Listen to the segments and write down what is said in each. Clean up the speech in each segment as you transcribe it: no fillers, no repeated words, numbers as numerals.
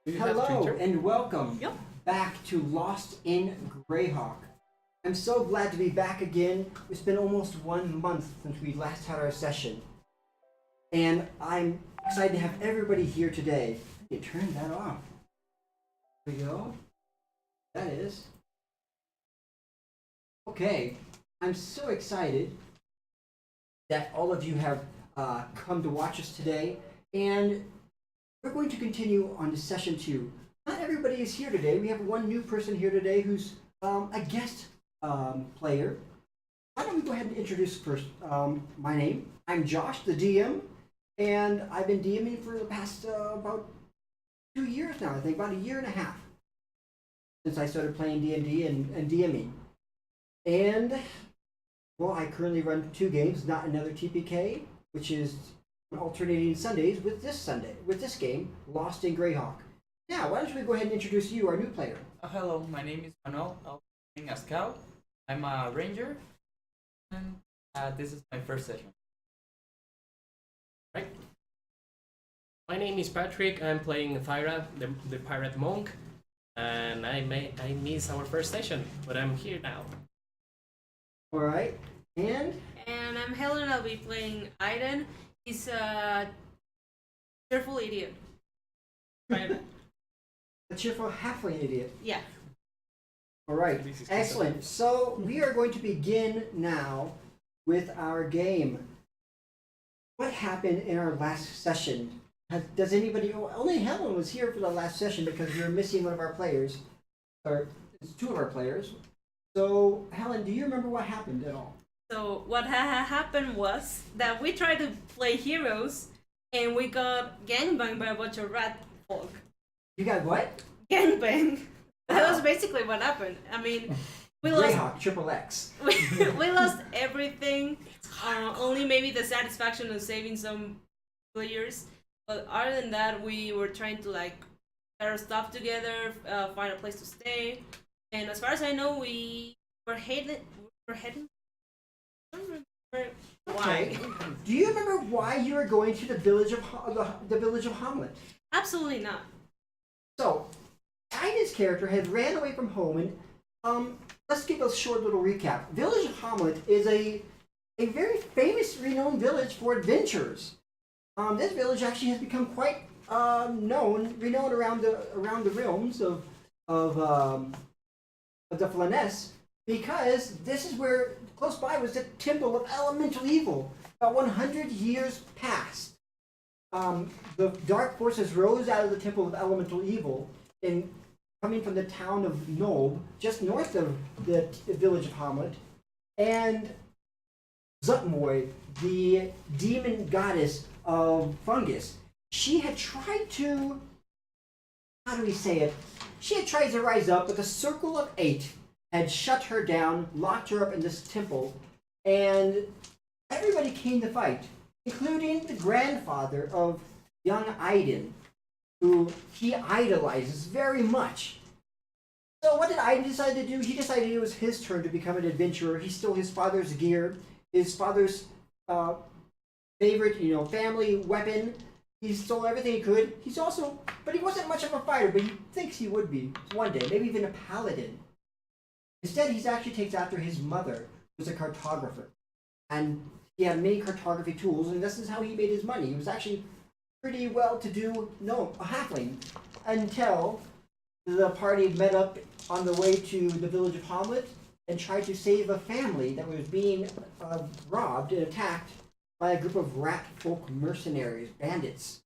Do you have Hello Twitter? and welcome Yep. back to Lost in Greyhawk. I'm so glad to be back again. It's been almost 1 month since we last had our session. And I'm excited to have everybody here today. You turn that off. There we go. That is. Okay. I'm so excited that all of you have come to watch us today. And we're going to continue on to session 2. Not everybody is here today. We have one new person here today who's a guest player. Why don't we go ahead and introduce first my name. I'm Josh, the DM, and I've been DMing for the past about 2 years now, I think, about a year and a half since I started playing D&D and DMing. And, well, I currently run 2 games, Not Another TPK, which is alternating Sundays with this game, Lost in Greyhawk. Now, why don't we go ahead and introduce you, our new player? Hello, my name is Manuel. I'm playing a scout. I'm a ranger, and this is my first session. Right. My name is Patrick. I'm playing Thyra, the pirate monk, and I missed our first session, but I'm here now. All right, and And I'm Helen. I'll be playing Aiden. He's a cheerful idiot. Right. a cheerful halfling idiot. Yeah. All right, This is excellent. So we are going to begin now with our game. What happened in our last session? Does anybody? Only Helen was here for the last session because we were missing one of our players, or it's 2 of our players. So Helen, do you remember what happened at all? So what happened was that we tried to play heroes, and we got gangbanged by a bunch of ratfolk. You got what? Gangbang. That was basically what happened. I mean, we lost. Greyhawk, triple X. We lost everything. Only maybe the satisfaction of saving some players. But other than that, we were trying to like get our stuff together, find a place to stay. And as far as I know, we were heading. I don't remember why. Okay. Do you remember why you were going to the village of the village of Hamlet? Absolutely not. So, Ida's character had ran away from home, and let's give a short little recap. Village of Hamlet is a very famous, renowned village for adventurers. This village actually has become quite renowned around the realms of the Flaness, because this is where close by was the Temple of Elemental Evil. About 100 years past, the dark forces rose out of the Temple of Elemental Evil, and coming from the town of Nob, just north of the village of Hamlet, and Zutmoy, the demon goddess of fungus, she had tried to, how do we say it? She had tried to rise up, but the Circle of 8 had shut her down, locked her up in this temple, and everybody came to fight, including the grandfather of young Aiden, who he idolizes very much. So what did Aiden decide to do? He decided it was his turn to become an adventurer. He stole his father's gear, his father's favorite, family weapon. He stole everything he could. But he wasn't much of a fighter, but he thinks he would be one day, maybe even a paladin. Instead, he actually takes after his mother, who was a cartographer. And he had many cartography tools, and this is how he made his money. He was actually pretty well-to-do, a halfling, until the party met up on the way to the village of Hamlet and tried to save a family that was being robbed and attacked by a group of ratfolk mercenaries, bandits.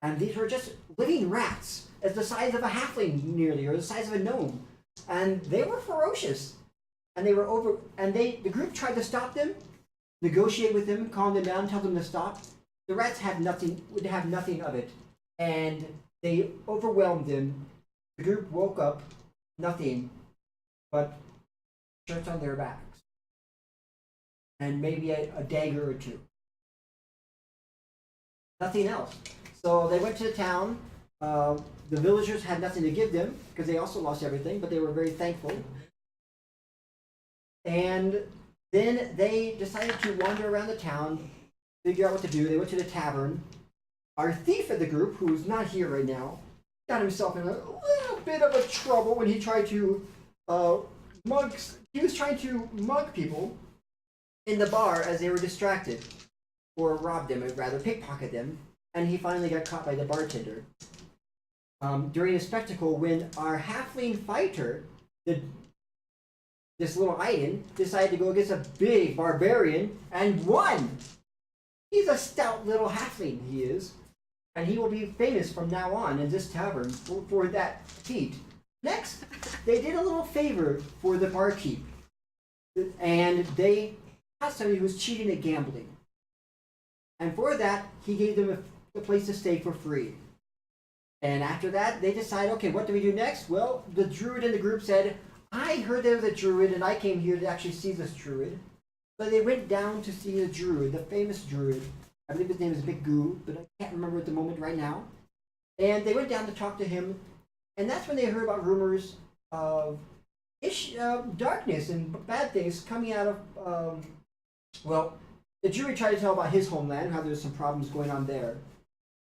And these were just living rats, as the size of a halfling nearly, or the size of a gnome. And they were ferocious. And the group tried to stop them, negotiate with them, calm them down, tell them to stop. The rats would have nothing of it. And they overwhelmed them. The group woke up, nothing but shirts on their backs. And maybe a dagger or 2. Nothing else. So they went to the town. The villagers had nothing to give them because they also lost everything, but they were very thankful. And then they decided to wander around the town, figure out what to do. They went to the tavern. Our thief of the group, who's not here right now, got himself in a little bit of a trouble when he tried to mug. He was trying to mug people in the bar as they were distracted, or rob them, or rather pickpocket them, and he finally got caught by the bartender. During a spectacle, when our halfling fighter, this little Iden, decided to go against a big barbarian and won. He's a stout little halfling, he is. And he will be famous from now on in this tavern for that feat. Next, they did a little favor for the barkeep. And they had somebody who was cheating at gambling. And for that, he gave them a place to stay for free. And after that, they decided, okay, what do we do next? Well, the druid in the group said, I heard there was a druid, and I came here to actually see this druid. So they went down to see the druid, the famous druid. I believe his name is Big Goo, but I can't remember at the moment right now. And they went down to talk to him, and that's when they heard about rumors of darkness and bad things coming out of, well, the druid tried to tell about his homeland, how there's some problems going on there.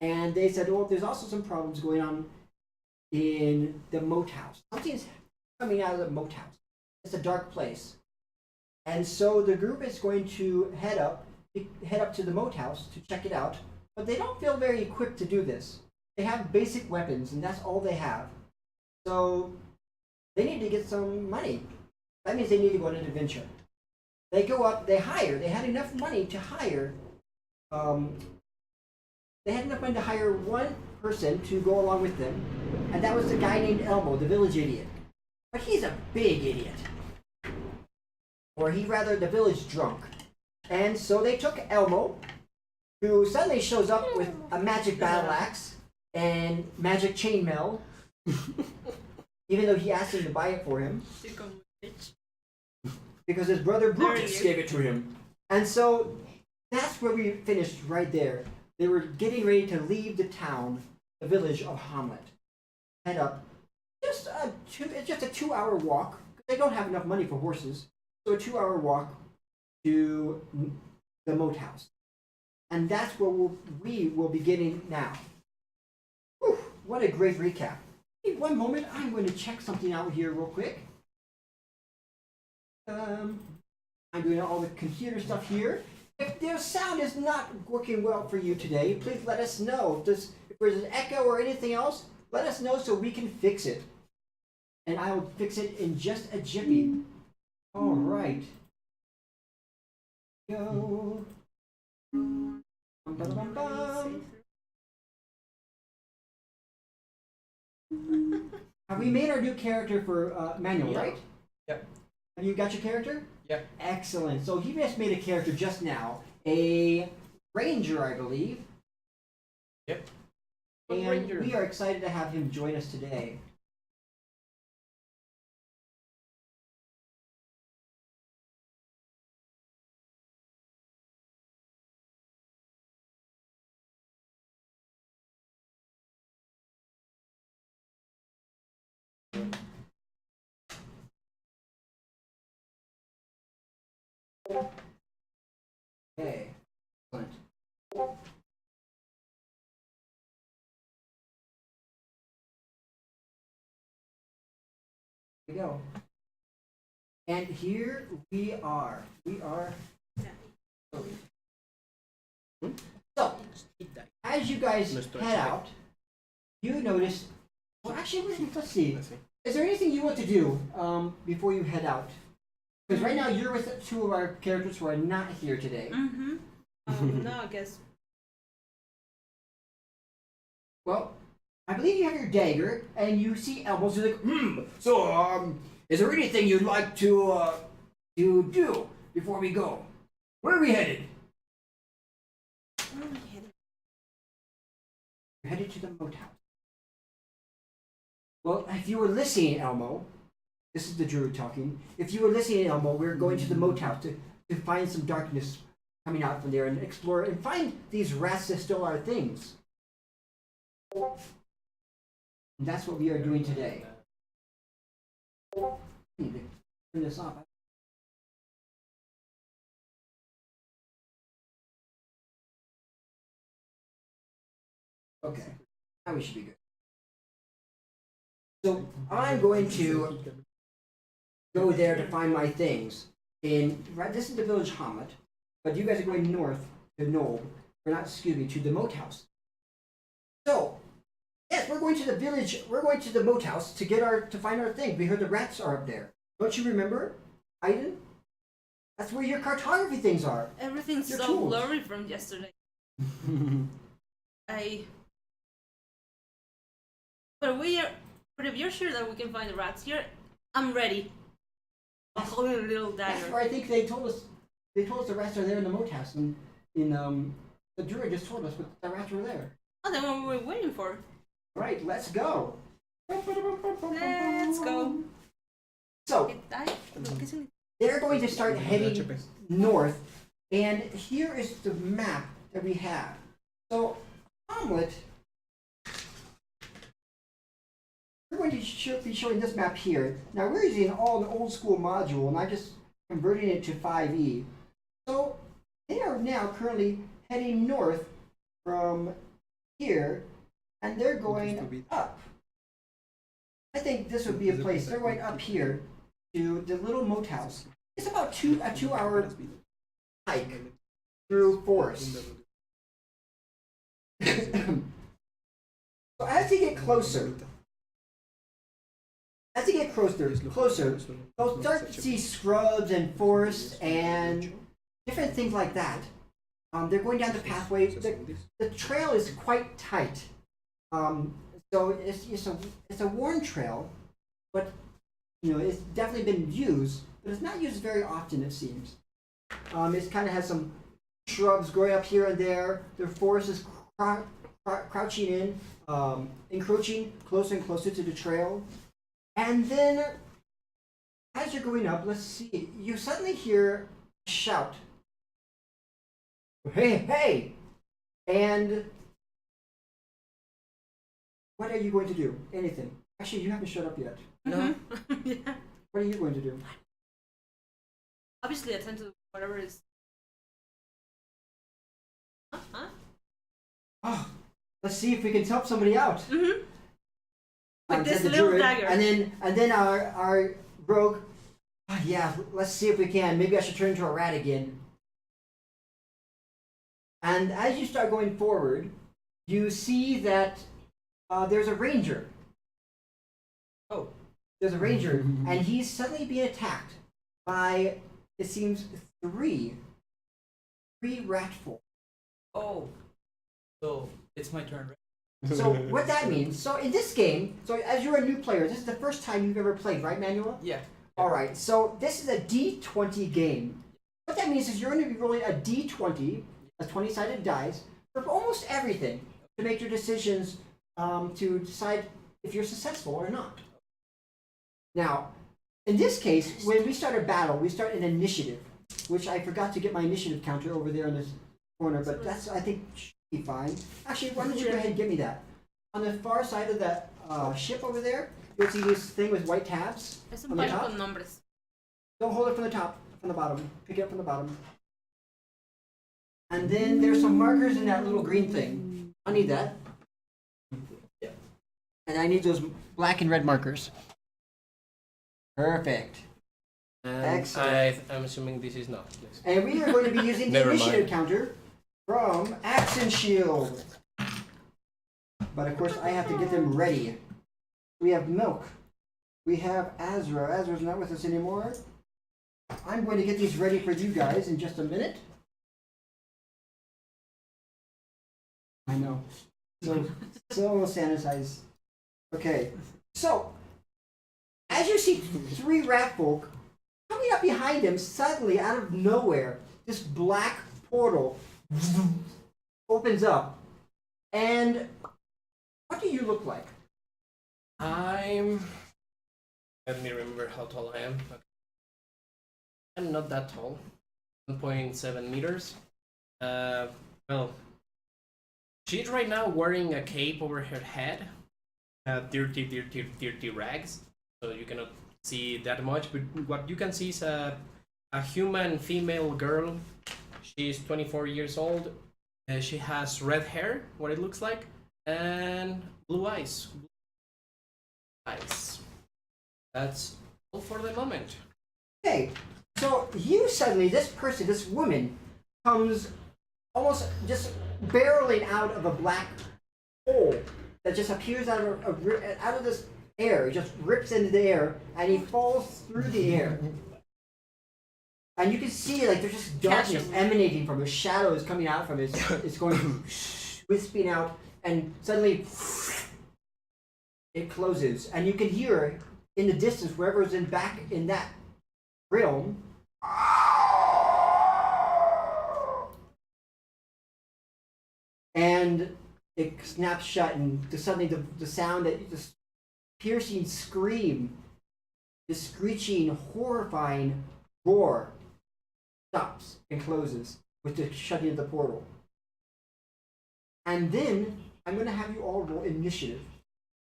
And they said, well, there's also some problems going on in the moat house. Something's coming out of the moat house. It's a dark place. And so the group is going to head up to the moat house to check it out, but they don't feel very equipped to do this. They have basic weapons, and that's all they have. So they need to get some money. That means they need to go on an adventure. They go up, they had enough money to hire, one person to go along with them, and that was the guy named Elmo, the village idiot. But he's a big idiot. Or the village drunk. And so they took Elmo, who suddenly shows up with a magic battle axe and magic chainmail, even though he asked him to buy it for him. Because his brother Brutus gave it to him. And so that's where we finished right there. They were getting ready to leave the town, the village of Hamlet. Head up. It's just a 2-hour walk. They don't have enough money for horses. So a 2-hour walk to the moat house. And that's where we will be getting now. Whew, what a great recap. Hey, one moment, I'm going to check something out here real quick. I'm doing all the computer stuff here. If their sound is not working well for you today, please let us know. If there's an echo or anything else, let us know so we can fix it. And I will fix it in just a jiffy. All right. Go. Bum, bum, bum, bum. Have we made our new character for Manuel, right? Yep. Have you got your character? Yep. Excellent. So he just made a character just now. A ranger, I believe. Yep. And Ranger. we are excited to have him join us today. Okay. Excellent. Here we go. And here we are. So, as you guys head out, you notice. Well, actually, let's see. Is there anything you want to do before you head out? Because right now you're with two of our characters who are not here today. Mm-hmm. No, I guess. Well, I believe you have your dagger, and you see Elbows. You're like, So, is there anything you'd like to do before we go? Where are we headed? We're headed to the moat house. Well, if you were listening, Elmo, this is the druid talking. If you were listening, Elmo, we're going to the moat house to find some darkness coming out from there and explore and find these rats that stole our things. And that's what we are doing today. I need to turn this off. Okay, now we should be good. So I'm going to go there to find my things. Right, this is the village Hamlet, but you guys are going north to Noel, or not, excuse me, to the moat house. So, yes, we're going to the village. We're going to the moat house to find our things. We heard the rats are up there. Don't you remember, Aiden? That's where your cartography things are. Everything's Your so tools. blurry from yesterday. But if you're sure that we can find the rats here, I'm ready. I'm holding a little That's dagger. where I think they told us. They told us the rats are there in the moat house, and the druid just told us the rats were there. Oh, then what were we waiting for? Right, let's go. Let's go. So they're going to start heading north, and here is the map that we have. So Hamlet, we're going to be showing this map here. Now we're using an old school module, and I'm just converting it to 5e. So they are now currently heading north from here, and they're going up. I think this would be a place. They're going up here to the little moat house. It's about a 2-hour hike through forest. So as they get closer, they'll start to see scrubs and forests and different things like that. They're going down the pathway. The trail is quite tight. So it's a worn trail, but it's definitely been used, but it's not used very often, it seems. It kind of has some shrubs growing up here and there. The forest is crouching in, encroaching closer and closer to the trail. And then, as you're going up, let's see, you suddenly hear a shout. Hey, hey! And what are you going to do? Anything. Actually, you haven't showed up yet. No. Yeah. What are you going to do? Obviously, attend to whatever is. Huh? Oh, let's see if we can help somebody out. Mm-hmm. With this the little druid, dagger. And then our rogue. Oh, yeah, let's see if we can. Maybe I should turn into a rat again. And as you start going forward, you see that there's a ranger. Oh. There's a ranger, and he's suddenly being attacked by, it seems, three ratfolk. Oh. So it's my turn, right? So what that means, so in this game, so as you're a new player, this is the first time you've ever played, right, Manuel? Yeah. Alright, so this is a D20 game. What that means is you're going to be rolling a D20, a 20-sided dice, for almost everything, to make your decisions to decide if you're successful or not. Now, in this case, when we start a battle, we start an initiative, which I forgot to get my initiative counter over there in this corner, but that's, I think, should be fine. Actually, why don't you go ahead and give me that? On the far side of that ship over there, you'll see this thing with white tabs Es on un the página top. con nombres. Don't hold it from the top, from the bottom. Pick it up from the bottom. And then there's some markers in that little green thing. I need that. Yeah. And I need those black and red markers. Perfect. And Excellent. I'm assuming this is not. Yes. And we are going to be using the Never initiative mind. counter from Axe and Shield. But of course, I have to get them ready. We have Milk. We have Azra. Azra's not with us anymore. I'm going to get these ready for you guys in just a minute. I know. So sanitized. Okay. So, as you see three ratfolk coming up behind him, suddenly out of nowhere, this black portal opens up. And what do you look like? Let me remember how tall I am. Okay. I'm not that tall. 1.7 meters. Well, she's right now wearing a cape over her head. Dirty rags. So you cannot see that much. But what you can see is a human female girl. She's 24 years old. She has red hair, what it looks like, and blue eyes. Nice. That's all for the moment. Okay, so you suddenly, this person, this woman, comes almost just barreling out of a black hole that just appears out of this air. He just rips into the air, and he falls through the air. And you can see, like, there's just darkness emanating from his shadows coming out from his. It's going wisping out, and suddenly it closes, and you can hear in the distance, wherever is back in that realm, and it snaps shut, and suddenly the sound that this piercing scream, this screeching, horrifying roar stops and closes with the shutting of the portal. And then I'm going to have you all roll initiative.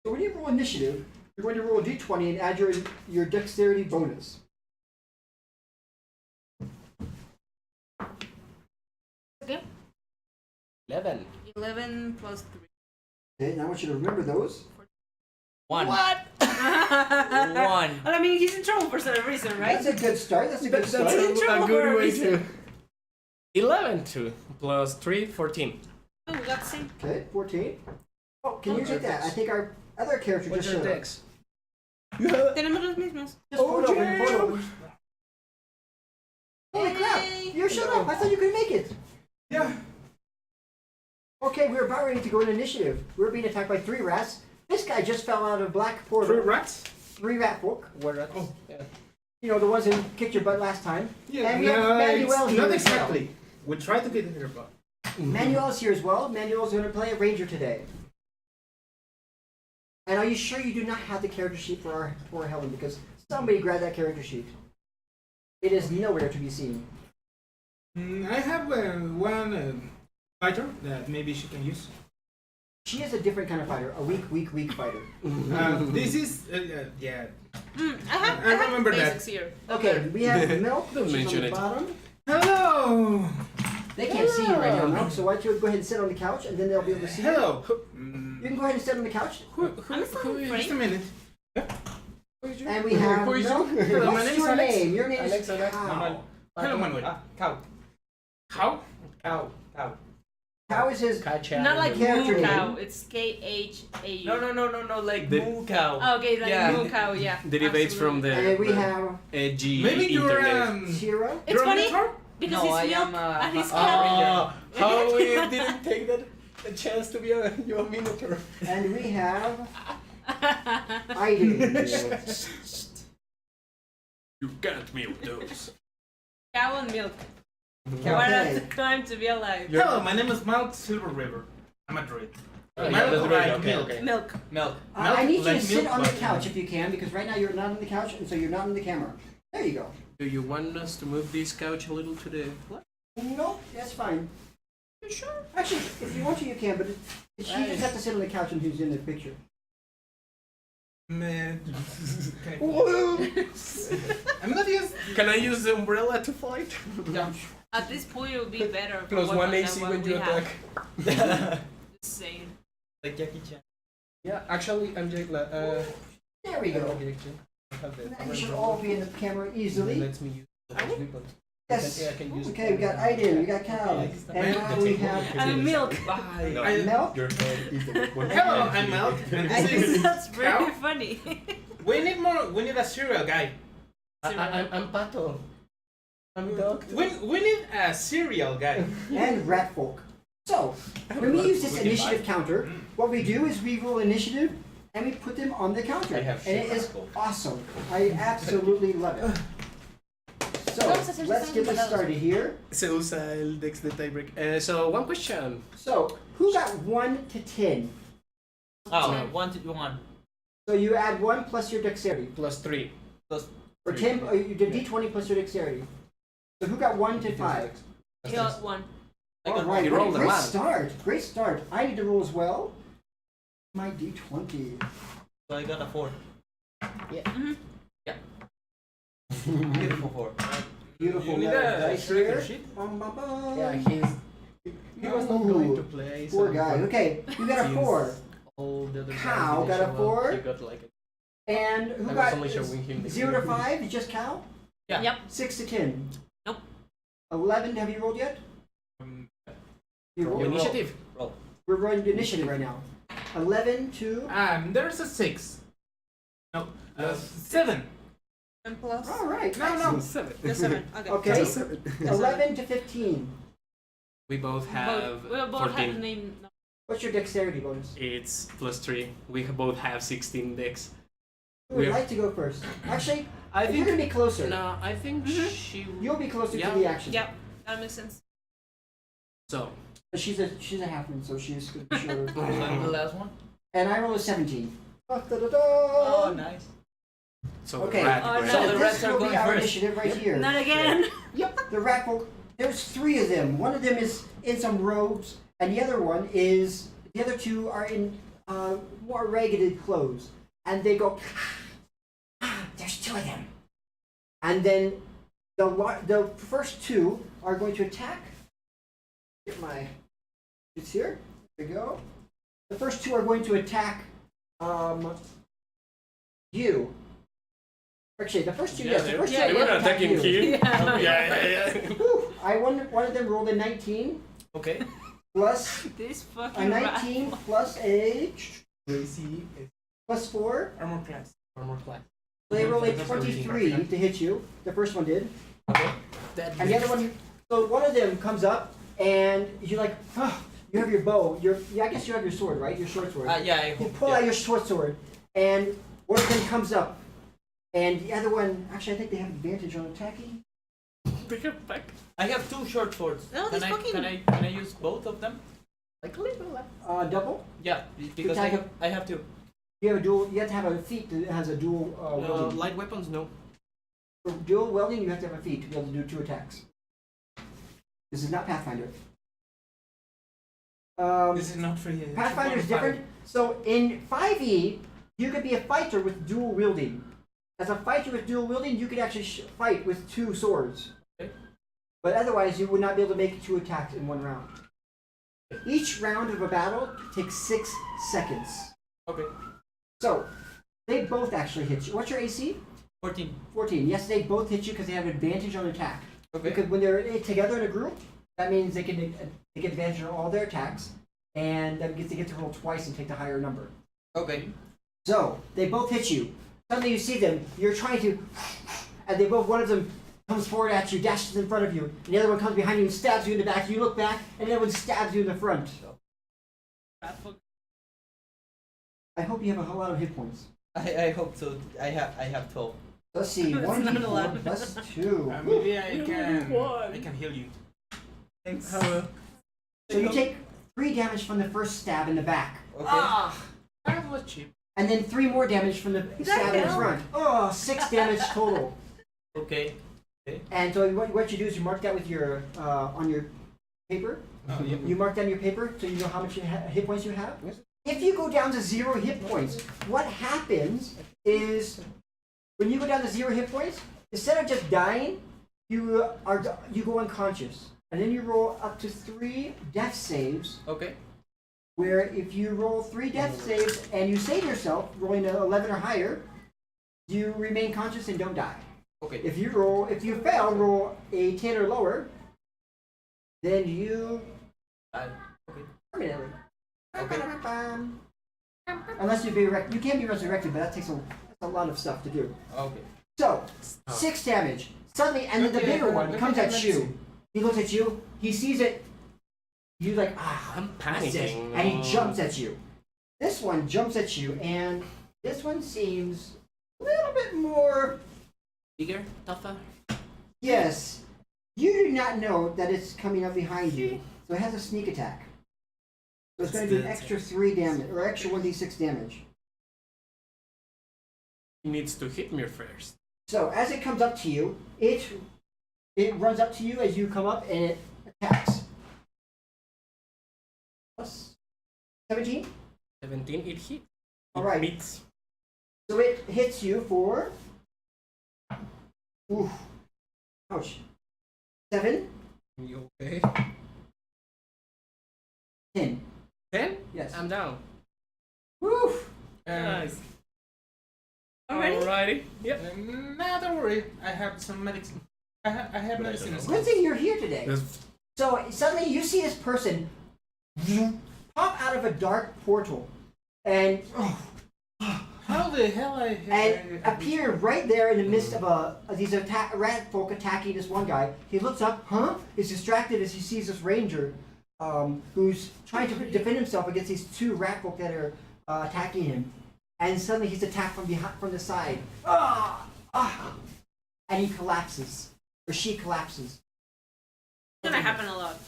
So when you roll initiative, you're going to roll a d20 and add your dexterity bonus. Okay. 11. 11 plus 3. Okay, now I want you to remember those. 1. What? 1. Well, I mean, he's in trouble for some reason, right? That's a good start. That's a good That's start. in trouble a for a good way reason. to. 11 2 plus 3, 14. Oh, we got the same. Okay, 14. Oh, can you get that? I think our other character What's just your showed up. dex? Tenemos los mismos. Just pull it open, damn. pull it open. Holy crap! Yay. You showed up! I thought you could make it! Yeah. Okay, we were about ready to go into initiative. We were being attacked by 3 rats. This guy just fell out of a black portal. 3 rats? 3 ratfolk. What rats? Oh. Yeah. You know, the ones who kicked your butt last time. Yeah, And we have Manuel here not as well. exactly. We try to get in here, but Manuel's here as well. Manuel's going to play a ranger today. And are you sure you do not have the character sheet for our poor Helen? Because somebody grabbed that character sheet. It is nowhere to be seen. I have one fighter that maybe she can use. She is a different kind of fighter. A weak fighter. This is yeah. I have remember that. basics here. Okay, we have Milk, Don't which is on mention the it. bottom. Hello. They can't see you right now, Milk, so why don't you go ahead and sit on the couch, and then they'll be able to see you. Hello. You can go ahead and sit on the couch. I'm sorry, Just a minute. And we have Who is you? Milk. Hello, my What's name is your Alex. name? Your name is Alex, Alex. Cow. Hello, Manuel. Ah, cow. How? Cow. Cow. Cow is his. Not like Character moo name. cow. It's KHAU. No, like The- moo cow. Oh, okay, like Yeah. moo cow, yeah. Derivates from absolutely. the And we have edgy Maybe you're internet. Shiro. It's you're a funny mentor? because No, I he's am milk a- and he's a cow. ranger. How we didn't take that a chance to be a minotaur. And we have Aiden. You can't milk those. Cow and milk. Okay. What a time to be alive. Hello, my name is Mount Silver River. I'm a druid. Oh, yeah, Milk that's like right, okay, milk. okay. Milk. Milk. I need you to Like sit milk on the button. couch if you can, because right now you're not on the couch, and so you're not on the camera. There you go. Do you want us to move this couch a little to the left? No, that's fine. You sure? Actually, if you want to, you can, but you just have to sit on the couch and who's in the picture. Man. Whoa! I'm not used. Can I use the umbrella to fight? At this point, it would be better. for Plus weapons 1 than AC what when we you have. attack. Just saying. Like Jackie Chan. Yeah, actually, I'm Jake. There we go. I have the Now you should all be in the camera easily. Lets me use those weapons. Yes. Yeah, I can use Okay, we got Aiden, we got Cal, and now we have And milk. Milk. Hello, I'm Milk. And this is That's very cow. funny. We need more. We need a cereal guy. I'm Pato. I'm dog. We need a cereal guy. and Ratfolk. So, when we use this initiative counter, what we do is we roll initiative and we put them on the counter. I have And it is awesome. I absolutely love it. So, let's get this started here. Se usa el dex de tiebreak. So, one question. So, who got 1 to 10? Oh, 1 to 1. So you add 1 plus your dexterity. Plus 3. Or 10, you did d20 plus your dexterity. So who got 1 to 5? You got one. I got Alright, You rolled a great one. start. Great start. I need to roll as well. My d20. So I got a 4. Yeah. Mhm. Yeah. Beautiful 4. Beautiful You need letter a dice shredder here. sheet? Bum, bum, bum. Yeah, he was not going to play. Poor so guy. Okay, you got a Since 4. all the other Cow guys got a didn't show up, 4. He got like And who I was got only showing him the 0 to 5? Just Cal? Yeah. Yep. 6 to 10? Nope. 11, have you rolled yet? You rolled? Roll. Initiative. Roll. We're rolling initiative right now. 11 to... There's a 6. No, 7. 10 plus. All right. No, no. 7. The 7. Okay. Okay. Seven. 11 to 15. We both have We both 14. have the name. What's your dexterity bonus? It's +3. We both have 16 dex. Who would We're- like to go first? Actually, I you're think. going to be closer. No, I think she. You'll be closer Yeah. to the action. Yep. That makes sense. So. But she's a halfling, so she's going to be shorter. So I'm the last one. And I roll a 17. Oh, nice. So Okay. the rat Oh, grabs- no. So the this rats are will going be our first. initiative right here. Not again. Yep, the ratfolk. There's 3 of them. One of them is in some robes, and the other one is. The other 2 are in more ragged clothes, and they go. There's 2 of them. And then the first 2 are going to attack. Get my. It's here. There we go. The first 2 are going to attack. You. Actually, the first 2. Yeah, Yes, the they- first 2 yeah, are They going were to attack attacking you. here. Yeah. Yeah. Whew, one of them rolled a 19 Okay. plus This a fucking 19 plus a Gracie is plus 4. armor class. Armor class. So they rolled a That's what we 23 think. to hit you. The first one did. Okay. And the other one, so one of them comes up and you're like, oh, you have your bow. I guess you have your sword, right? Your short sword. Yeah, I You hope. pull out your short sword and one of them comes up. And the other one, actually I think they have advantage on attacking. Pick up back. I have 2 short swords. No, can this I fucking- can I use both of them? Like a little left. Double. Yeah, because Attack I have to. You have a dual. You have to have a feat that has a dual wielding. Light weapons, no. For dual welding, you have to have a feat to be able to do 2 attacks. This is not Pathfinder. This is not for you. Pathfinder is different. So in 5e, you could be a fighter with dual wielding. As a fighter with dual wielding, you could actually fight with 2 swords. Okay. But otherwise, you would not be able to make 2 attacks in 1 round. Each round of a battle takes 6 seconds. Okay. So they both actually hit you. What's your AC? 14. 14. Yes, they both hit you because they have advantage on attack. Okay. Because when they're together in a group, that means they can they get advantage on all their attacks, and that means they get to roll twice and take the higher number. Okay. So they both hit you. Suddenly you see them. You're trying to, and they both. One of them comes forward at you, dashes in front of you, and the other one comes behind you and stabs you in the back. You look back, and the other one stabs you in the front. I hope you have a whole lot of hit points. I hope so. I have 12. Let's see. That's 1d4 not a lot. plus 2. Maybe I can heal you. Thanks. So you take 3 damage from the first stab in the back. Okay. That was cheap. And then 3 more damage from the stab in the hell? front. Oh, 6 damage total. Okay. And so what you do is you mark that with your on your paper. Oh, yeah. You mark down your paper so you know how much hit points you have. If you go down to 0 hit points, what happens is when you go down to 0 hit points, instead of just dying, you go unconscious, and then you roll up to 3 death saves. Okay. Where if you roll 3 death saves and you save yourself, rolling an 11 or higher, you remain conscious and don't die. Okay. If you fail, roll a 10 or lower, then you Okay. permanently. Okay. Unless you can be resurrected, but that takes that's a lot of stuff to do. Okay. So 6 damage. Suddenly, and then the Okay, bigger one look comes at at that you. medicine. He looks at you. He sees it. He's like, I'm that's it. panicking. And he jumps at you. This one jumps at you, and this one seems a little bit more. Bigger, tougher. Yes. You do not know that it's coming up behind you, so it has a sneak attack. So it's going to do an extra 3 damage, or extra 1d6 damage. He needs to hit me first. So as it comes up to you, it runs up to you as you come up, and it attacks. Plus 17. 17, it hit. All right. Meets. So it hits you for. Oof. Ouch. 7. You okay? 10. 10? Yes. I'm down. Woof. Nice. Already? Alrighty. Yep. Nah, don't worry. I have some medicine. I have medicine. as well. Lindsay, you're here today. There's- So suddenly you see this person pop out of a dark portal and How the hell and appear right there in the midst of these rat folk attacking this one guy. He looks up, is distracted as he sees this ranger who's trying to defend himself against these two rat folk that are attacking him. And suddenly he's attacked from behind, from the side. And he collapses, or she collapses. It's gonna happen a lot.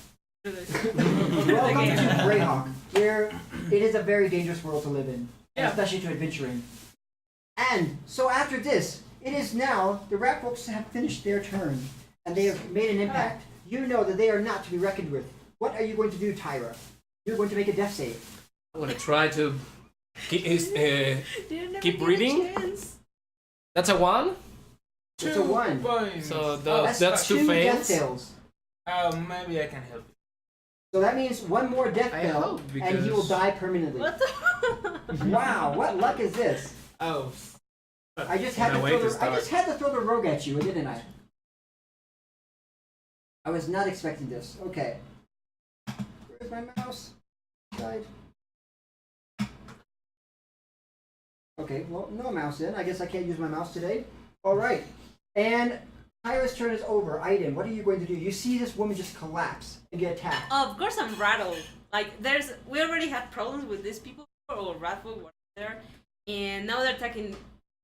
Welcome to Greyhawk, where it is a very dangerous world to live in, Yeah. especially to adventure in. And so after this, it is now the rat folks have finished their turn, and they have made an impact. You know that they are not to be reckoned with. What are you going to do, Tyra? You're going to make a death save. I'm gonna try to keep Didn't Keep get a reading? chance. That's a 1. It's a 1. Points. So That's two death fails. fails. Maybe I can help you. So that means one more death I fail, hope, and he will because- die permanently. What the? Wow, what luck is this? Oh. I just had No to way throw to I start. just had to throw the rogue at you, didn't I? I was not expecting this. Okay. Where's my mouse? Died. Okay, well, no mouse in. I guess I can't use my mouse today. All right. And Tyra's turn is over. Aiden, what are you going to do? You see this woman just collapse and get attacked. Oh, of course I'm rattled. Like we already had problems with these people or ratfolk were there, and now they're attacking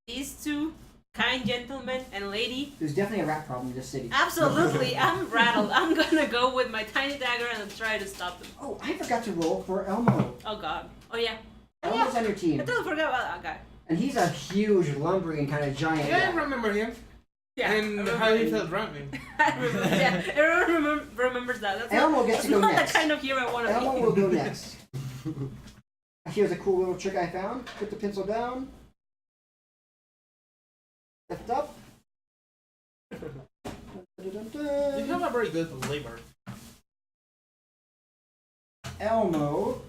these two kind gentlemen and lady. There's definitely a rat problem in this city. Absolutely, I'm rattled. I'm gonna go with my tiny dagger and try to stop them. Oh, I forgot to roll for Elmo. Oh god. Oh yeah. Elmo's on your I team. totally forgot about that guy. And he's a huge, lumbering kind of giant Yeah, I guy. remember him. Yeah. And how he felt running. Yeah, everyone remembers that. That's Elmo not, gets to that's go not next. the kind of hero I want to Elmo be. will go next. Here's a cool little trick I found. Put the pencil down. Lift up. You have a very good liver. Elmo.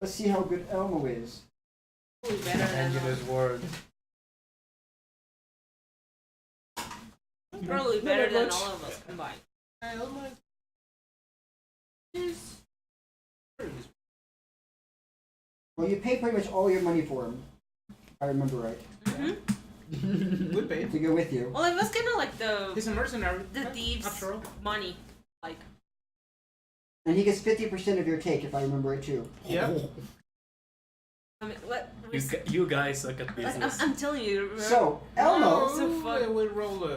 Let's see how good Elmo is. Probably better than Engine is word. probably better than all of us combined. Well, you pay pretty much all your money for him. If I remember right. We paid. To go with you. Well, it was kind of like He's a mercenary. the thieves' After all. money, like. And he gets 50% of your take, if I remember it too. Yep. I mean, what? You guys suck at I'm, business. I'm telling you. remember- So, Elmo, So fun. We roll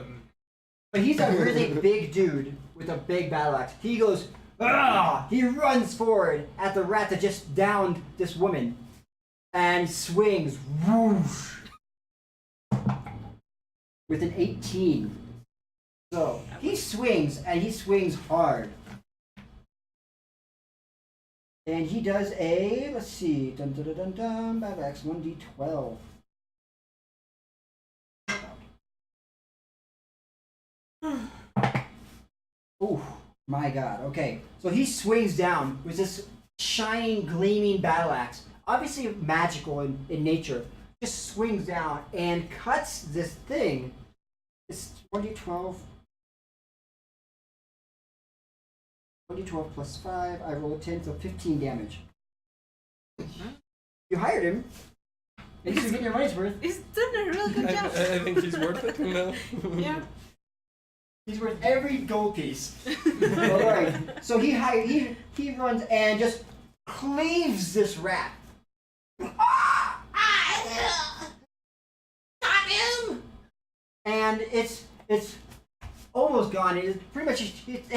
but he's a really big dude with a big battle axe. He goes, ah! He runs forward at the rat that just downed this woman. And swings, whoosh, with an 18. So, he swings, and he swings hard. And he does a, let's see, dun dun dun dun dun, battle axe 1d12. Oh my god, okay. So he swings down with this shining, gleaming battle axe. Obviously magical in nature. Just swings down and cuts this thing. It's 1d12. 1d12 plus 5. I roll a 10, so 15 damage. You hired him. At least you're getting your money's worth. He's doing a really good job. I think he's worth it. No. Yeah. He's worth every gold piece. All right. So he runs and just cleaves this rat. Got him! And it's almost gone. It's pretty much it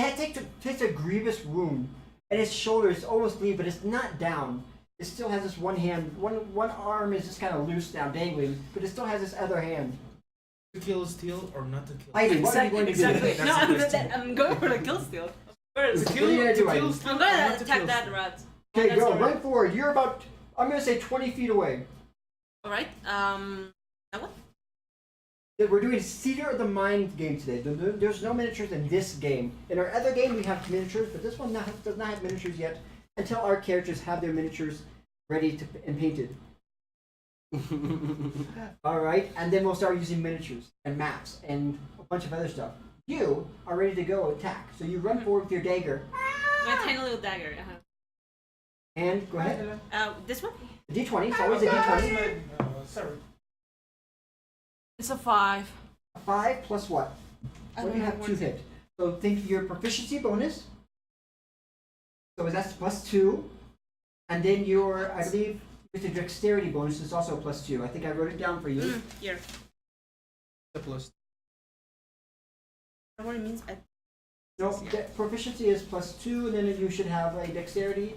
takes a grievous wound, and his shoulder is almost clean, but it's not down. It still has this one hand, one arm is just kind of loose now, dangling, but it still has this other hand. To kill steel or not to kill? Heidi, what are you going to Exactly. do? No, I'm going for the kill steal. First. To What are you gonna do, Heidi? steel I'm or gonna not to attack kill that steel? rat. Okay, That's go, alright. run forward. You're about, I'm going to say 20 feet away. Alright. That one? We're doing Cedar of the Mind game today. There's no miniatures in this game. In our other game, we have miniatures, but this one does not have miniatures yet until our characters have their miniatures ready and painted. All right, and then we'll start using miniatures and maps and a bunch of other stuff. You are ready to go attack, so you run forward with your dagger. My tiny little dagger. And go ahead. This one? The D20. It's always a D20. Sorry. It's a 5. A 5 plus what? What do you have to hit? So think your proficiency bonus. So that's +2, and then your, I believe, with the dexterity bonus is also +2. I think I wrote it down for you. Here. The plus. What it means? No, proficiency is +2, and then you should have a dexterity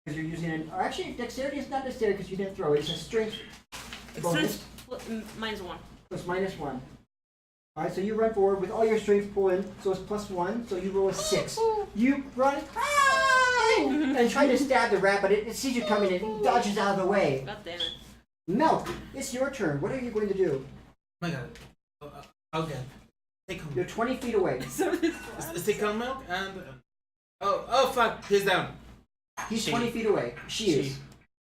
because you're using it. Or actually, dexterity is not dexterity because you didn't throw it. It's a strength bonus. -1. Plus -1. All right, so you run forward with all your strength pull in, so it's +1. So you roll a 6. You run and try to stab the rat, but it sees you coming and it dodges out of the way. God damn it. Milk, it's your turn. What are you going to do? My God. Okay. Take home. You're 20 feet away. Take home milk and. Oh fuck! He's down. He's She. 20 feet away. She is.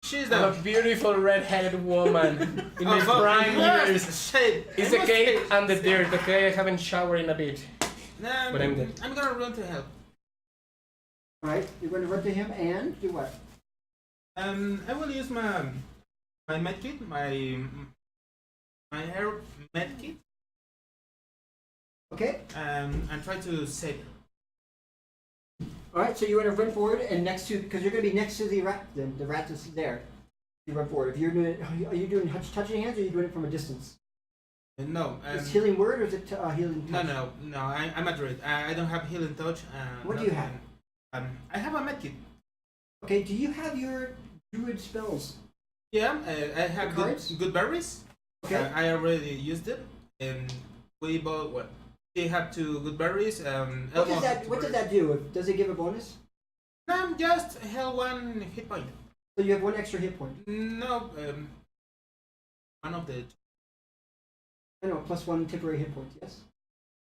She's I'm a down. beautiful red-headed woman in the fuck. prime years. Shit. It's okay, I'm the dirt, okay? I haven't showered in a bit. Nah, But I'm dead. I'm gonna run to help. All right, you're going to run to him and do what? I will use my medkit, my air medkit, Okay. and try to save it. All right, so you're going to run forward and next to, because you're going to be next to the rat. Then the rat is there. You run forward. If you're doing it, are you doing touching hands or are you doing it from a distance? No. Is healing word or is it healing touch? No. I'm a druid. I don't have healing touch. What do you have? I have a medkit. Okay. Do you have your druid spells? Yeah, I have cards? good berries. Okay. I already used it, and we bought what? They have 2 good berries. What does that? What does that do? Does it give a bonus? No, just held 1 hit point. So you have 1 extra hit point. No, one of the. I know, +1 temporary hit point. Yes.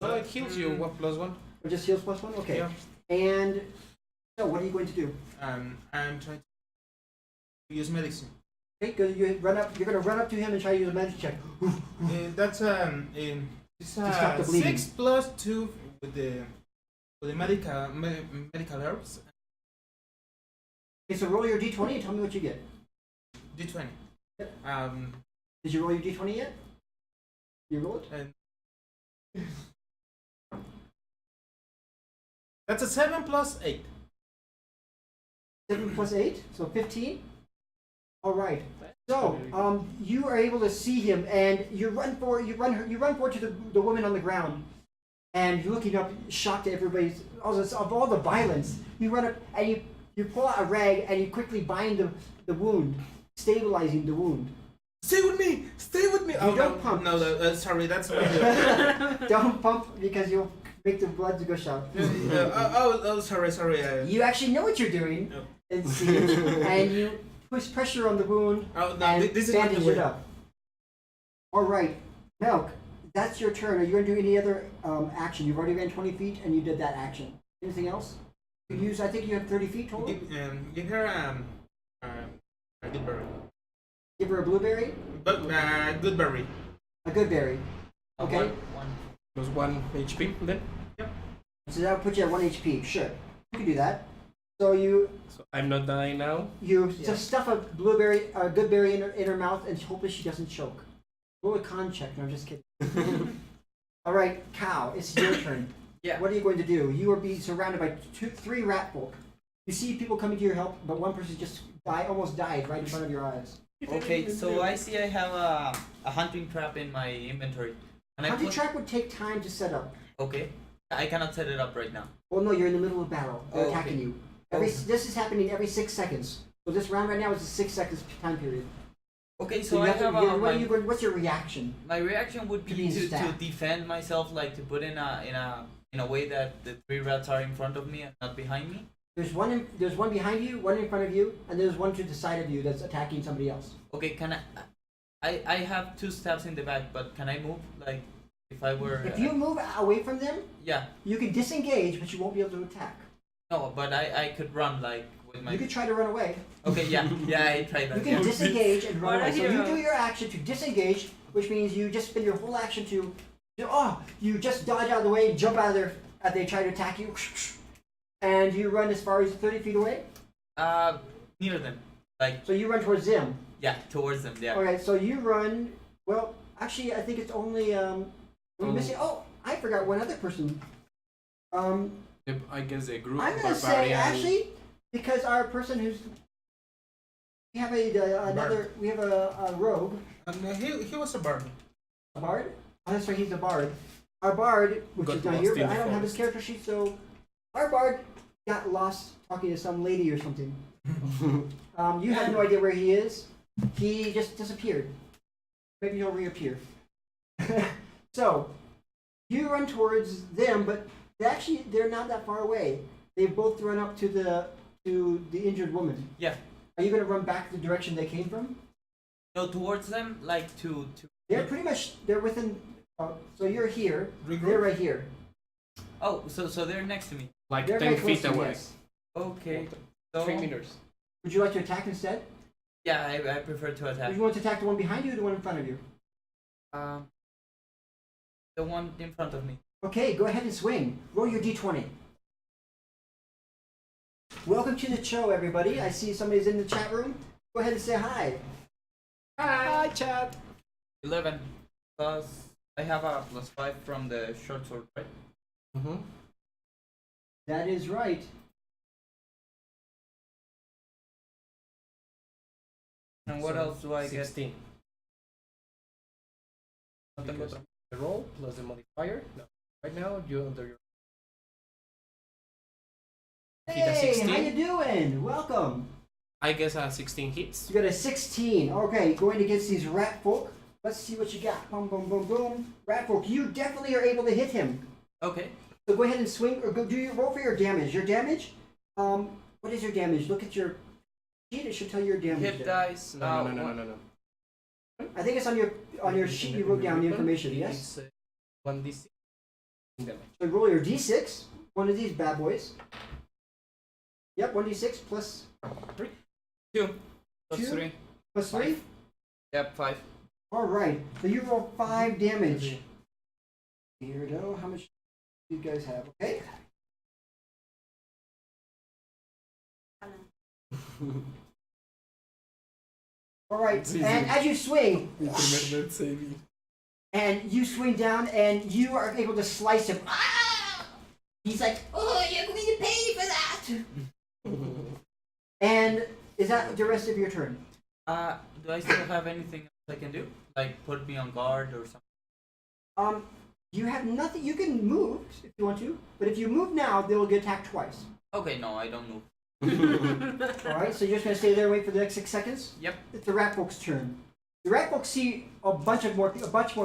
Well, it heals you, what, +1? Or just heals +1. Okay. Yeah. And so, what are you going to do? I'm trying to use medicine. Okay, good. You run up. You're going to run up to him and try to use a magic check. That's it's stop the bleeding. 6 plus 2 with the medical herbs. Okay, so roll your d20 and tell me what you get. D20. Yep. Did Did you roll your d20 yet? You roll it? and that's a 7 plus 8. 7 plus 8, so 15. All right. So, you are able to see him, and you run forward to the woman on the ground, and you're looking up, shocked at everybody's of all the violence. You run up and you pull out a rag and you quickly bind the wound, stabilizing the wound. Stay with me! Stay with me! You don't pump. No, sorry, that's my Don't pump because you'll make the blood to go shot. Sorry. You actually know what you're doing, No. and see it, and you push pressure on the wound Oh, no, and this is not the bandage way. it up. All right, Milk, that's your turn. Are you going to do any other action? You've already ran 20 feet and you did that action. Anything else? You use. I think you have 30 feet total. Give her a good berry. Give her a blueberry, But good berry. a good berry. Okay, One. +1 HP then. so that would put you at 1 HP. Sure, you can do that. So you So I'm not dying now. just stuff a blueberry, a good berry in her mouth, and hopefully she doesn't choke. Roll a con check. No, I'm just kidding. All right, Cow, it's your turn. Yeah. What are you going to do? You are being surrounded by 3 ratfolk. You see people coming to your help, but one person just almost died right in front of your eyes. Okay, so I see I have a hunting trap in my inventory. And Hunting trap would take time to set up. Okay. I cannot set it up right now. Well, no, you're in the middle of battle. They're Oh, attacking okay. you. This is happening every 6 seconds. So this round right now is a 6 seconds time period. Okay, So so you I have to, have what's your reaction? my reaction would To be being to stabbed. defend myself, like to put in a way that the 3 rats are in front of me and not behind me. There's one behind you, one in front of you, and there's one to the side of you that's attacking somebody else. Okay, can I have 2 stabs in the back, but can I move like if I were If you move away from them, yeah. you can disengage, but you won't be able to attack. No, but I could run like With my... You could try to run away. Okay, yeah, I tried that. You can yeah. disengage and run What a away. So you hero. do your action to disengage, which means you just spend your whole action you just dodge out of the way, jump out of there as they try to attack you, and you run as far as 30 feet away. Near them. Like, So you run towards them. yeah, towards them, yeah. Okay, so you run. Well, actually, I think it's only we're missing. Oh, I forgot one other person. I guess a group I'm of gonna say barbarian. actually because our person who's we have a rogue, And he was a bard. a bard. Oh, that's right, he's a bard. Our bard, which Got is not lost here, in but the I don't have his forest. character sheet, so our bard got lost talking to some lady or something. You have no idea where he is. He just disappeared. Maybe he'll reappear. So you run towards them, but they're not that far away. They've both run up to the injured woman. Yeah. Are you gonna run back the direction they came from? No, towards them, like to... They're pretty much within. So you're here. Regroup? They're right here. Oh, so they're next to me. Like They're 10 very close feet to you, away. yes. Okay. So, 3 meters. Would you like to attack instead? yeah, I prefer to Or attack. you want to attack the one behind you or the one in front of you? The one in front of me. Okay, go ahead and swing. Roll your d20. Welcome to the show, everybody. I see somebody's in the chat room. Go ahead and say hi. Hi, chat. 11 plus... I have a +5 from the short sword, right? Mm-hmm. That is right. And what else do I get? 16. Nothing Because but- the roll plus the modifier. No. Right now, you're under your. Hit a Hey, 16. how you doing? Welcome. I guess 16 hits. You got a 16. Okay, going against these rat folk. Let's see what you got. Boom, boom, boom, boom. Rat folk, you definitely are able to hit him. Okay. So go ahead and swing, or go do your roll for your damage. Your damage. What is your damage? Look at your sheet. It should tell you your damage. Hit there. dice. No. I think it's on your sheet. You wrote down the information. Yes. It's 1d6 damage. So roll your d6. One of these bad boys. Yep, 1d6 plus 2 plus Two? 3. plus 3. Yep, 5. All right. So you roll 5 damage. Weirdo. How much do you guys have? Okay. All right. It's easy. And as you swing, and you swing down, and you are able to slice him. Ah! He's like, "Oh, you're going to pay for that." And is that the rest of your turn? Do I still have anything else I can do? Like put me on guard or something? You have nothing. You can move if you want to, but if you move now, they will get attacked twice. Okay, no, I don't move. All right. So you're just gonna stay there and wait for the next 6 seconds. Yep. It's the rat folks' turn. The rat folks see a bunch more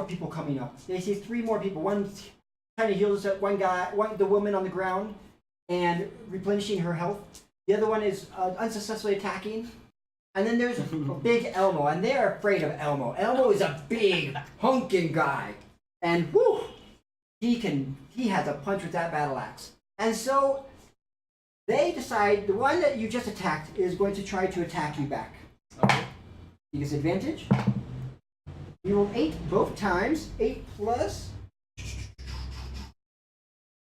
people coming up. They see 3 more people. One trying to heal one guy, the woman on the ground, and replenishing her health. The other one is unsuccessfully attacking. And then there's a big Elmo, and they're afraid of Elmo. Elmo is a big, hunking guy. And whoo, he has a punch with that battle axe. And so they decide the one that you just attacked is going to try to attack you back. Okay. He gets advantage. You roll 8 both times. 8 plus.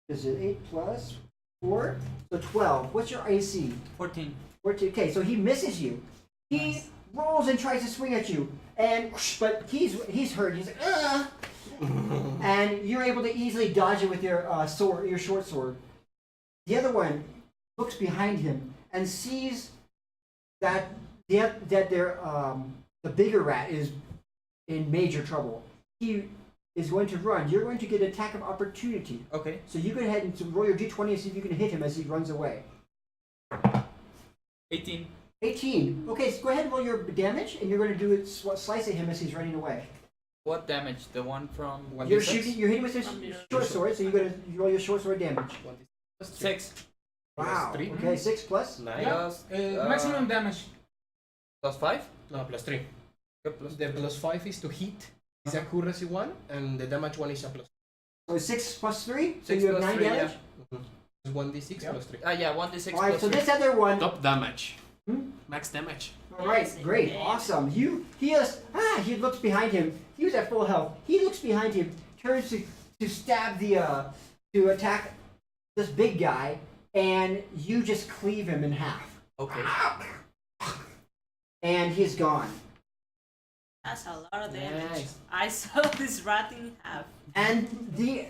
Is it 8 plus 4? So 12. What's your AC? 14. 14. Okay, so he misses you. He rolls and tries to swing at you, and but he's hurt. He's like, ugh. And you're able to easily dodge it with your sword, your short sword. The other one looks behind him and sees that the bigger rat is in major trouble. He is going to run. You're going to get an attack of opportunity. Okay. So you go ahead and roll your d20 and see if you can hit him as he runs away. 18. 18. Okay, so go ahead and roll your damage, and you're going to do it slice at him as he's running away. What damage? The one from... You're hitting with your short sword, so you're going to roll your short sword damage. 6. Wow. 3. Okay, 6 plus. 9. Plus... Maximum damage. Plus 5? No, plus 3. Yep, plus The plus 5 is to hit. It's accuracy 1, and the damage 1 is a plus. So 6 plus 3, so 6 you have plus 9 3, damage. yeah. It's 1d6 Yep. plus 3. Yeah, 1d6 All right, plus so 3. this other one. Top damage. Hmm? Max damage. All right, Yes, great, yes. awesome. He looks behind him. He was at full health. He looks behind him, turns to stab to attack this big guy, and you just cleave him in half, Okay. and he's gone. That's a lot of damage. Nice. I saw this rat in half. And the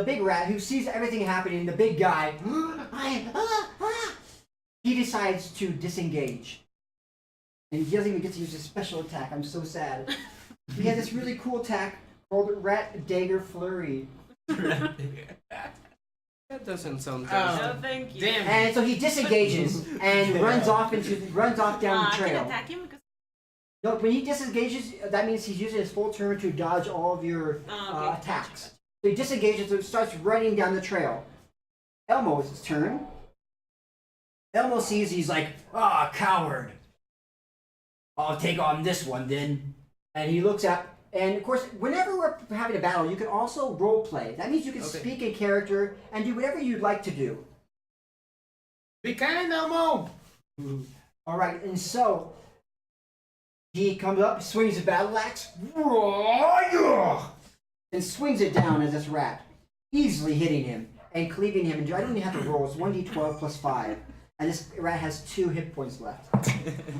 big rat who sees everything happening, the big guy, he decides to disengage. And he doesn't even get to use his special attack. I'm so sad. He has this really cool attack called Rat Dagger Flurry. That doesn't sound Oh. No, thank you. Damn. And so he disengages and runs off down the I can trail. attack him because. No, when he disengages, that means he's using his full turn to dodge all of your Okay. attacks. So he disengages and starts running down the trail. Elmo's turn. Elmo sees he's like, coward. I'll take on this one then. And he looks up, and of course, whenever we're having a battle, you can also role play. That means you can Okay. speak in character and do whatever you'd like to do. Be kind, Elmo. All right, and so he comes up, swings his battle axe, and swings it down at this rat, easily hitting him and cleaving him. And I don't even have to roll. It's 1d12 plus 5, and this rat has 2 hit points left,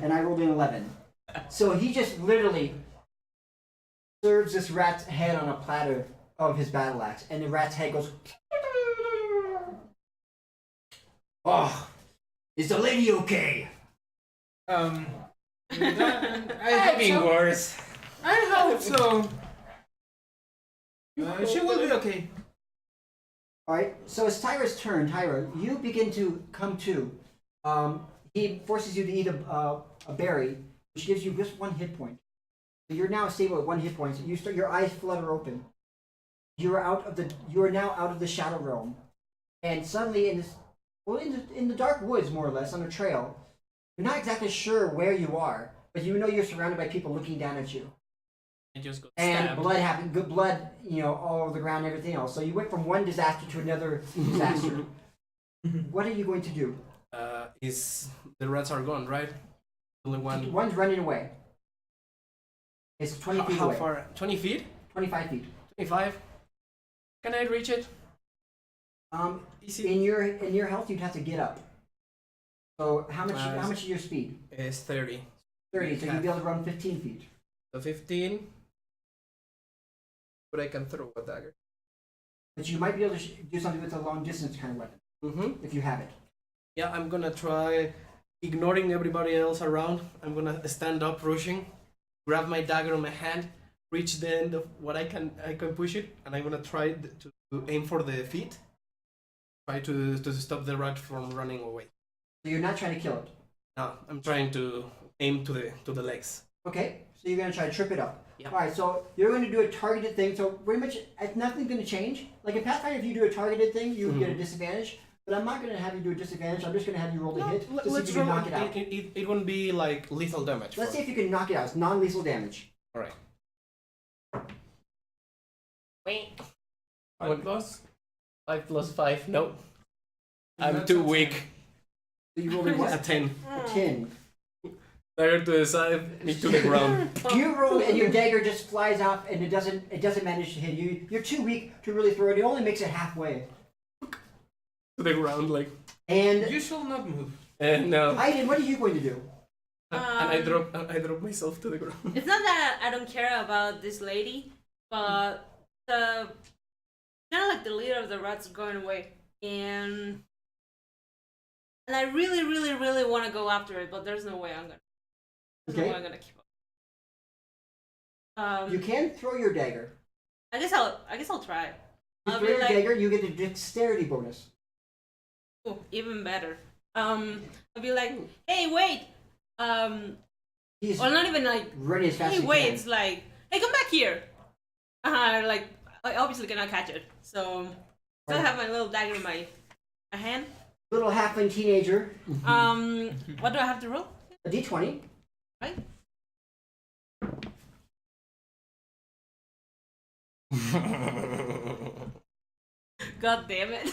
and I rolled an 11. So he just literally serves this rat's head on a platter of his battle axe, and the rat's head goes. Oh, is the lady okay? I Having hope so. worse. I hope so. She will be okay. All right. So it's Tyra's turn. Tyra, you begin to come to. He forces you to eat a berry, which gives you just 1 hit point. So you're now stable at 1 hit point. So you start. Your eyes flutter open. You are now out of the shadow realm, and suddenly in the dark woods, more or less, on a trail. You're not exactly sure where you are, but you know you're surrounded by people looking down at you. It just got And stabbed. blood happened, good blood, all over the ground and everything else. So you went from one disaster to another disaster. What are you going to do? Is the rats are gone, right? Only one. One's running away. It's 20 feet How away. far? 20 feet? 25 feet. 25? Can I reach it? Easy. In your health, you'd have to get up. So how much is your speed? It's 30. 30. So you'd be able to run 15 feet. So 15. But I can throw a dagger. But you might be able to do something with a long distance kind of weapon Mm-hmm. if you have it. Yeah, I'm gonna try ignoring everybody else around. I'm gonna stand up, rushing, grab my dagger in my hand, reach the end of what I can push it, and I'm gonna try to aim for the feet. Try to stop the rat from running away. So you're not trying to kill it. No, I'm trying to aim to the legs. Okay. So you're going to try to trip it up. Yeah. All right. So you're going to do a targeted thing. So pretty much nothing's going to change. Like in Pathfinder, if you do a targeted thing, you get a disadvantage. But I'm not going to have you do a disadvantage. I'm just going to have you roll the hit to see if you can knock it out. It won't be like lethal damage. Let's for see if you can knock it out. It's non-lethal damage. All right. Wait. 5 plus? 5 plus 5. No, I'm That's too a weak. So you rolled a A what? 10. A 10. Dagger to the side, me to the ground. You roll and your dagger just flies off and it doesn't manage to hit you. You're too weak to really throw it. It only makes it halfway. To the ground, like. And You shall not move. No. Aiden, what are you going to do? And I drop myself to the ground. It's not that I don't care about this lady, but the kind of like the leader of the rats is going away, and I really, really, really want to go after it, but there's no way I'm gonna. There's no way I'm Okay. gonna keep up. You can throw your dagger. I guess I'll try. You I'll throw be your like, dagger, you get a dexterity bonus. oh, even better. I'll be like, hey, wait. He's Or not even like, running as fast hey, as he wait. can. It's like, hey, come back here. Like, I obviously cannot catch it, so I have my little dagger in my hand. Little halfling teenager. What do I have to roll? A d20. Right? God damn it.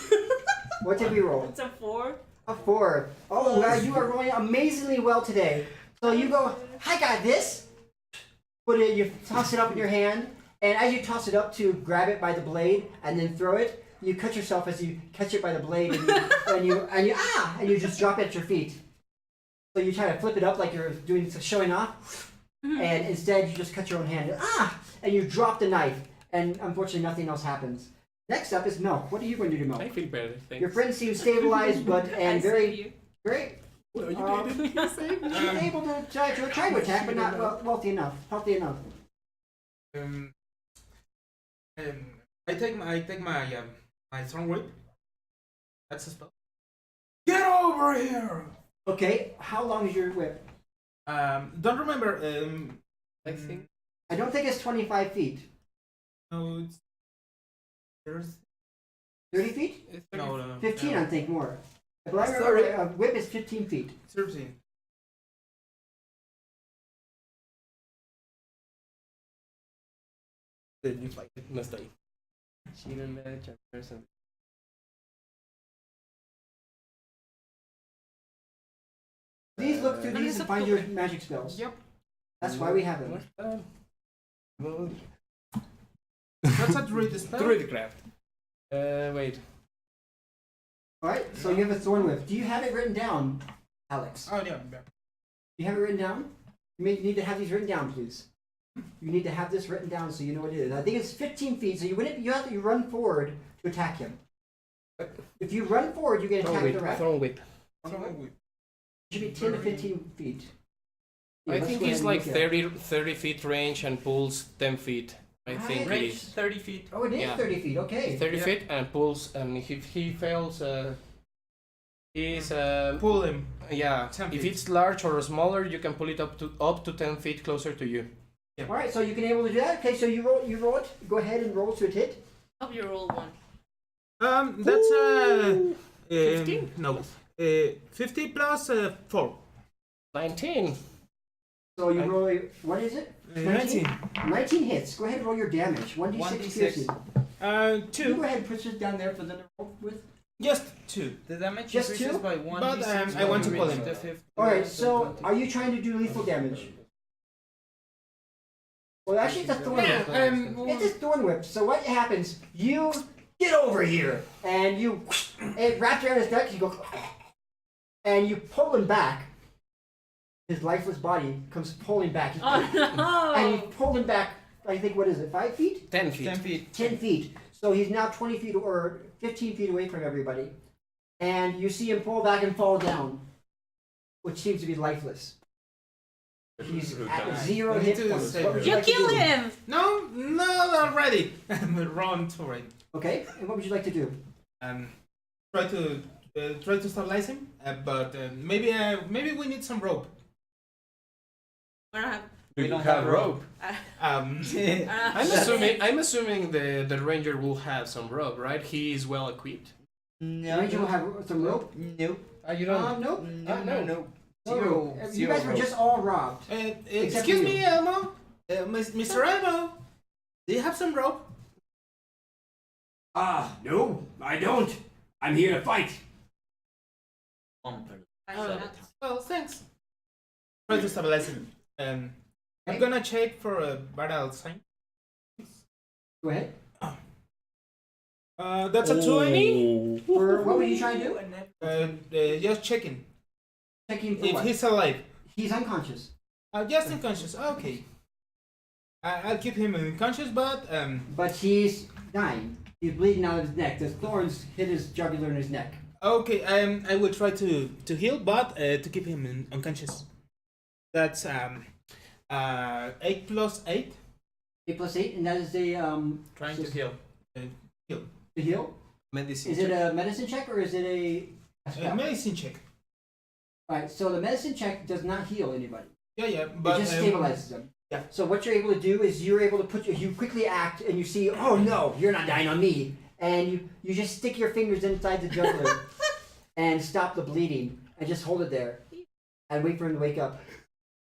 What did we roll? It's a 4. A 4. Oh, wow, you are rolling amazingly well today. So you go, I got this. Put it, you toss it up in your hand, and as you toss it up to grab it by the blade and then throw it, you cut yourself as you catch it by the blade, and you just drop it at your feet. So you try to flip it up like you're doing showing off, and instead you just cut your own hand. And you drop the knife, and unfortunately nothing else happens. Next up is Milk. What are you going to do, Milk? I feel better, thanks. Your friend seems stabilized, but and very. Well, you Um, did it. She's able to try to attack, but not healthy enough. Um, I take my strong whip. That's a spell. Get over here! Okay, how long is your whip? Don't remember. I think. I don't think it's 25 feet. No, it's there's 30 feet? It's no. 15, no. I think more. If I remember, a whip is 15 feet. 13. You fight. No estoy. Sin en mecha, person. Please look through these and find your magic spells. Yep. That's why we have them. Well, That's a druid spell. Druidcraft. Wait. Alright, so you have a thorn whip. Do you have it written down, Alex? Oh yeah. Do you have it written down? You need to have these written down, please. You need to have this written down so you know what it is. I think it's 15 feet, so you run forward to attack him. If you run forward, you get attacked direct. Thrown whip. It should be 10 to 15 feet. Yeah, I let's think go he's ahead like and look at 30 feet range and pulls 10 feet. I think it Range is. 30 feet. Oh, it is Yeah. 30 feet, okay. 30 Yeah. feet and pulls, and if he fails, he's Pull him. yeah. 10 If feet. it's large or smaller, you can pull it up to 10 feet closer to you. Alright, so you can able to do that. Okay, so you roll it. Go ahead and roll to a hit. Hope you roll 1. That's 15? No. 50 plus 4. 19. So you roll a, what is it? 19. 19 hits. Go ahead and roll your damage. 1d6 1d6. piercing. Can you 2. go ahead and put this down there for them to roll with? Just 2. The damage Just increases two? by 1 But, d6 I want to when pull you him. reach the fifth Alright, level, so 20. are you trying to do lethal damage? Well, actually, it's a thorn Yeah, whip. It's a thorn whip. So what happens? You get over here, and you it wraps around his neck. You go, and you pull him back. His lifeless body comes pulling back. Oh no! And you pull him back. I think what is it? 5 feet? 10 feet. 10 feet. 10 feet. So he's now 20 feet or 15 feet away from everybody. And you see him pull back and fall down, which seems to be lifeless. He's at 0 We need hit to points. save What would him. you You like to kill do? him! No, not already. Run to it. Okay, and what would you like to do? Try to stabilize him, but maybe we need some rope. I don't have. We don't have rope. Um, I'm assuming the ranger will have some rope, right? He is well equipped. No. Ranger will have some rope? Nope. You Nope. No, no, no. No rope. You Zero guys were rope. just all robbed. excuse me, Elmo. Mr. Elmo, do you have some rope? No, I don't. I'm here to fight. Well, thanks. Try to stabilize him. I'm gonna check for a battle sign. Go ahead. That's a 20. Or what were you trying to do? Just checking Checking for if what? he's alive. He's unconscious. Just unconscious. Okay. I'll keep him unconscious, but But he's dying. He's bleeding out of his neck. The thorns hit his jugular and his neck. okay. I will try to heal, but to keep him unconscious. That's 8 plus 8. 8 plus 8, and that is a Trying to heal. to heal. Medicine. Is it a medicine check or is it a spell? Medicine check. Alright, so the medicine check does not heal anybody. Yeah, but It just stabilizes them. yeah. So what you're able to do is you're able to you quickly act and you see, oh no, you're not dying on me. And you just stick your fingers inside the jugular and stop the bleeding and just hold it there and wait for him to wake up.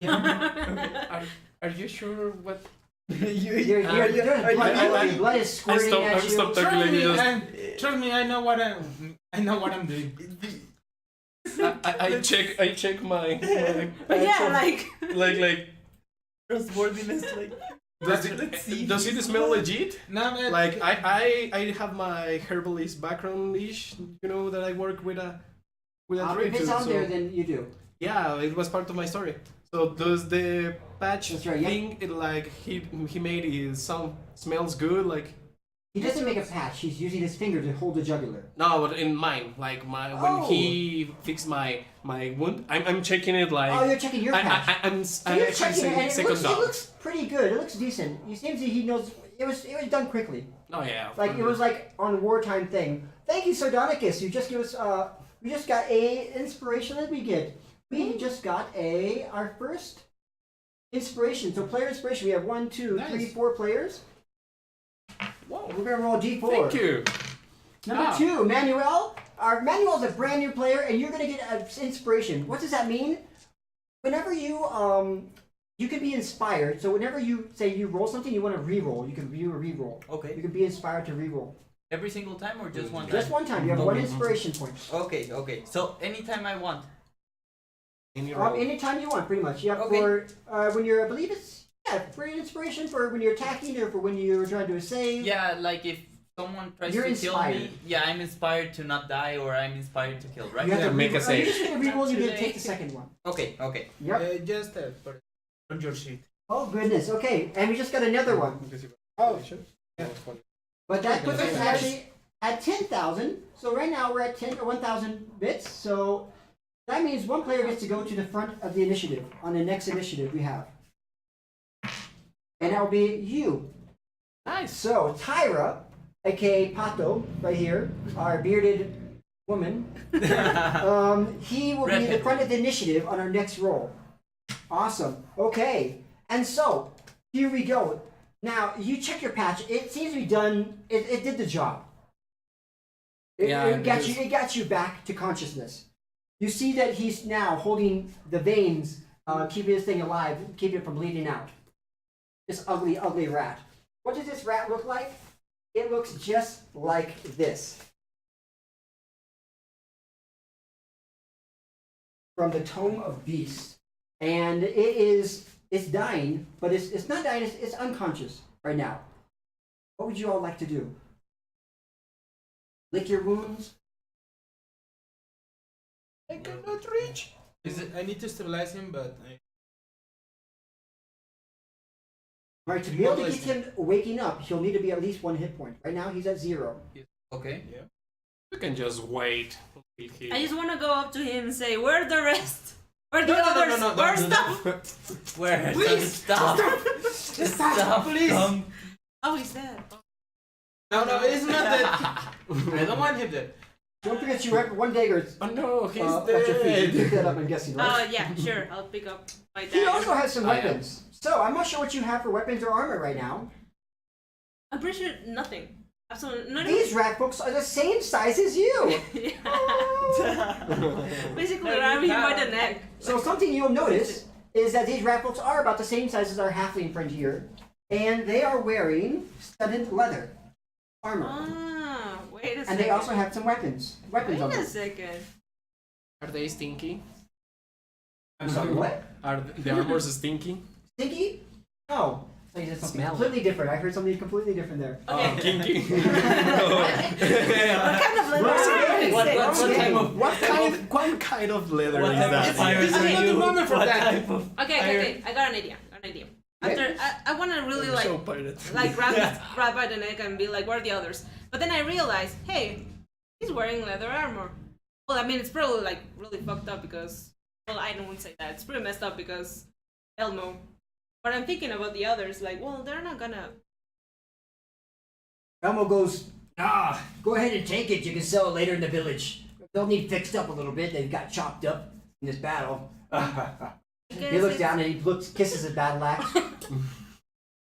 Are you sure what Your blood is squirting at you. Stop talking like this. Trust me, I know what I'm doing. I check my But yeah, like Trustworthiness, like. does it smell legit? No, man. Like I have my herbalist background-ish, that I work with a trade If it's too, on so there, then you do. yeah, it was part of my story. So does the patch That's right, yeah. thing it like he made it smells good like He doesn't make a patch. He's using his finger to hold the jugular. no, but in mine like when he fixed my wound, I'm checking it like Oh, you're checking your patch. I'm So you're actually checking it, and it second looks, it dog. looks pretty good. It looks decent. You seem to he knows it was done quickly. Oh yeah, Like it was like on wartime thing. Thank you, Sardonicus. You just give us we just got a inspiration that we get. We just got our first inspiration. So player inspiration. We have 1, 2, 3, 4 players. Whoa. We're gonna roll D4. Thank you. Number 2, Manuel. Our Manuel's a brand new player, and you're gonna get an inspiration. What does that mean? Whenever you can be inspired. So whenever you say you roll something, you want to re-roll. You can do a re-roll. Okay. You can be inspired to re-roll. Every single time or just one time? Just one time. You have one inspiration point. Okay. So anytime I want. Anytime you want, pretty much. Yeah. Okay. For when you're, I believe it's for an inspiration for when you're attacking or for when you're trying to do a save. Yeah, like if someone tries You're to kill inspired. me, yeah, I'm inspired to not die or I'm inspired to kill, right? You have Yeah, to make a re-roll. You save. just need to re-roll. You Too get to take late. the second one. Okay. Yep. Just put it on your sheet. Oh goodness. Okay, and we just got another one. Oh, Yeah. But that puts us Okay. actually at 10,000. So right now we're at 1,000 bits. So that means one player gets to go to the front of the initiative on the next initiative we have. And that'll be you. Nice. So Tyra, aka Pato, right here, our bearded woman, he will be in the front of the initiative on our next roll. Awesome. Okay. And so here we go. Now you check your patch. It seems to be done. It did the job. It got you back to consciousness. You see that he's now holding the veins, keeping this thing alive, keeping it from bleeding out. This ugly, ugly rat. What does this rat look like? It looks just like this. From the Tome of Beasts. And it's dying, but it's not dying, it's unconscious right now. What would you all like to do? Lick your wounds? I cannot reach. I need to stabilize him, but Alright, to be able to get him waking up, he'll need to be at least 1 hit point. Right now he's at 0. Okay. You can just wait. I just want to go up to him and say, "Where are the rest? Where are the others? Where's stuff?" Where? Please, Stop. Stop. please. Oh, he's dead. no, it's not that. I don't want him dead. Don't forget you have 1 dagger Oh no, he's at your feet. You pick dead. that up, I'm guessing, right? Yeah, sure. I'll pick up my He dagger. also has some Oh, yeah. weapons. So I'm not sure what you have for weapons or armor right now. I'm pretty sure nothing. Absolutely not. These rat folks are the same size as you. Basically, grabbing him by the neck. So something you'll notice is that these rat folks are about the same size as our halfling friend here, and they are wearing studded leather armor, Ah, wait a second. and they also have some weapons on Wait a them. second. Are they stinky? I'm sorry, what? Are the armors stinky? Stinky? No. So you did something Smell. completely different. I heard something completely different there. Okay. Kinky. What kind of leather? What kind of leather What is type that? of fire This is are not the you? moment for What that. type of Okay, fire? okay. I got an idea. After I want to really like So pirates. grab by the neck and be like, where are the others? But then I realized, hey, he's wearing leather armor. Well, I mean, it's probably like really fucked up because, well, I don't want to say that. It's pretty messed up because Elmo. But I'm thinking about the others, like, well, they're not gonna. Elmo goes, go ahead and take it. You can sell it later in the village. They'll need fixed up a little bit. They've got chopped up in this battle. He looks down and he kisses his battle axe.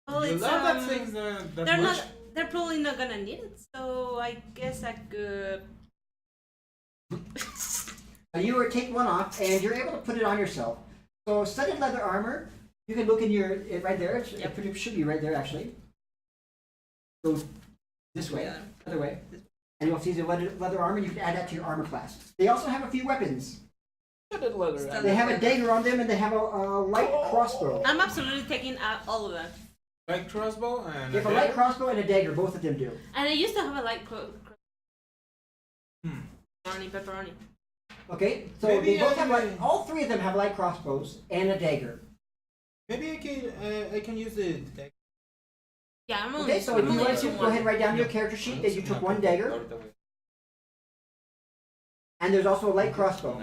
Well, You it's love that thing that they're much. not. They're probably not gonna need it. So I guess I could. You take one off and you're able to put it on yourself. So studded leather armor You can look in your right there. It Yep. should be right there actually. Go this way, Yeah. other way, and you'll see the leather armor. You can add that to your armor class. They also have a few weapons. They have a dagger on them, and they have a light crossbow. I'm absolutely taking out all of that. Light crossbow and. They have a light crossbow and a dagger. Both of them do. And I used to have a light Hmm. pepperoni. Okay, so Maybe they both I have can- light. All three of them have light crossbows and a dagger. Maybe I can use the deck. Yeah, I'm only. Okay, so if I'm you only want to using go ahead and one. write down your character sheet that you took one dagger, and there's also a light crossbow.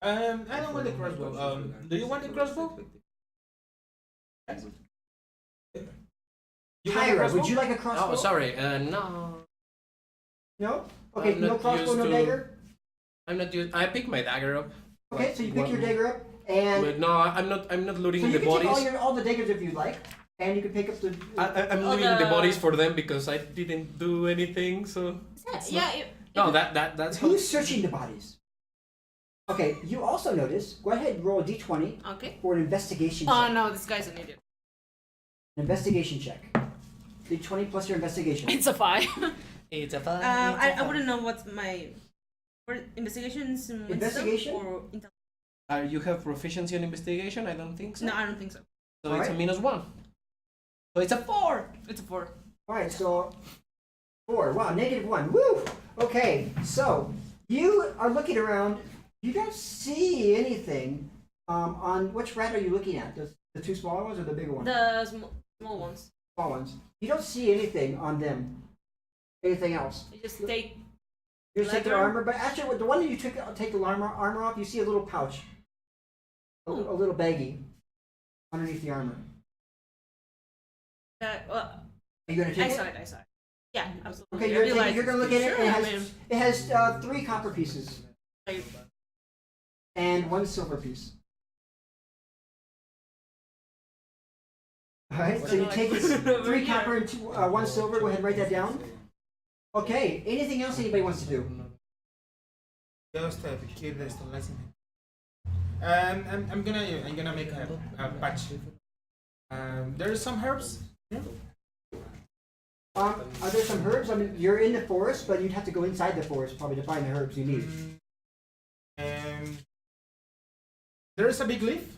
I don't want the crossbow. Do you want the crossbow? You want the Tyra, crossbow? would you like a crossbow? Oh, sorry. No. No? Okay, I'm no not crossbow, used no to- dagger? I'm not used. I pick my dagger up. Okay, so you pick your dagger up, and But no, I'm not. I'm not so looting you the can take bodies. all the daggers if you like, and you can pick up the... I'm All leaving the the- bodies for them because I didn't do anything. So Yeah. no, that's how. Who's searching the bodies? Okay, you also notice, go ahead and roll a d20 Okay. for an investigation Oh check. no, this guy's an idiot. An investigation check. D20 plus your investigation. It's a 5. It's a fun. I wouldn't know what's my investigations. Investigation? Or You have proficiency in investigation? I don't think so. no, I don't think so. So it's a -1. So it's a 4. It's a 4. Alright, so 4. Wow, -1. Woo! Okay, so you are looking around. You don't see anything on which rat are you looking at? The two smaller ones or the bigger ones? The small ones. Small ones. You don't see anything on them. Anything else? You just take. You just take their Leather? armor, but actually, with the one that you take the armor off, you see a little pouch, a little baggie underneath the armor. Well, Are you gonna I take saw it? it. I saw it. Yeah, absolutely. Okay, I you're realized gonna look at it. Sure, It has 3 copper pieces and 1 silver piece. All right, so you take this 3 copper and 1 silver. Go ahead and write that down. Okay. Anything else anybody wants to do? Just kill the stabilizing. I'm gonna make a patch. There's some herbs. Are there some herbs? I mean, you're in the forest, but you'd have to go inside the forest probably to find the herbs you need. And there's a big leaf.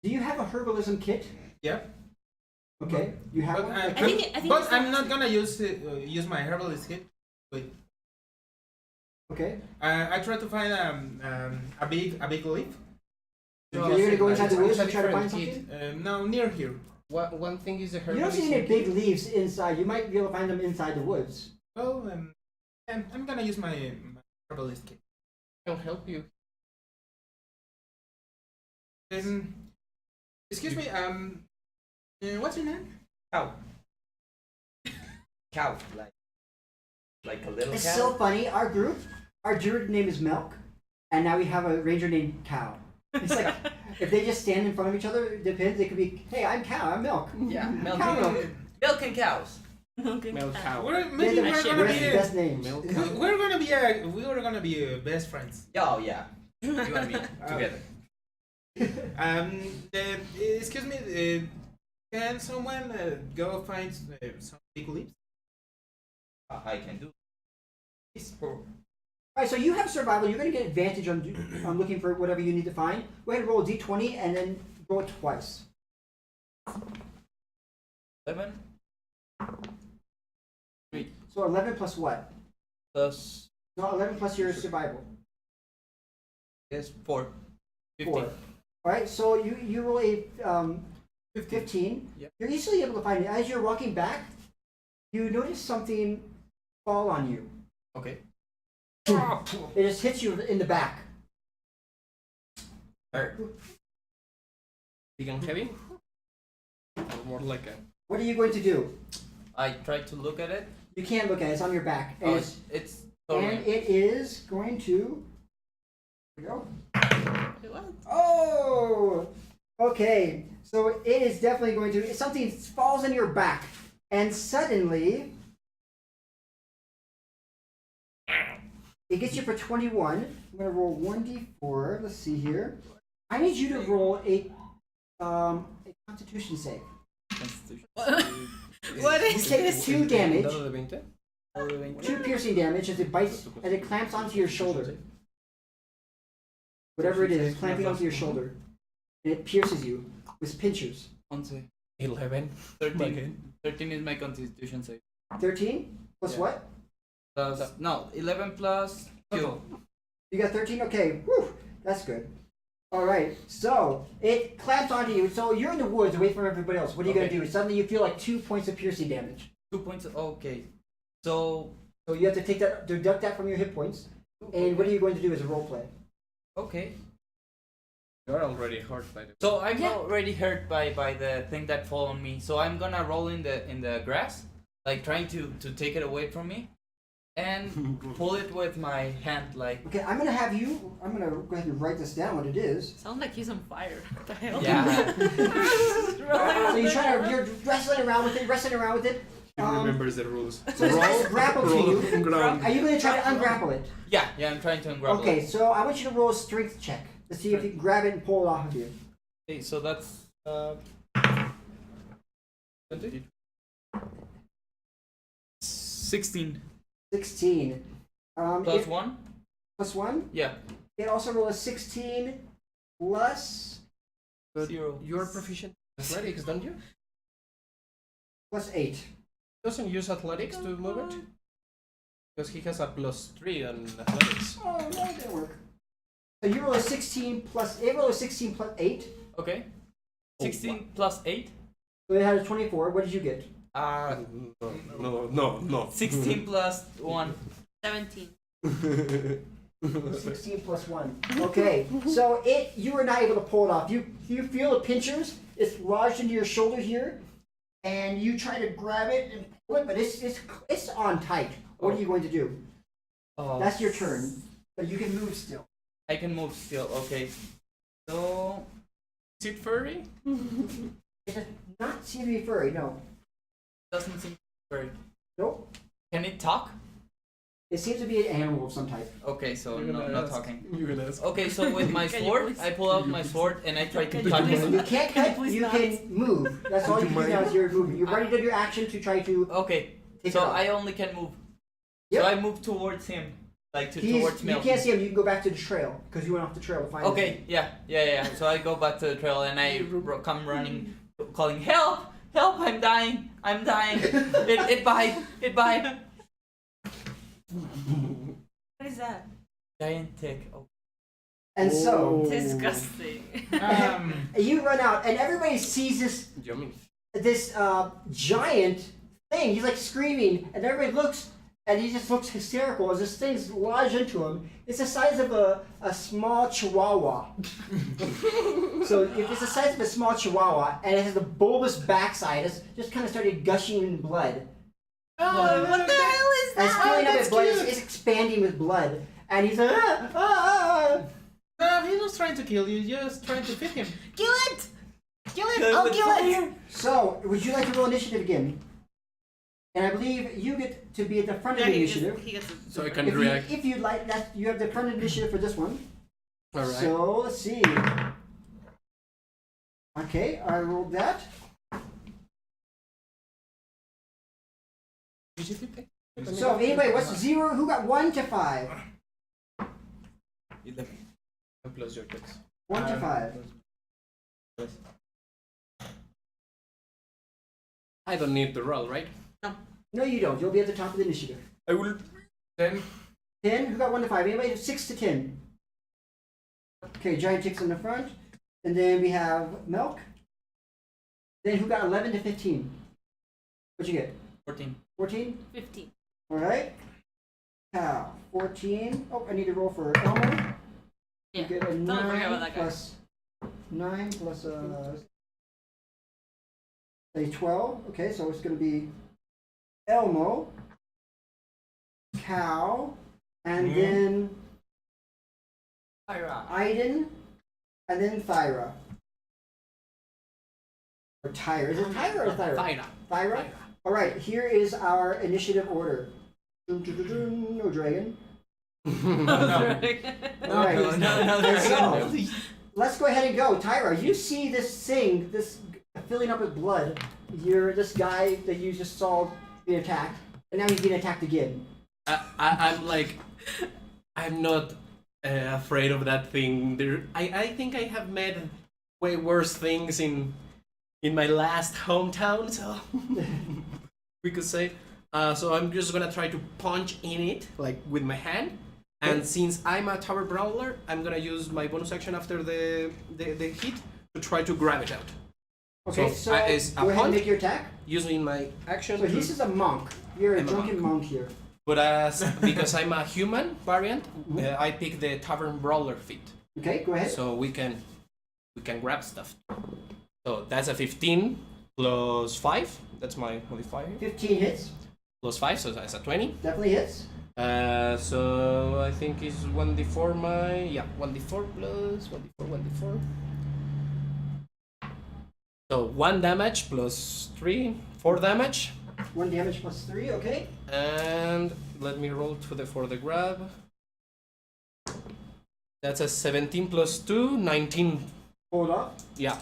Do you have a herbalism kit? Yeah. Okay, you have But, one. I think but it's I'm not- not gonna use my herbalist kit. Wait. Okay. I try to find a big leaf. You're gonna go inside the woods It's a and try to find different something. No, near here. One thing is the You don't see any big leaves inside. You might be able to find them inside the woods. Well, I'm gonna use my herbalist kit. Can help you. Excuse me. What's your name? Cow. Cow. Like a little It's cow. so funny. Our druid name is Milk, and now we have a ranger named Cow. It's like if they just stand in front of each other, it depends. It could be, hey, I'm Cow. I'm Milk. Yeah, milk. Cow milk. Milk and cows. Okay. Milk cow. Maybe They're we're the gonna best be names. Milk. we're gonna be best friends. Oh yeah. You wanna be together? Excuse me. Can someone go find some big leaves? I can do. This for Alright, so you have survival. You're going to get advantage on looking for whatever you need to find. Go ahead and roll a d20 and then roll it twice. 11 So 11 plus what? plus No, 11 plus your survival. is 4. 4. Alright, so you roll a 15. Yep. You're easily able to find it. As you're walking back, you notice something fall on you. Okay. It just hits you in the back. Alright. Big and heavy? Or more like a. What are you going to do? I tried to look at it. You can't look at it. It's on your back. And, Oh, it's, it's and totally. it is going to... Here we go. What? Oh! Okay, so it is definitely going to... Something falls on your back, and suddenly... It gets you for 21. I'm going to roll 1d4. Let's see here. I need you to roll a a Constitution save. Constitution. What You is take this? 2 damage, Dado de 20. 2 piercing damage as it bites, as it clamps onto your shoulder. Whatever it is, it's clamping onto your shoulder, and it pierces you with pincers. 11. 13 is my constitution save. 13 plus Yeah. what? Plus, no, 11 plus 2. You got 13? Okay, whew, that's good. Alright, so it clamps onto you. So you're in the woods away from everybody else. What are you Okay. going to do? Suddenly you feel like 2 points of piercing damage. 2 points. Okay. So, So you have to take that, deduct that from your hit points. And what are you going to do as a role play? okay. You're already hurt by the. So I'm already hurt by the thing that fall on me. So I'm gonna roll in the grass, like trying to take it away from me, and pull it with my hand, like. Okay, I'm going to have you, I'm going to go ahead and write this down what it is. Sounds like he's on fire. What the hell? Yeah. So you're wrestling around with it. He remembers the rules. So this guy's grappled to you. on ground. Are you going to try to ungrapple it? Yeah. I'm trying to ungrapple. Okay, so I want you to roll a strength check to see if you can grab it and pull it off of you. Okay, so that's 16 16. plus 1. Plus 1. Yeah. It also roll a 16 plus 0. You're proficient in athletics, don't you? plus 8. Doesn't use athletics to move it? Because he has a +3 on athletics. Oh, no, it didn't work. So you roll a 16 plus, it rolled a 16 plus 8. Okay. 16 plus 8. So it had a 24. What did you get? No. 16 plus 1. 17. 16 plus 1. Okay, so you were not able to pull it off. You feel the pinchers. It's lodged into your shoulder here, and you try to grab it and pull it, but it's on tight. What are you going to do? That's your turn, but you can move still. I can move still. Okay. So Is it furry? It does not seem to be furry. No. doesn't seem very. Nope. Can it talk? It seems to be an animal of some type. Okay, so You're gonna not ask. talking. You're gonna ask. Okay, so with my Can you sword, please- I pull out my sword and I try to Can you touch please- it. You can't Can you cut. please You not? can move. That's all you can do now is your movement. You've already done your action to try to Okay, take so it off. I only can move. Yep. So I move towards him, like towards You Milk. can't see him. You can go back to the trail because you went off the trail to find him. Okay, yeah. So I go back to the trail and I come running, calling, "Help! Help! I'm dying! It bite! What is that? Giant tick. Oh. And so Disgusting. you run out, and everybody sees Yummy. this giant thing. He's like screaming, and everybody looks, and he just looks hysterical as this thing's lodged into him. It's the size of a small chihuahua. So if it's the size of a small chihuahua, and it has a bulbous backside, it's just kind of started gushing in blood. Oh, what the hell is And it's that? filling up that's with blood. cute. It's expanding with blood, and he's like, No, he's not trying to kill you, just trying to feed him. Kill it! Kill it! Kill it I'll with kill it! fire. So, would you like to roll initiative again? And I believe you get to be at the front of Yeah, the he initiative. gets it. So I can If react. you'd like that, you have the front initiative for this one. Alright. So let's see. Okay, I rolled that. So anybody, what's 0? Who got 1 to 5? 11. And plus your kids. 1 to 5. I don't need to roll, right? No, you don't. You'll be at the top of the initiative. I will. 10. 10. Who got 1 to 5? Anybody? 6 to 10. Okay, giant ticks in the front, and then we have milk. Then who got 11 to 15? What'd you get? 14. 14. 15. All right. Cow. 14. Oh, I need to roll for Elmo. Yeah. You get a Don't forget 9 about that guy. plus 9 plus say 12. Okay, so it's going to be Elmo, Cow, and then Fire. Aiden, and then Thyra. Or Tyra. Is it Tyra or Thyra? Thyra. Thyra? All right, here is our initiative order. Dun, dun, dun, dun, no dragon. No. All right. No, So, let's go ahead and go. Tyra, you see this thing, this filling up with blood. You're this guy that you just saw being attacked, and now he's being attacked again. I'm like, I'm not afraid of that thing. I think I have met way worse things in my last hometown, so we could say. So I'm just gonna try to punch in it, like with my hand. And since I'm a tower brawler, I'm gonna use my bonus action after the hit to try to grab it out. Okay, so go ahead and make your attack. Using my action. So this is a monk. You're a drunken monk here. But because I'm a human variant, I pick the tavern brawler feat. Okay, go ahead. So we can grab stuff. So that's a 15 plus 5. That's my modifier. 15 hits. Plus 5, so that's a 20. Definitely hits. So I think it's 1d4 1d4 plus 1d4. So 1 damage plus 3, 4 damage. 1 damage plus 3, okay. And let me roll for the grab. That's a 17 plus 2, 19. Hold up. Yeah.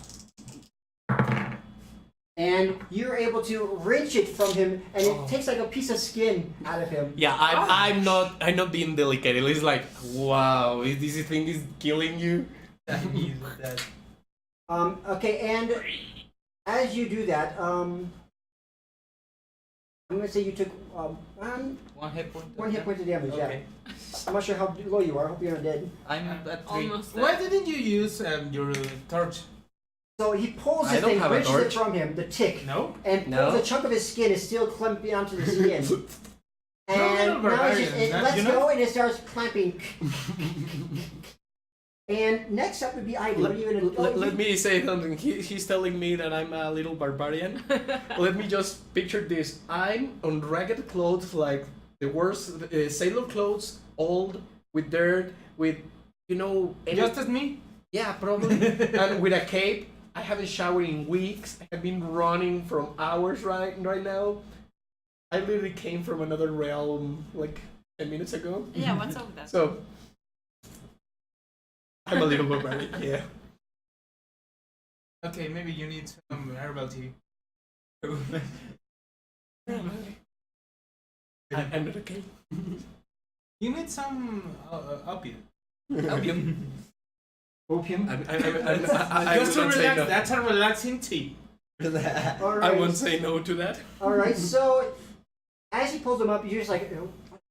And you're able to wrench it from him, and it takes like a piece of skin out of him. Yeah, I'm not being delicate. It's like, wow, this thing is killing you. Okay, and as you do that, I'm gonna say you took One hit point. one hit point of damage. Okay. Yeah. I'm not sure how low you are. I hope you're not dead. I'm at 3. Almost. Why didn't you use your torch? So he pulls I the don't thing, have a wrenches it torch. from him, the tick, No? and pulls a chunk of his skin is still clamping onto the skin. And now it lets go and it starts clamping. And next up would be Ivy. What are you gonna do? Let me say something. He's telling me that I'm a little barbarian. Let me just picture this. I'm on ragged clothes, like the worst sailor clothes, old, with dirt, with, Just as me? Yeah, probably. And with a cape. I haven't showered in weeks. I have been running from hours right now. I literally came from another realm like 10 minutes ago. Yeah, what's up with that? So I'm a little barbaric, yeah. Okay, maybe you need some herbal tea. I'm not okay. You need some opium. Opium. Opium. I Just to wouldn't say relax. no. That's a relaxing tea. All right. I won't say no to that. All right. So as he pulls him up, you're just like,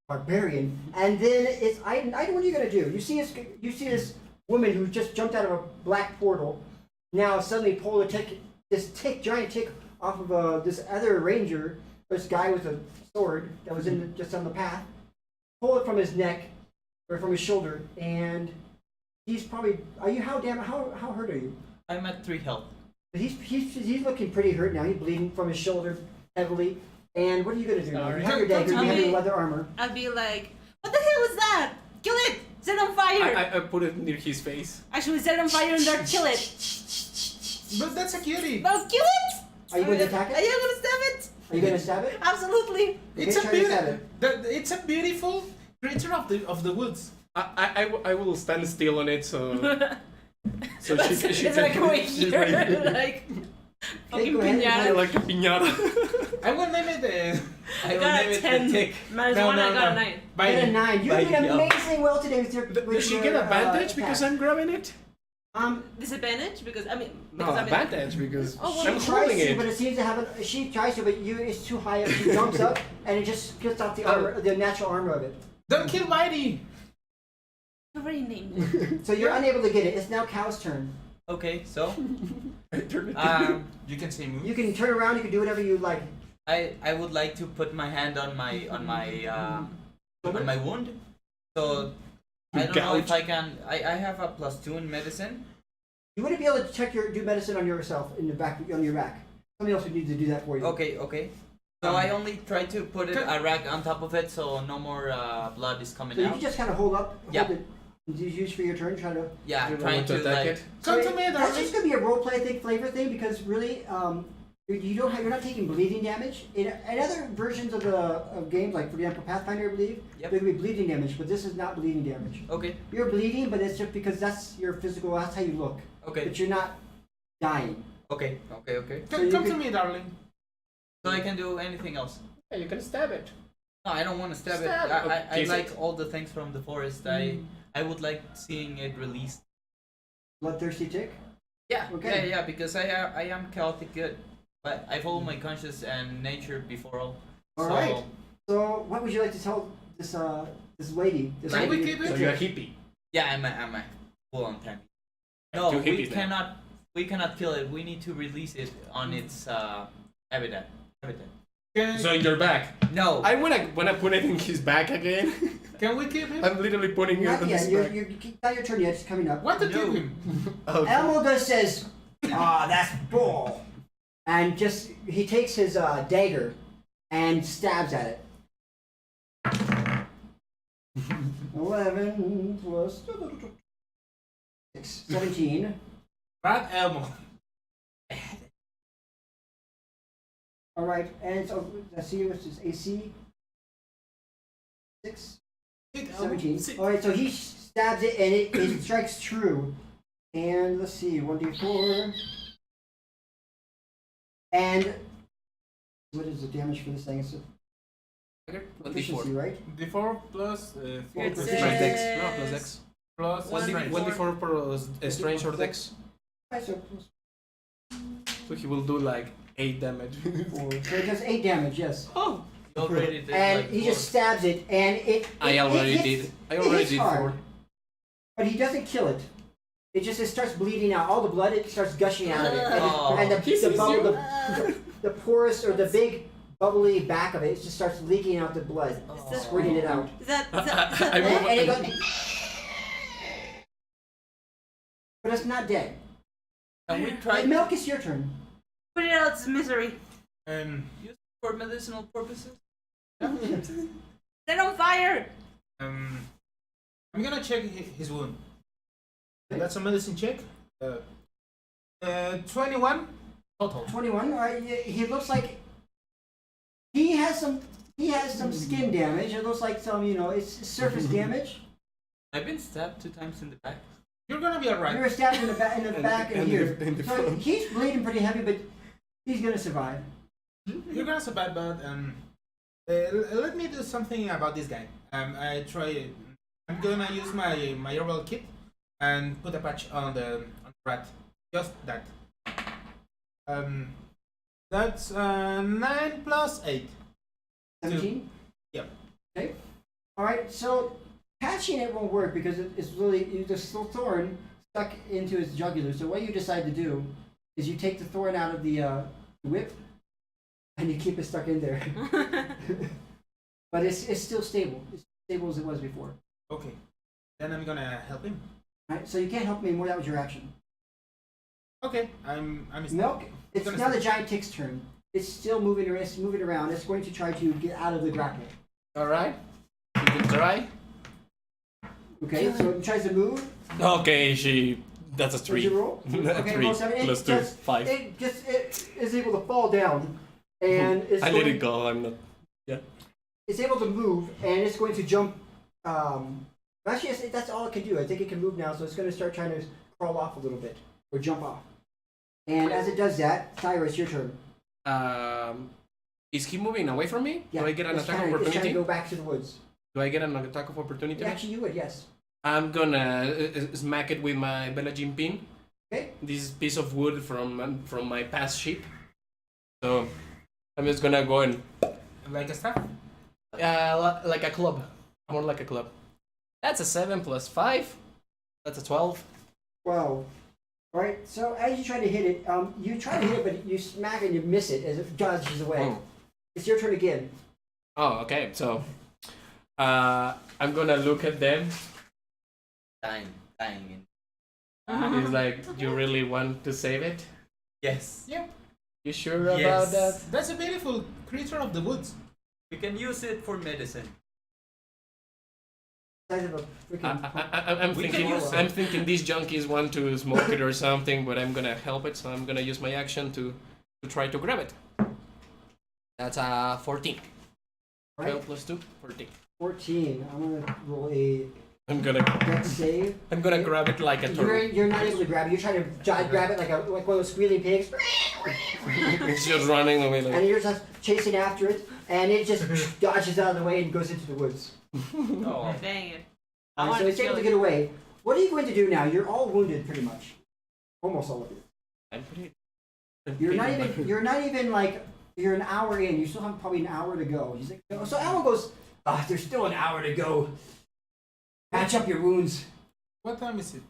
barbarian. And then it's I. What are you gonna do? You see this woman who just jumped out of a black portal. Now suddenly pull this giant tick off of this other ranger, this guy with a sword that was just on the path. Pull it from his neck or from his shoulder, and he's probably. How hurt are you? I'm at 3 health. He's looking pretty hurt now. He's bleeding from his shoulder heavily. And what are you gonna do? Sorry. You have your dagger. You have your leather armor. I'd be like, what the hell was that? Kill it! Set it on fire! I put it near his face. Actually, set it on fire and there, kill it! But that's a cutie. No, kill it! Are you going to attack Are it? you gonna stab it? Are you gonna stab it? Absolutely! It's Okay, a try to stab it. it's a beautiful creature of the woods. I will stand still on it, so she It's can. like right she's here, right like Okay, fucking go ahead and piñata. Like a piñata. I will name it. I will got name a it 10. the tick. Minus No, 1, no, I got no. a 9. You Bye. got a 9. You're doing Bye. amazingly well today with your. Does she get advantage because I'm grabbing it? Disadvantage? Because, No, because I'm advantage because Oh, well, I'm She tries holding to, but it. it seems to have she tries to, but it's too high up. She jumps up and it just gets off the armor, the natural armor of it. Don't kill Mighty. I already named it. So you're unable to get it. It's now Cow's turn. Okay, so I turn it. You can say move. You can turn around. You can do whatever you like. I would like to put my hand on my wound. So I don't know if I can. I have a +2 in medicine. You wouldn't be able to do medicine on yourself on your back. Somebody else would need to do that for you. Okay. So I only try to put a rag on top of it, so no more blood is coming So you out. can just kind of hold Yeah. it. Do you use for your turn? Try to. Yeah, You don't trying want to attack like. it. Come to me, That's darling. just gonna be a role play flavor thing because really, You're not taking bleeding damage. In other versions of games, like for example Pathfinder, I believe, Yep. there could be bleeding damage, but this is not bleeding damage. Okay. You're bleeding, but it's just because that's your physical. That's how you look. Okay. But you're not dying. Okay. Okay. So you Come to could- me, darling. So I can do anything else. Yeah, you can stab it. No, I don't want to stab it. Stab. I Kiss like it. all the things from the forest. I would like seeing it released. Bloodthirsty tick. Yeah. Okay. Yeah. Because I am chaotic good, but I follow my conscience and nature before all. All so, right. So what would you like to tell this this lady? This Can we lady keep it? So you're a hippie. Yeah, I'm a full on tank. Two No, we hippies now. cannot. We cannot kill it. We need to release it on its habitat. So you're back. No. I wanna put it in his back again. Can we keep him? I'm literally putting it Not on yet. his You're, back. not your turn yet. It's coming up. What to No. keep him? Okay. Elmo says, "Ah, that's bull," and just he takes his dagger and stabs at it. 11 plus 6, 17. Bad Elmo. All right, and so let's see what's his AC. 6, Hit Elmo. 17. Sit. All right, so he stabs it and it strikes true. And let's see, 1d4. And what is the damage for this thing? It's a proficiency, right? D4 plus 4 It plus says- Plus dex. No, plus dex. plus One strength. D4. 1d4 per strength or dex. Right, so So he will do like 8 damage. 4. So it does 8 damage, yes. Oh! You already did And like he 4. just stabs it, and it I already hits, did. I it already hits did hard. 4. But he doesn't kill it. It starts bleeding out. All the blood, it starts gushing out of it. And, Oh. and the, He sees bubble, you. the porous or the big bubbly back of it, just starts leaking out the blood, Oh. squirting it out. Is that, is that I And, move- and it goes, but it's not dead. Can we try Milk, it's your turn. put it out its misery? use it for medicinal purposes? Set on fire! I'm gonna check his wound. That's a medicine check. 21 total. 21. All right, he looks like he has some skin damage. It looks like some, it's surface damage. I've been stabbed 2 times in the back. You're gonna be alright. You were stabbed in the back, and here. in the So front. he's bleeding pretty heavy, but he's gonna survive. You're gonna survive, but let me do something about this guy. I'm gonna use my herbal kit and put a patch on the rat. Just that. That's 9 plus 8. 17. Yep. Okay. All right. So patching it won't work because it's really there's still thorn stuck into his jugular. So what you decide to do is you take the thorn out of the whip and you keep it stuck in there. But it's still stable. It's stable as it was before. Okay. Then I'm gonna help him. All right. So you can't help me anymore. That was your action. Okay. I'm Milk. It's gonna now stay. the giant tick's turn. It's still moving around. It's moving around. It's going to try to get out of the grapple. Alright. You can try. Okay. So it tries to move. Okay, that's a What'd 3. you roll? Okay, Three roll 7. plus It 2, does- 5. It is able to fall down, and it's I let going, it go, I'm not. it's able to move, and it's going to jump. Actually, that's all it can do. I think it can move now, so it's going to start trying to crawl off a little bit or jump off. And as it does that, Tyra, it's your turn. Is he moving away from me? Do I get an it's attack trying of to- It's trying opportunity? to go back to the woods. Do I get an attack of opportunity? Actually, you would, yes. I'm gonna smack it with my Belgian pin. Okay. This piece of wood from my past ship. So I'm just gonna go and like a staff. like a club, more like a club. That's a 7 plus 5. That's a 12. Wow. All right. So as you try to hit it, you try to hit it, but you smack and you miss it as it dodges away. Oh. It's your turn again. Oh, okay. So I'm gonna look at them. Dying. He's like, you really want to save it? Yes. Yep. You sure about Yes. that? That's a beautiful creature of the woods. We can use it for medicine. Size of a freaking. I'm We can thinking. use it. I'm thinking these junkies want to smoke it or something, but I'm gonna help it. So I'm gonna use my action to to try to grab it. That's a 14. Right. 12 plus 2, 14. 14. I'm gonna roll a I'm gonna dex save. grab it like a turtle. You're not able to grab it. You're trying to grab it like one of those squealing pigs, It's just running away. and you're just chasing after it, and it just dodges out of the way and goes into the woods. Oh. Dang it. So it's able to get away. What are you going to do now? You're all wounded, pretty much. Almost all of you. I'm pretty. You're not even like you're an hour in. You still have probably an hour to go. He's like, oh. So Elmo goes, there's still an hour to go. Patch up your wounds. What time is it?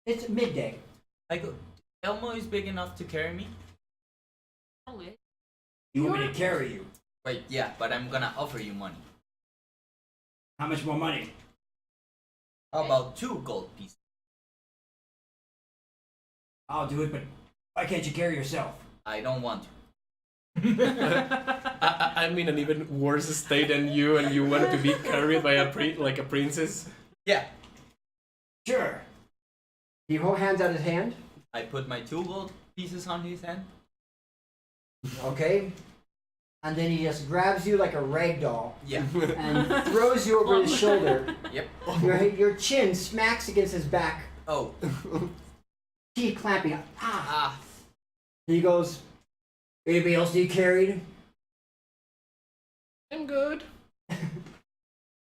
It's midday. I go. Elmo is big enough to carry me. You want me to carry you? Wait, yeah, but I'm gonna offer you money. How much more money? How about 2 gold pieces? I'll do it, but why can't you carry yourself? I don't want to. I'm in an even worse state than you, and you want to be carried by a like a princess. Yeah. Sure. He hands out his hand. I put my 2 gold pieces on his hand. Okay. And then he just grabs you like a rag doll Yeah. and throws you over his shoulder. Yep. Your chin smacks against his back, Oh. teeth clamping. Ah. Ah. He goes, anybody else need carried? I'm good.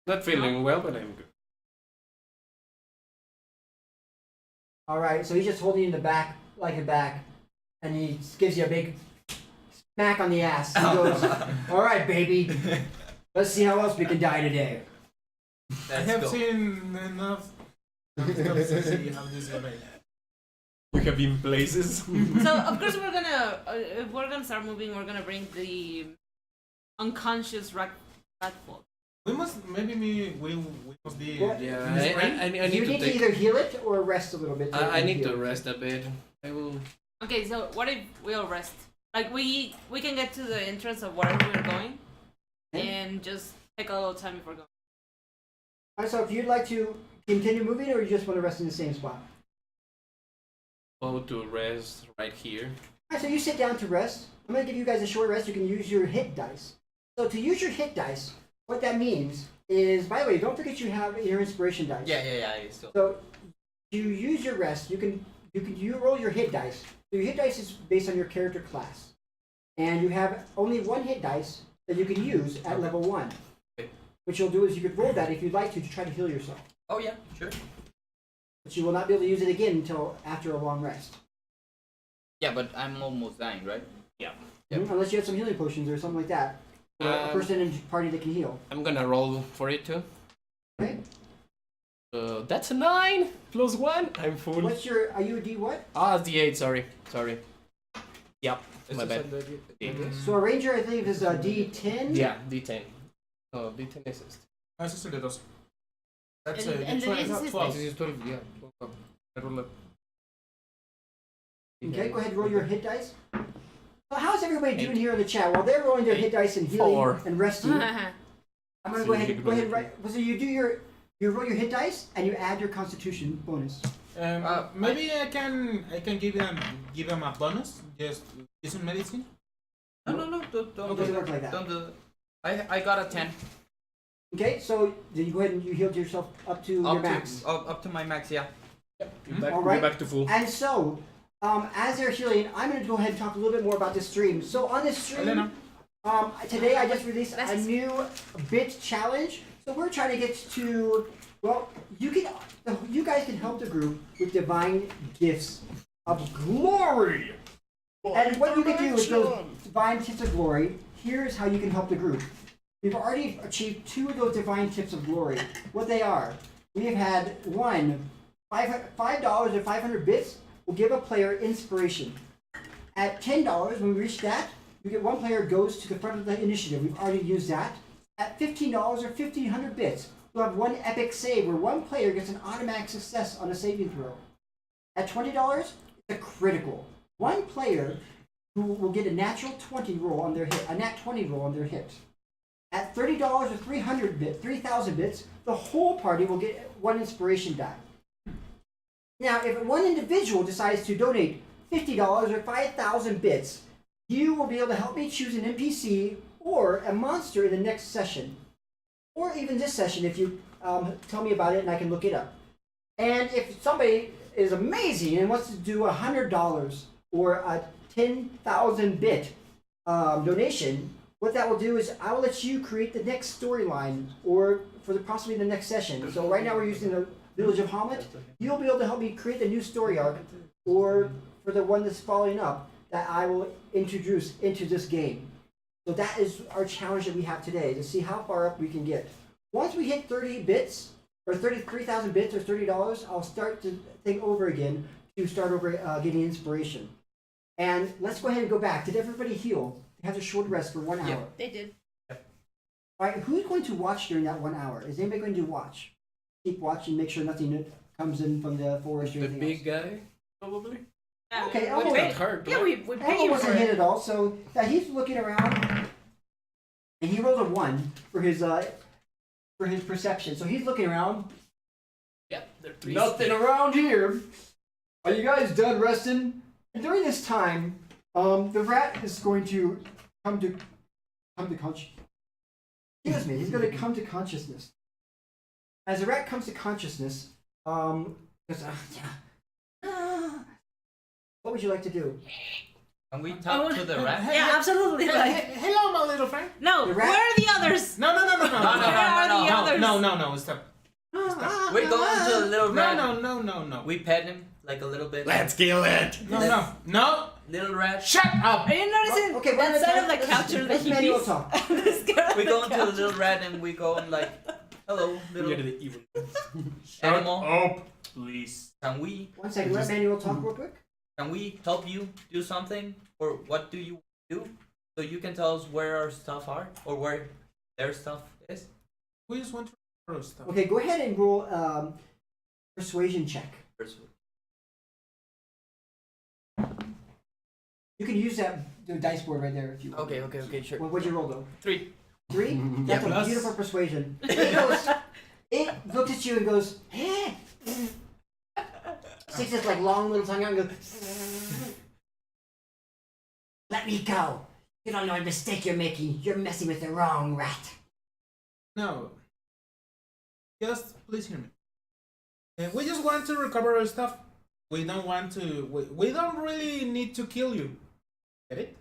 Not feeling well, but I'm good. Alright, so he's just holding you in the back, like a back, and he gives you a big smack on the ass. He goes, alright, baby, let's see how else we can die today. I have seen enough stuff to see how this is gonna end. You have been places. So of course we're gonna if we're gonna start moving. We're gonna bring the unconscious ratfolk. We must be. What? Yeah, I You need to need to take. either heal it or rest a little bit. I need heal. to rest a bit. I will. Okay, so what if we all rest? Like we can get to the entrance of wherever we're going, and just take a little time before going. Alright, so if you'd like to continue moving, or you just want to rest in the same spot? Go to rest right here. Alright, so you sit down to rest. I'm going to give you guys a short rest. You can use your hit dice. So to use your hit dice, what that means is, by the way, don't forget you have your inspiration dice. Yeah. I still. So to use your rest, you roll your hit dice. So your hit dice is based on your character class, and you have only 1 hit dice that you can use at level 1. Okay. What you'll do is you could roll that if you'd like to try to heal yourself, Oh yeah, sure. but you will not be able to use it again until after a long rest. Yeah, but I'm almost dying, right? Yeah. Yep. Unless you have some healing potions or something like that, or a person in the party that can heal. I'm gonna roll for it too. Okay. That's a 9 plus 1. I'm full. What's your? Are you a D what? Ah, it's D8. Sorry. Yep. Is My this bad. like the- D8. So a ranger, I think, is a D10. Yeah, D10. No, D10 assist. Eso es el de 12. That's And the 12. assist- 12. This is 12. Yeah. I roll up. Okay, go ahead and roll your hit dice. So how's everybody doing here in the chat? While they're rolling their hit dice and healing 4. and resting, I'm gonna So go you ahead. can Go ahead. roll Right. So you do you roll your hit dice and you add your Constitution bonus. Maybe I can give them a bonus. Just using medicine. No, don't It do doesn't work like that. Don't do that. I got a 10. Okay, so then you go ahead and you healed yourself up to your max. Up to my max, yeah. All right. You're back to full. And so, as they're healing, I'm going to go ahead and talk a little bit more about this stream. So on this stream, Elena. today I just released a new bit challenge. So we're trying to get to, well, you guys can help the group with divine gifts of glory. And what you can do with those divine tips of glory, here's how you can help the group. We've already achieved 2 of those divine tips of glory. What they are, we have had $5 or 500 bits will give a player inspiration. At $10, when we reach that, you get 1 player goes to the front of the initiative. We've already used that. At $15 or 1,500 bits, we'll have 1 epic save where 1 player gets an automatic success on a saving throw. At $20, it's a critical. 1 player who will get a natural 20 roll on their hit, a nat 20 roll on their hit. At $30 or 3,000 bits, the whole party will get 1 inspiration die. Now, if one individual decides to donate $50 or 5,000 bits, you will be able to help me choose an NPC or a monster in the next session. Or even this session if you tell me about it and I can look it up. And if somebody is amazing and wants to do $100 or a 10,000 bit donation, what that will do is I will let you create the next storyline or for possibly the next session. So right now we're using the Village of Hamlet. You'll be able to help me create the new story arc or for the one that's following up that I will introduce into this game. So that is our challenge that we have today, to see how far up we can get. Once we hit 30 bits, or 33,000 bits or $30, I'll start to think over again to start over getting inspiration. And let's go ahead and go back. Did everybody heal? They had a short rest for 1 hour. Yeah. They did. Alright, who's going to watch during that 1 hour? Is anybody going to watch? Keep watching, make sure nothing comes in from the forest or The anything big else. guy, probably. Yeah, Okay, we Elmo- paid- It's hard, Yeah, right? we paid Elmo you for wasn't hit it. at all, so he's looking around, and he rolled a 1 for his perception. So he's looking around. Yeah, they're three. Nothing around here. Are you guys done resting? And during this time, the rat is going to come to consciousness. Excuse me. He's going to come to consciousness. As the rat comes to consciousness, goes, what would you like to do? Can we talk to the rat? Yeah, absolutely. Like, Hello, my little friend. no, The where rat- are the others? No, No, Where are the others? no, stop. We're going to the little rat. No. We pet him like a little bit. Let's kill it. No. Little rat. Shut up. Are you noticing Okay, that side of the let's- couch are the let's manual hippies? talk. This guy on We the go into the couch. little rat and we go and like, hello, You're little the evil. animal. up, please. Can we 1 second, let manual talk real quick. help you do something? Or what do you do? So you can tell us where our stuff are or where their stuff is. We just want to borrow stuff. Okay, go ahead and roll persuasion check. You can use the dice board right there if you want. Okay, sure. What'd you roll though? 3. 3? That's a plus. beautiful persuasion. It looks at you and goes, eh. Sticks its like long little tongue out and goes, let me go. You don't know the mistake you're making. You're messing with the wrong rat. No. Just please hear me. We just want to recover our stuff. We don't want to. We don't really need to kill you. Get it?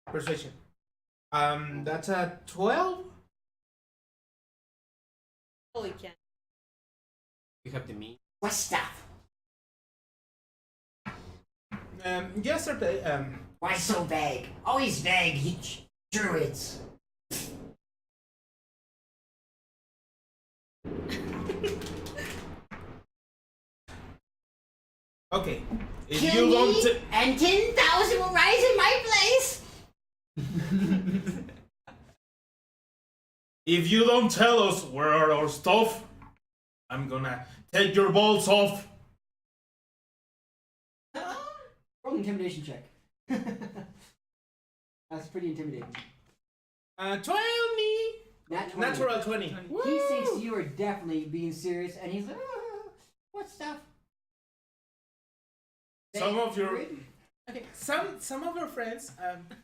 Persuasion. That's a 12. Holy can. We have the meat. What stuff? Yesterday. Why so vague? Always vague, druids. Okay. If Kill you don't. me, and 10,000 will rise in my place. If you don't tell us where are our stuff, I'm gonna take your balls off. Roll an intimidation check. That's pretty intimidating. 20. Nat 20. Natural 20. He thinks you are definitely being serious, and he's like, what stuff? Some of your. Druid? Okay, some of your friends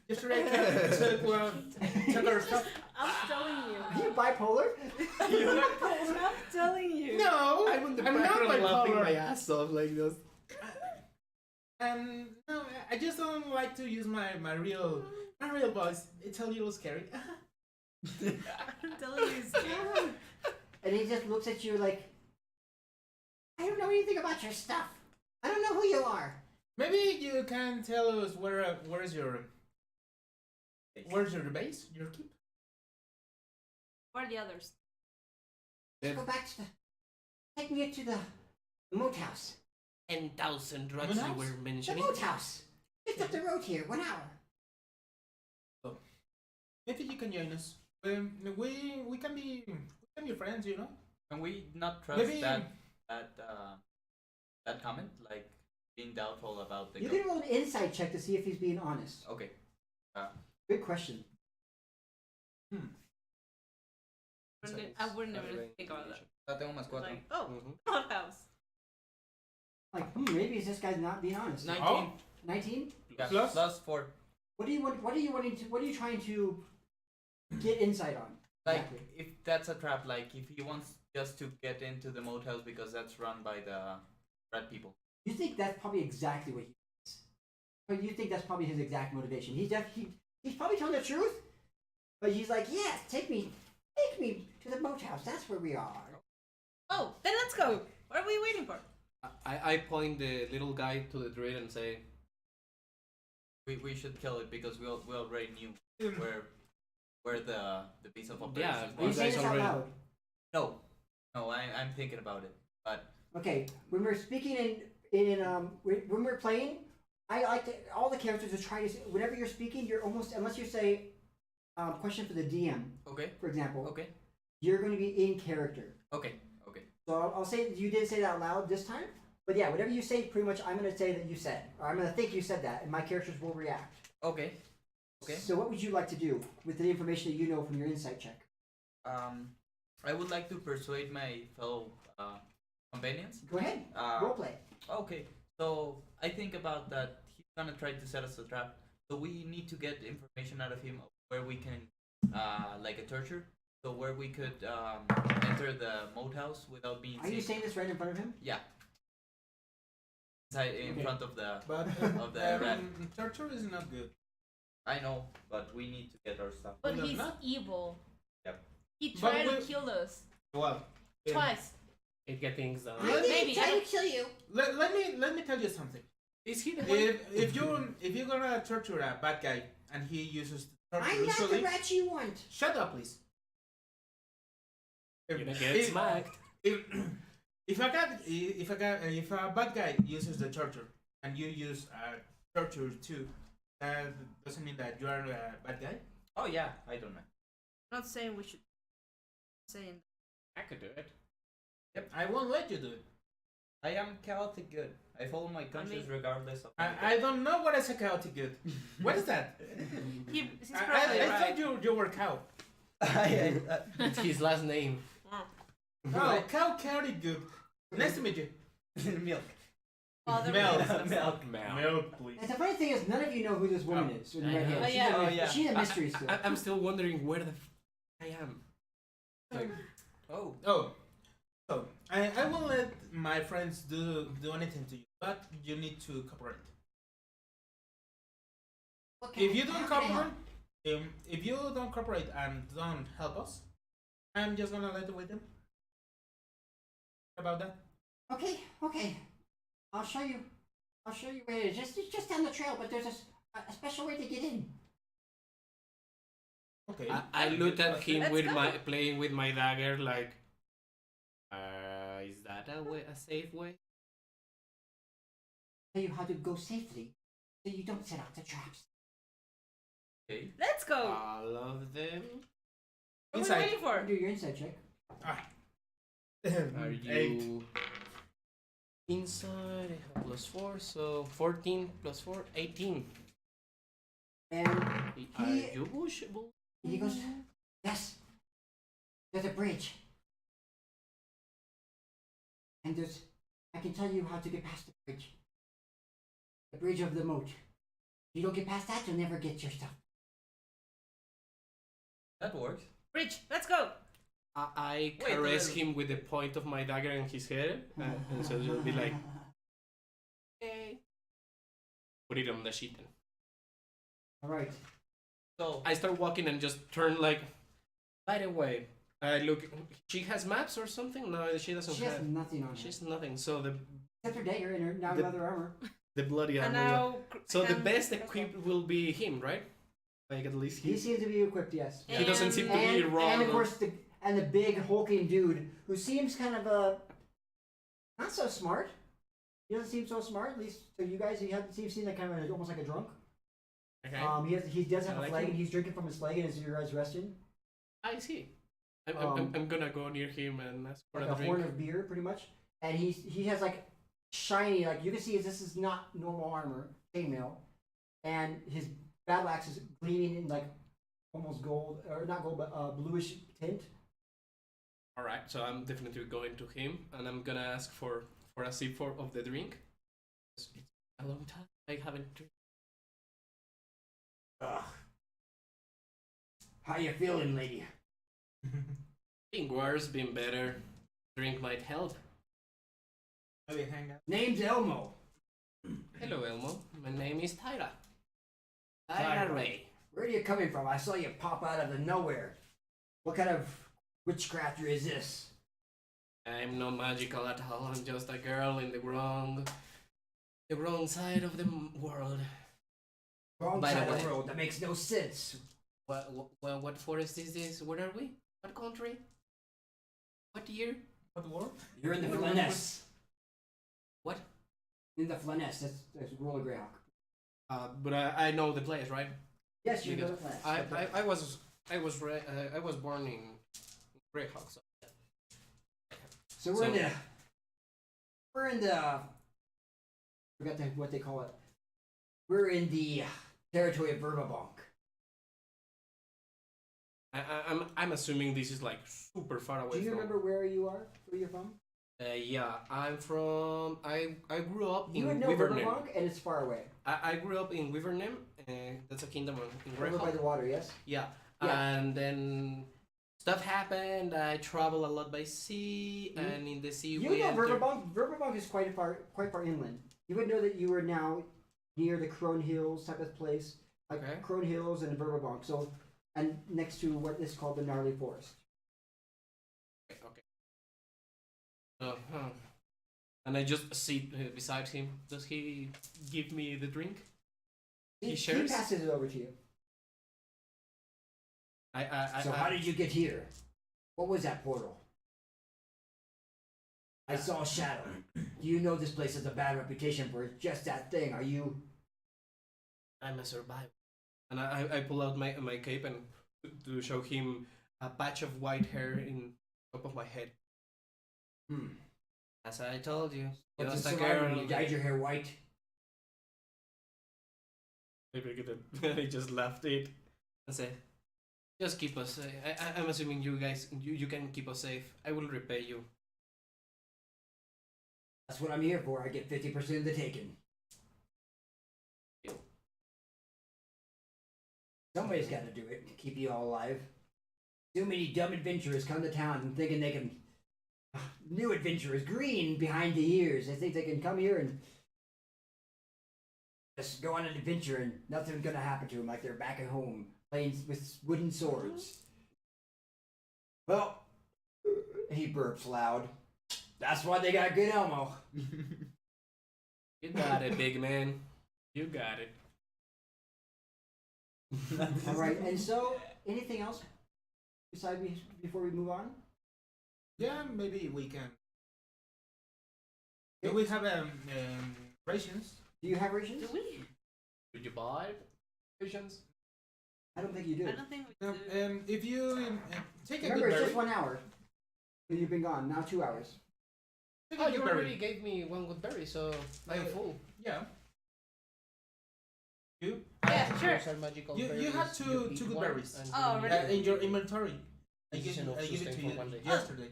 yesterday took our stuff. I'm telling you. Are you bipolar? I'm telling you. No, I'm in the I'm not background laughing bipolar. my ass off like this. No, I just don't like to use my real voice. It's a little scary. I'm telling you. It's scary. And he just looks at you like, I don't know anything about your stuff. I don't know who you are. Maybe you can tell us where's your base, your keep. Where are the others? Go back to the. Take me to the moat house. 10,000 rats What you else? were The mentioning. moat house. Just up the road here, 1 hour. Maybe you can join us. We can be friends, you know. Can we not trust Maybe that comment? Like being doubtful about the You can roll an insight check to see if he's being honest. Okay. Good question. I would never think about that. Ya tengo más 4. Like, oh, Mhm. hot house. Like, maybe this guy's not being honest. 19. Oh. 19? Yeah, Plus? plus 4. What are you trying to get insight on? Like, Exactly. if that's a trap, like, if he wants just to get into the moat house because that's run by the red people. You think that's probably exactly what he is. But you think that's probably his exact motivation. He's probably telling the truth, but he's like, yes, take me to the moat house. That's where we are. Oh, then let's go. What are we waiting for? I point the little guy to the druid and say, We should kill it because we already knew where the base of operations Yeah, Are you was. saying guys this out already- loud? No, I'm thinking about it. But Okay, when we're speaking when we're playing, I like to, all the characters to try to say, whenever you're speaking, you're almost, unless you say question for the DM, okay, for example, okay, you're going to be in character. okay. So I'll say you did say that out loud this time, but yeah, whatever you say, pretty much I'm going to say that you said, or I'm going to think you said that, and my characters will react. Okay. Okay. So what would you like to do with the information that you know from your insight check? I would like to persuade my fellow companions. Go ahead, roleplay. Okay, so I think about that he's gonna try to set us a trap. So we need to get information out of him where we can, like a torture. So where we could enter the moat house without being Are seen. you saying this right in front of him? Yeah. Inside, in Okay. front of the. But Of the rat. torture is not good. I know, but we need to get our stuff. But No, he's not- evil. Yep. He But tried to we- kill us Well, twice. it get things done. Maybe. I don't- kill you. let me tell you something. Is he the one? If you're gonna torture a bad guy and he uses torture I'm not the usually, rat you want. shut up, please. You're gonna get smacked. If a bad guy uses the torture and you use torture too, that doesn't mean that you are a bad guy. Oh yeah, I don't know. I'm not saying we should. Saying I could do it. Yep, I won't let you do it. I am chaotic good. I follow my conscience mean- regardless of. I don't know what is a chaotic good. What is that? he's I probably right. thought you were cow. It's his last name. Oh, cow chaotic good. Nice to meet you. Milk. Oh, there Mel. we go. Milk, please. And the funny thing is, none of you know who this woman is. With the I red know. hair. Oh, She's, yeah. a, Oh, yeah. she's a mystery still. I'm still wondering where the I am. Like, Oh. Oh, so I won't let my friends do anything to you, but you need to cooperate. Okay, If you don't how can I help? cooperate, if you don't cooperate and don't help us, I'm just gonna let with them. About that. Okay. I'll show you where it is. It's just down the trail, but there's a special way to get in. Okay. I looked at him Let's with go. my playing with my dagger like is that a safe way? Tell you how to go safely, so you don't set out the traps. Okay. Let's go. All of them. What are we Inside. waiting for? Do your insight check. Are 8. you inside? I have +4, so 14 plus 4, 18. And Are He- you bushable? he goes, yes. There's a bridge. And I can tell you how to get past the bridge. The bridge of the moat. If you don't get past that, you'll never get your stuff. That works. Bridge. Let's go. I Wait, caress wait. him with the point of my dagger in his head, and so he'll be like, okay. Put it on the sheet. Then. Alright. So I start walking and just turn like. By the way, I look. She has maps or something? No, she doesn't She has have. nothing on her. She's nothing. So Except her dagger and her now the- leather armor. the bloody And armor. yeah. now. So the and- best equipped will be him, right? Like at least He he. seems to be equipped, yes. He doesn't seem to be And, wrong. and of course the big hulking dude who seems kind of not so smart. He doesn't seem so smart, at least to you guys. He seems like kind of almost like a drunk. Okay. He does have I a like flag him. and he's drinking from his flag and as you guys resting. I see. Um, I'm gonna go near him and ask for Like a a drink. horn of beer, pretty much. And he has like shiny, like you can see this is not normal armor, chainmail, and his battle axe is gleaming in like almost gold or not gold, but bluish tint. All right, so I'm definitely going to him, and I'm gonna ask for for a sip of the drink. It's a long time I haven't drank. Ugh. How you feeling, lady? Been worse, been better. Drink might help. Maybe hang out. Name's Elmo. Hello, Elmo. My name is Tyra. Tyra. Tyra Ray. Where are you coming from? I saw you pop out of the nowhere. What kind of witchcrafter is this? I'm not magical at all. I'm just a girl in the wrong side of the world. Wrong By the side of way- the world. That makes no sense. What forest is this? Where are we? What country? What year? What war? You're in the What- Flaness. What? In the Flaness. That's rural of Greyhawk. But I know the place, right? Yes, you're in the Because Flaness. I was born in Greyhawk. So. So we're in the forgot what they call it. We're in the territory of Verbabonk. I'm assuming this is like super far away. Do you from... remember where you are? Where you're from? Yeah, I'm from. I grew up You would in know Wivernham. Verbabonk, and it's far away. I grew up in Wivernham. That's a kingdom in Over by Greyhawk. the water, yes. Yeah. Yeah. And then stuff happened. I travel a lot by sea, Mhm. and in the sea You we know enter- Verbabonk. Verbabonk is quite far inland. You would know that you are now near the Crone Hills type of place, like Okay. Crone Hills and Verbabonk. So, and next to what is called the Gnarly Forest. Okay. Uh-huh. And I just sit beside him. Does he give me the drink? He shares? passes it over to you. So how did you get here? What was that portal? I saw a shadow. Do you know this place has a bad reputation for just that thing? Are you? I'm a survivor. And I pull out my cape and to show him a patch of white hair in top of my head. As I told you, What's just a a survivor? girl. You dyed your hair white. I just laughed it and said, "Just keep us. I'm assuming you guys, you can keep us safe. I will repay you." That's what I'm here for. I get 50% of the taken. Somebody's got to do it to keep you all alive. Too many dumb adventurers come to town and thinking they can. New adventurers, green behind the ears. They think they can come here and just go on an adventure and nothing's gonna happen to them, like they're back at home playing with wooden swords. Well, he burps loud. That's why they got good Elmo. You got it, big man. You got it. All right, and so anything else before we move on? Yeah, maybe we can. Do we have rations? Do you have rations? Do we? Did you buy visions? I don't think you do. I don't think we do. If you take a Remember, good it's berry, just 1 hour. You've been gone now 2 hours. take a Oh, good you berry. already gave me one good berry, so I am full. Yeah. You? Yeah, sure. Those are magical You berries. have two eat good one berries. and Oh, you really? In your inventory. I This is give enough it sustain to for you one day. yesterday.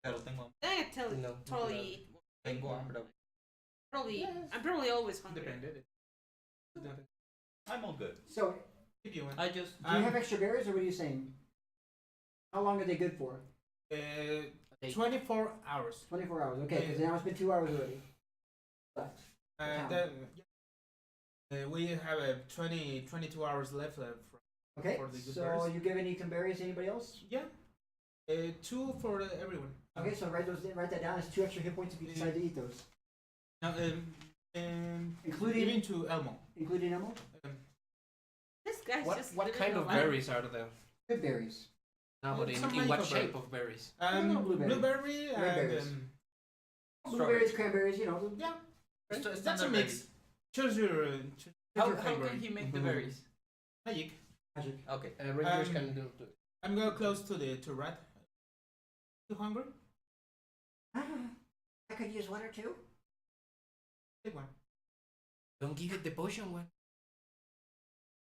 Pero tengo, I can tell No, totally. tengo hambre. Probably. Yes. I'm probably always hungry. Depended. I'm all good. So, If you want. I just do you have extra berries, or what are you saying? How long are they good for? 24 hours. 24 hours. Okay, because now it's been 2 hours already. Left. And we have 22 hours left Okay, for the good so berries. you give any some berries to anybody else? Yeah. 2 for everyone. Okay, so write that down. It's 2 extra hit points if you decide to eat those. Now, Including- giving to Elmo. Including Elmo? This guy's just. What living kind the of life. berries are there? Good berries. No, but Some in what magical shape berry. of berries? No, blueberry. Blueberry and Raspberries. Strawberry. Blueberries, cranberries, you know. yeah, St- that's a standard mix. berries. Choose your How favorite. can he make the Mhm. berries? Magic. Magic. Okay. Rangers Um, can do too. I'm going close to Rat. You hungry? I could use 1 or 2. Take one. Don't give it the potion one.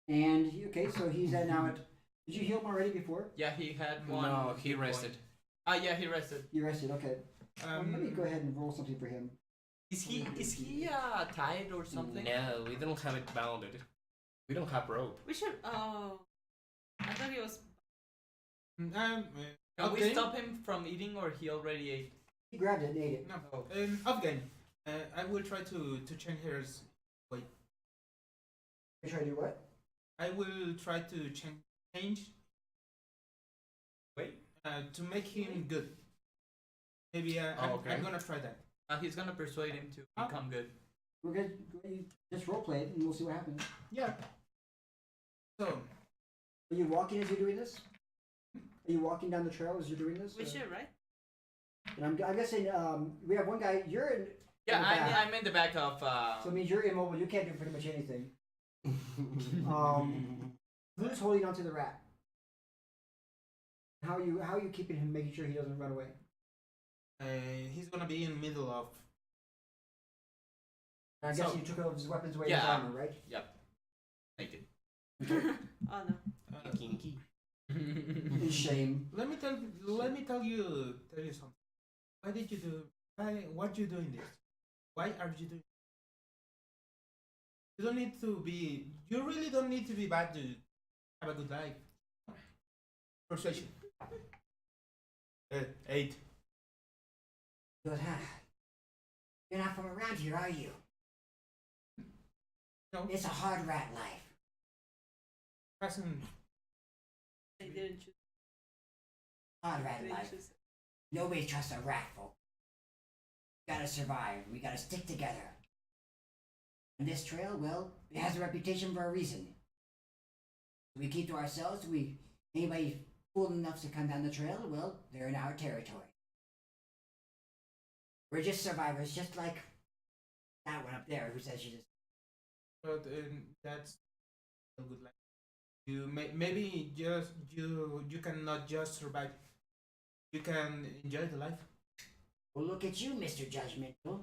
And, okay, so he's at now at. Did you heal him already before? Yeah, he had one. No, he hit point. rested. Ah, yeah, he rested. You rested, okay. Let me go ahead and roll something for him. Is he tied or something? No, we don't have it bounded. We don't have rope. We should. Oh, I thought he was. Can we okay. stop him from eating, or he already ate? He grabbed it and ate it. No. Oh. Off game. I will try to change his weight. You try to do what? I will try to change Wait. to make him good. Maybe okay. I'm gonna try that. He's gonna persuade him to become good. We're gonna just role play it and we'll see what happens. Yeah. So Are you walking as you're doing this? Are you walking down the trail as you're doing this? We should, right? And I'm guessing we have one guy. You're in. Yeah, in the back. I'm in the back of. So it means you're immobile. You can't do pretty much anything. Who's holding onto the rat? How are you keeping him, making sure he doesn't run away? he's gonna be in the middle of. I guess So- you took all of his weapons away, Yeah. his armor, right? Yep. Thank you. Oh no. Kinky. In shame. Let me tell you something. Why did you do? What you doing this? Why are you doing? You don't need to be. You really don't need to be bad to have a good life. Persuasion. 8. He goes, you're not from around here, are you? No. It's a hard rat life. Hasn't. They didn't choose. Hard rat They life. choose. Nobody trusts a rat folk. We gotta survive. We gotta stick together. And this trail, well, it has a reputation for a reason. We keep to ourselves. Anybody fool enough to come down the trail, well, they're in our territory. We're just survivors, just like that one up there who says she just. But that's a good life. You maybe just you cannot just survive. You can enjoy the life. Well, look at you, Mr. Judgmental.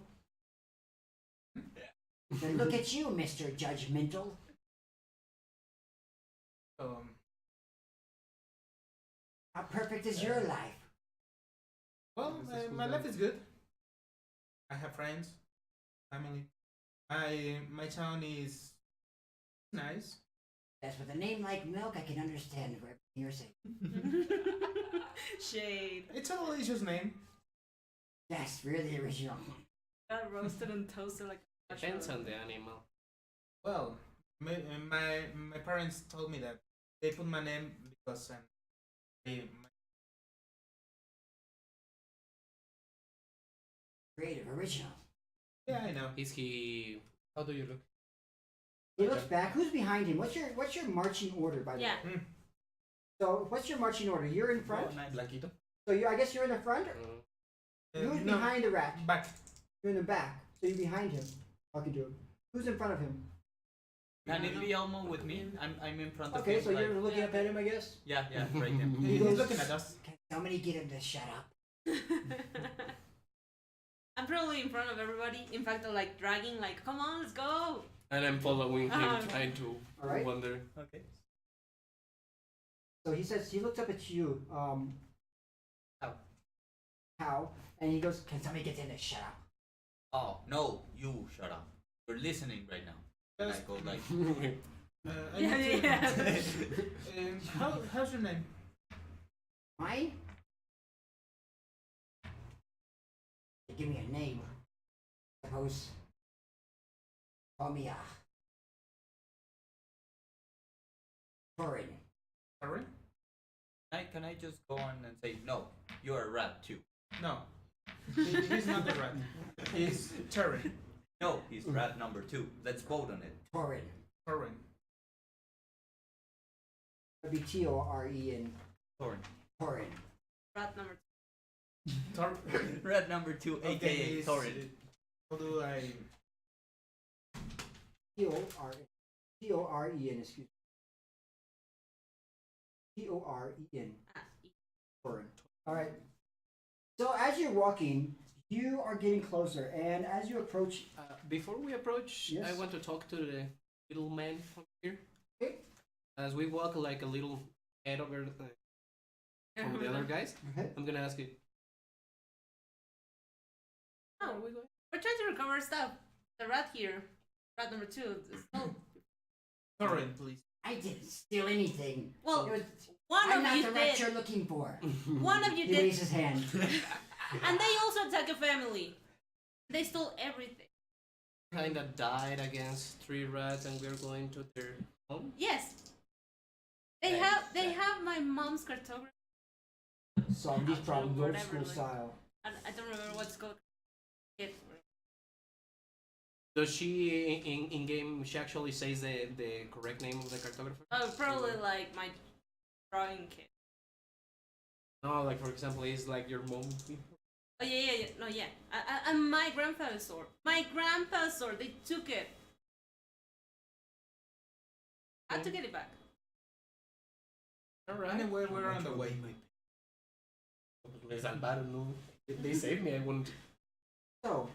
Then look at you, Mr. Judgmental. How perfect is your life? Well, my life is good. I have friends, family. My town is nice. Yes, with a name like Milk, I can understand what you're saying. Shade. It's a delicious name. Yes, really original. Got roasted and toasted like. a Depends marshmallow. on the animal. Well, my parents told me that they put my name because Creative, original. yeah, I know. Is he? How do you look? He looks back. Who's behind him? What's your marching order, by the Yeah. way? So, what's your marching order? You're in front. Oh, nice. Blackito. So I guess you're in the front. Who's No, behind the rat? back. You're in the back. So you're behind him. Talking to him. Who's in front of him? Can it be Elmo with me? I'm in front of Okay, him. so like, you're looking up at him, I guess. yeah, right there. He's goes- looking at us. Can somebody get him to shut up? I'm probably in front of everybody. In fact, I'm like dragging, like, come on, let's go. And I'm following him, Oh, trying to All right. wonder. Okay. So he looks up at you, how, and he goes, "Can somebody get him to shut up?" Oh no, you shut up. You're listening right now. And I Yes. go like, I Yeah, need to- yeah. how's your name? Mine? Give me a name. Suppose. Call me Torin. Sorry? can I just go on and say no? You're a rat too. No. He's not the rat. He's Terry. No, he's rat number 2. Let's vote on it. Torin. Terry. That'd be Toren. Thorin. Torin. Rat number Rat number 2, Okay, aka he's- Thorin. How do I? Toren. Excuse me. Toren. Torin. All right. So as you're walking, you are getting closer, and as you approach, Before we approach, I Yes. want to talk to the little man from here. Okay. As we walk like a little head over from the other guys, okay, I'm gonna ask you. No, we're trying to recover stuff. The rat here, rat number 2, is still. Torrent, please. I didn't steal anything. Well, It was, one I'm of not you the rat did. you're looking for. One of you He did, raised his hand. and they also attack a family. They stole everything. Kinda died against 3 rats, and we're going to their home. Yes. They have my mom's cartography. Solve these problems old Whatever, school like- style. I don't remember what's called. Does she in game? She actually says the correct name of the cartographer. Oh, probably like my drawing kit. No, like for example, it's like your mom. Oh yeah. No, yeah. And my grandfather's sword. My grandpa's sword. They took it. I had to get it back. All right. Anyway, we're on the way. Les salvaron, no. They saved me. I wouldn't. So,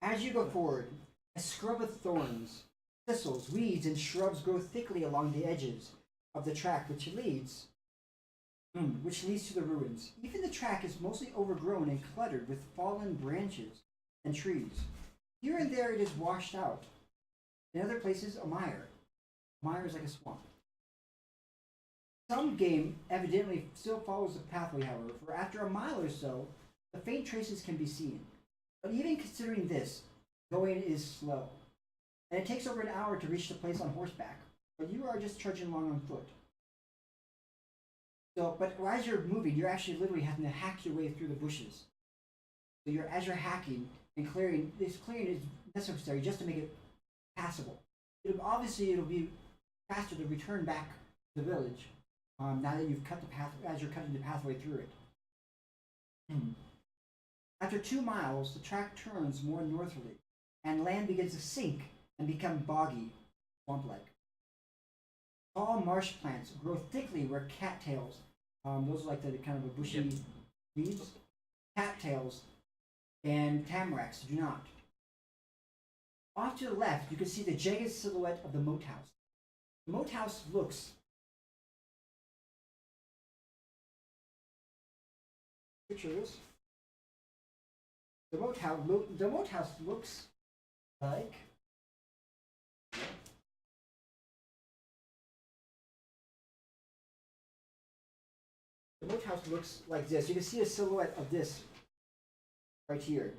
as you go forward, a scrub of thorns, thistles, weeds, and shrubs grow thickly along the edges of the track, which leads to the ruins. Even the track is mostly overgrown and cluttered with fallen branches and trees. Here and there, it is washed out. In other places, a mire. A mire is like a swamp. Some game evidently still follows the pathway, however, for after a mile or so, the faint traces can be seen. But even considering this, going is slow, and it takes over an hour to reach the place on horseback, but you are just trudging along on foot. So, but as you're moving, you're actually literally having to hack your way through the bushes. So as you're hacking and clearing, this clearing is necessary just to make it passable. It'll be faster to return back to the village now that you've cut the path, as you're cutting the pathway through it. After 2 miles, the track turns more northerly, and land begins to sink and become boggy, swamp-like. Tall marsh plants grow thickly where cattails, those are like the kind of a bushy weeds, cattails, and tamaracks do not. Off to the left, you can see the jagged silhouette of the moat house. The moat house looks. Picture this. The moat house looks like. The moat house looks like this. You can see a silhouette of this right here.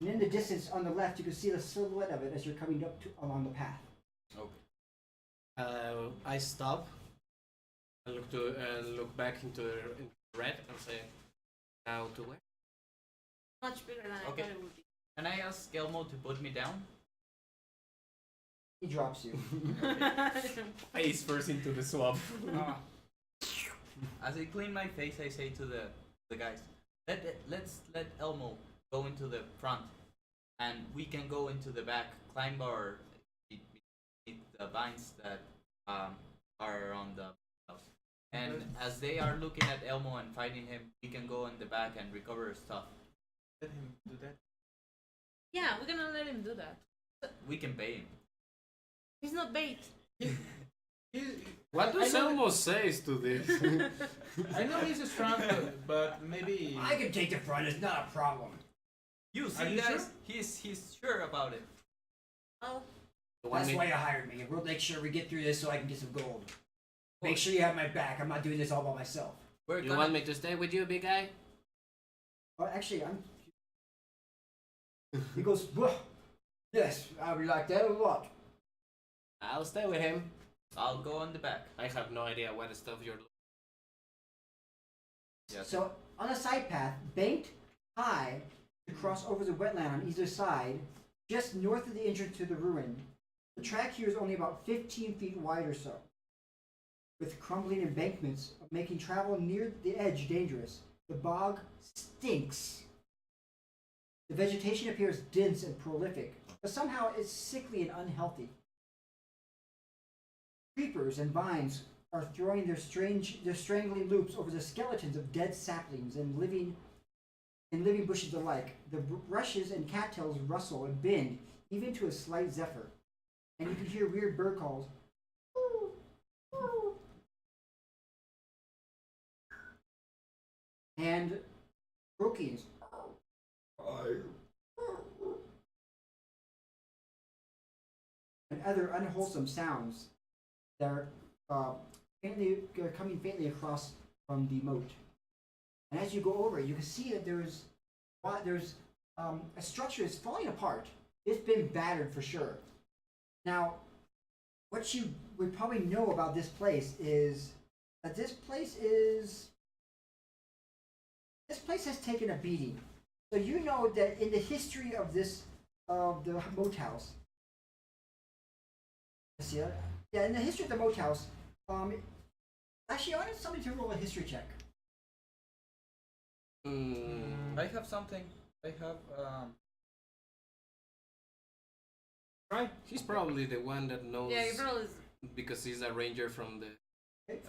And in the distance on the left, you can see the silhouette of it as you're coming up along the path. Okay. I stop. I look back into the red and say, "Now to where?" Much bigger than I Okay. thought it would be. Can I ask Elmo to put me down? He drops you. Face first into the swamp. Ah. As I clean my face, I say to the guys, let's let Elmo go into the front, and we can go into the back, climb our the vines that are on the house. And as they are looking at Elmo and fighting him, we can go in the back and recover stuff. Let him do that. Yeah, we're gonna let him do that. We can pay him. He's not bait. What does I know- Elmo says to this? I know he's strong, but maybe. I can take the front. It's not a problem. You see, you guys, sure? he's sure about it. Oh, That's why you hired me. We'll make sure we get through this so I can get some gold. Make sure you have my back. I'm not doing this all by myself. We're You gonna, want me to stay with you, big guy? Oh, actually, I'm. He goes, "Whoa. Yes, I would like that a lot." I'll stay with him. I'll go on the back. I have no idea what stuff you're. Yes. So, on a side path, banked high to cross over the wetland on either side, just north of the entrance to the ruin, the track here is only about 15 feet wide or so, with crumbling embankments making travel near the edge dangerous. The bog stinks. The vegetation appears dense and prolific, but somehow it's sickly and unhealthy. Creepers and vines are throwing their strangling loops over the skeletons of dead saplings and living bushes alike. The rushes and cattails rustle and bend, even to a slight zephyr, and you can hear weird bird calls. And croakings. and other unwholesome sounds that are coming faintly across from the moat. And as you go over it, you can see that there's a structure that's falling apart. It's been battered for sure. Now, what you would probably know about this place is that this place has taken a beating. So you know that in the history of the moat house, see that? Yeah, in the history of the moat house, actually, I wanted somebody to roll a history check. I have something. I have Right. He's probably the one that knows Yeah, you probably. because he's a ranger from the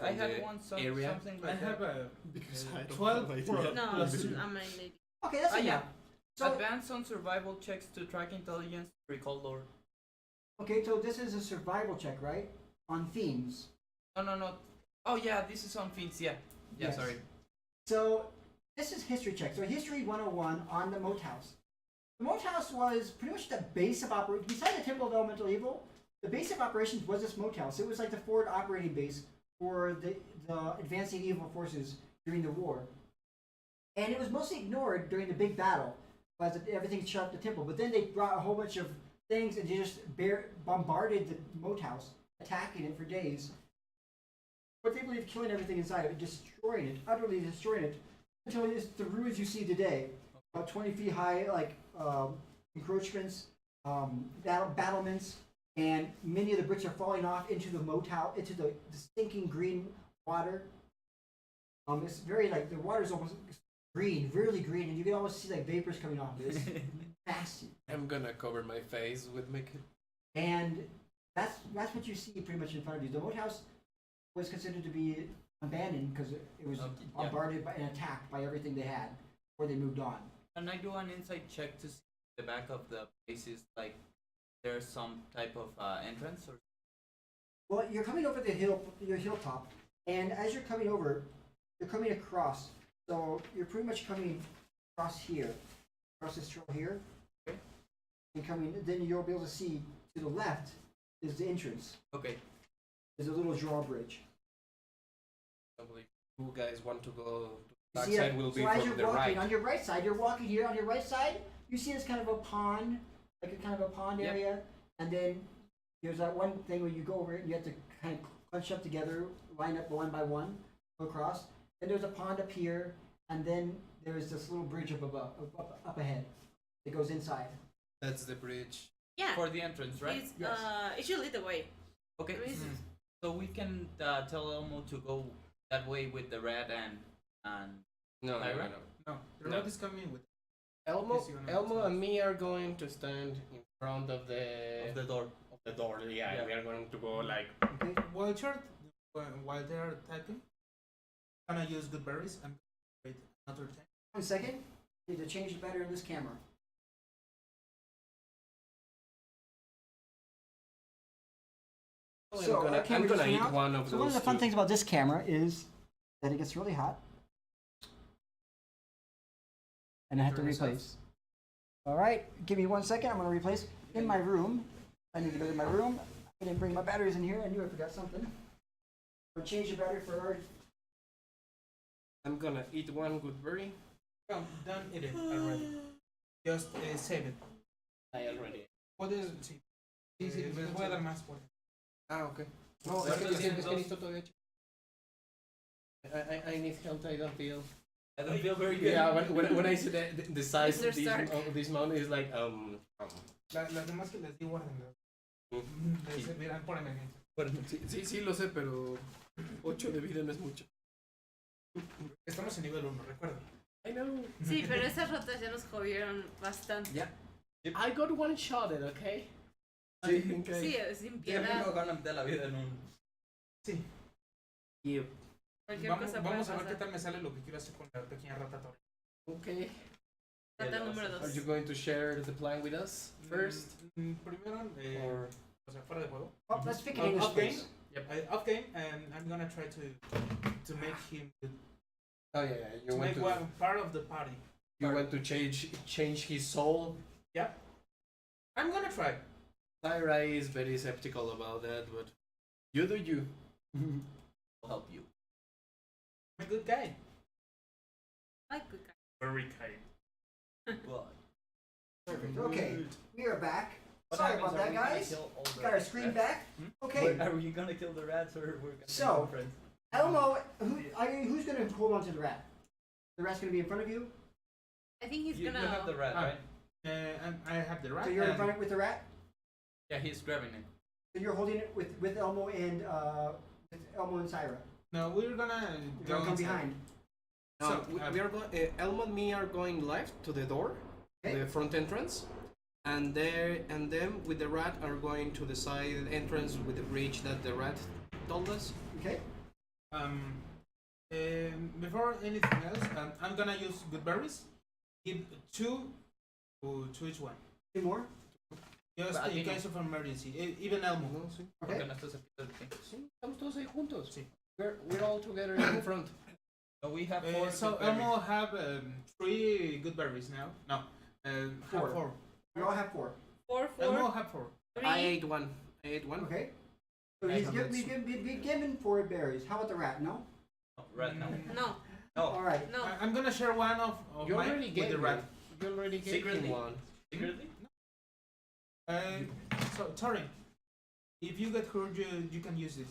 I had the one area. something I like have that. a because I don't 12 have pro- idea. No, plus I'm two. a lady. Okay, that's Ah, enough. yeah. So, Advance on survival checks to track intelligence, recall lore. okay, so this is a survival check, right? On themes. No. Oh yeah, this is on feeds. Yeah. Yeah. Yes. Sorry. So this is history check. So history 101 on the moat house. The moat house was pretty much the base of operation. Besides the Temple of Elemental Evil, the base of operations was this moat house. It was like the forward operating base for the advancing evil forces during the war. And it was mostly ignored during the big battle, as everything shut up the temple. But then they brought a whole bunch of things and they just bombarded the moat house, attacking it for days. But they believe killing everything inside of it, destroying it, utterly destroying it, until it's the ruins you see today. About 20 feet high, like encroachments, battlements, and many of the bricks are falling off into the moat house, into the stinking green water. It's very like the water's almost green, really green, and you can almost see like vapors coming off of this. Nasty. I'm gonna cover my face with my. And that's what you see pretty much in front of you. The moat house was considered to be abandoned because it was Yeah. bombarded by, and attacked by everything they had before they moved on. And I do an insight check to see the back of the places, like there's some type of entrance or. Well, you're coming over your hilltop, and as you're coming over, you're coming across. So you're pretty much coming across here, across this trail here. Okay. And coming, then you'll be able to see to the left is the entrance. Okay. There's a little drawbridge. Probably you guys want to go to You the back see side it? will So be as from you're the walking right. on your right side, you're walking here on your right side. You see this kind of a pond, like a kind of a pond Yep. area, and then there's that one thing where you go over it and you have to kind of clunch up together, line up one by one, go across. And there's a pond up here, and then there's this little bridge up ahead that goes inside. That's the bridge. Yeah. For the entrance, right? It's, Yes. it should lead the way. Okay. I mean, it's- So we can tell Elmo to go that way with the red and No, no, no, Tyra? no. No, the No. road is coming with. Elmo, Yes, you're not Elmo supposed and me are going to stand in front of the door. of the door. Yeah, Yeah. we are going to go like. Okay. While they're typing, I'm gonna use good berries. I'm gonna wait another time. 1 second. Need to change the battery on this camera. So, I'm gonna, our camera I'm gonna just went eat out. one of So those. one of the fun two. things about this camera is that it gets really hot, and I have to Turn this off. replace. All right, give me 1 second. I'm gonna replace in my room. I need to go to my room. I didn't bring my batteries in here. I knew I forgot something. I'll change the battery for our. I'm gonna eat one good berry. No, don't eat it already. Just save it. I already. Puedes, sí. Sí, sí, les voy a dar más por. Ah, okay. No, Bueno, es que tienen ni dos. está todavía hecho. I need help. I don't feel. I don't feel very good. Yeah, when I see the size Mr. of this, Stark. this mountain is like Las demás que les di, guárdenlas. Les servirán por emergencia. Sí, lo sé, pero 8 de vida no es mucho. Estamos en nivel 1, recuerda. I know. Sí, pero esas rotas ya nos jodieron bastante. Yeah. I got one shotted, okay? Sí. Sí, sin Sí, a mí me piedad. bajaron la mitad de la vida en un. Sí. Yep. Cualquier Vamos, cosa vamos a puede ver qué pasar. tal me sale lo que quiero hacer con la pequeña rata torre. Okay. Rata número Are 2. you going to share the plan with us first? Primero, Or o sea, fuera de juego. Oh, let's speak in Off English, game. please. Off game, and I'm gonna try to make him oh yeah, you to want make to one part of the party. you want to change his soul? I'm gonna try. Tyra is very skeptical about that, but you do you. I'll help you. I'm a good guy. Like good guy. Very kind. Well, Perfect. Okay, we are back. what Sorry happens, about that, are we gonna guys. kill all the Got our screen rats? back. Okay, Are we gonna kill the rats or we're gonna So- be friends? Elmo, who's going to hold on to the rat? The rat's going to be in front of you, I think he's You gonna. have the rat, Ah. right? And I have the rat. so you're in and- front with the rat. Yeah, he's grabbing it. So you're holding it with Elmo and Syra. No, we're gonna You're go gonna come inside. behind. So, we are going. Elmo and me are going left to the door, Okay. the front entrance, and them with the rat are going to the side entrance with the bridge that the rat told us. Okay. Before anything else, I'm gonna use good berries. Give 2 to each one. 2 more. Just But in you know- case of emergency. Even Elmo. No, sí. We're Okay. gonna have to separate the things. Sí, estamos todos ahí juntos. Sí. We're all together in front. So we have 4 So good berries. Elmo have 3 good berries now. No, Four. have 4. We all have 4. 4, Elmo 4, have 4. 3. I ate one. Okay. So Nice. we've been given 4 berries. How about the rat? No. Oh, rat now. No, No. All right. no. I'm gonna share one of You mine already with gave the rat. You already gave Secretly? him one. Secretly? So Tori, if you get hurt, you can use this.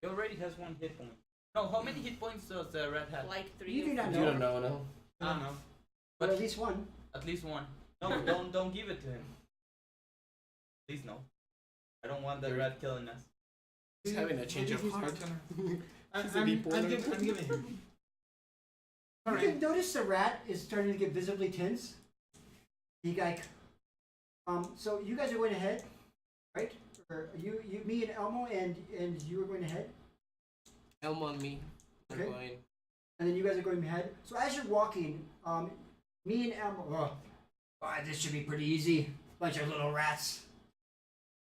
He already has 1 hit point. No, how many hit points does the rat have? Like 3. You do not You know. don't know, no? I don't know. But But at least 1. at least 1. No, don't give it to him. Please no. I don't want the rat killing us. He's having a change of Maybe he's heart. not gonna- He's a I'm bipolar. giving him. You Sorry. can notice the rat is starting to get visibly tense. So you guys are going ahead, right? Or me and Elmo and you are going ahead, Elmo and me are Okay. going. and then you guys are going ahead. So as you're walking, me and Elmo. This should be pretty easy. Bunch of little rats.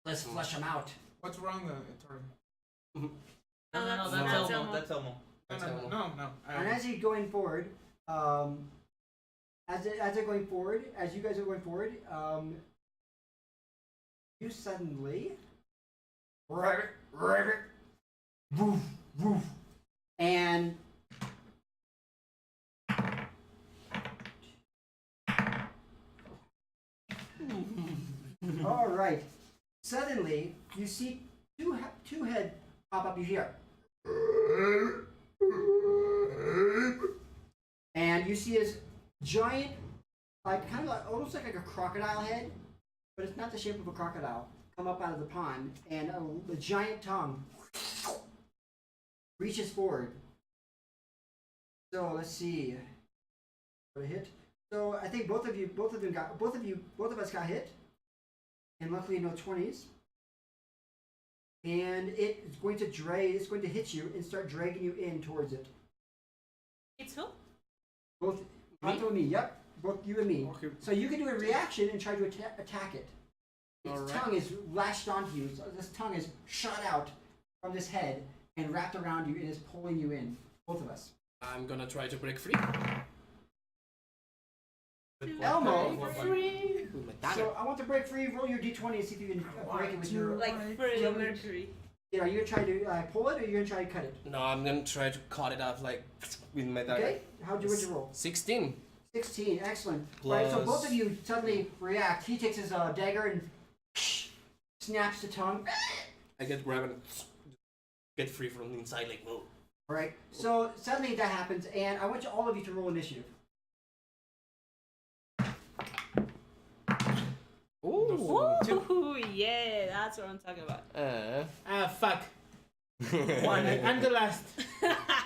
Let's flush them out. What's wrong, Tori? No, that's that's Elmo. Elmo. That's Elmo. No. And as you're going forward, as they're going forward, as you guys are going forward, you suddenly, woof, woof, and all right. Suddenly, you see two head pop up. You hear, and you see his giant, like kind of like almost like a crocodile head, but it's not the shape of a crocodile. Come up out of the pond, and the giant tongue reaches forward. So let's see. What a hit. So I think both of us got hit, and luckily no 20s. And it's going to hit you and start dragging you in towards it. It's who? Both Tonto and me. Yep, both you and me. Okay. So you can do a reaction and try to attack it. Its Alright. tongue is lashed onto you. So this tongue is shot out from this head and wrapped around you and is pulling you in. Both of us. I'm gonna try to break free With Elmo. what button? Free. with my dagger. So I want to break free. Roll your d20 and see if you can break it with your. Like Freddie Yeah, Mercury. Are you gonna try to pull it or are you gonna try to cut it? No, I'm gonna try to cut it off like with my dagger. Okay. What'd you roll? 16. 16. Excellent. Right. So Plus- both of you suddenly react. He takes his dagger and snaps the tongue. I get grab and get free from the inside like whoa. All right. So suddenly that happens, and I want all of you to roll initiative. Ooh. Ooh, yeah, that's what I'm talking about. Fuck. One. I'm the last.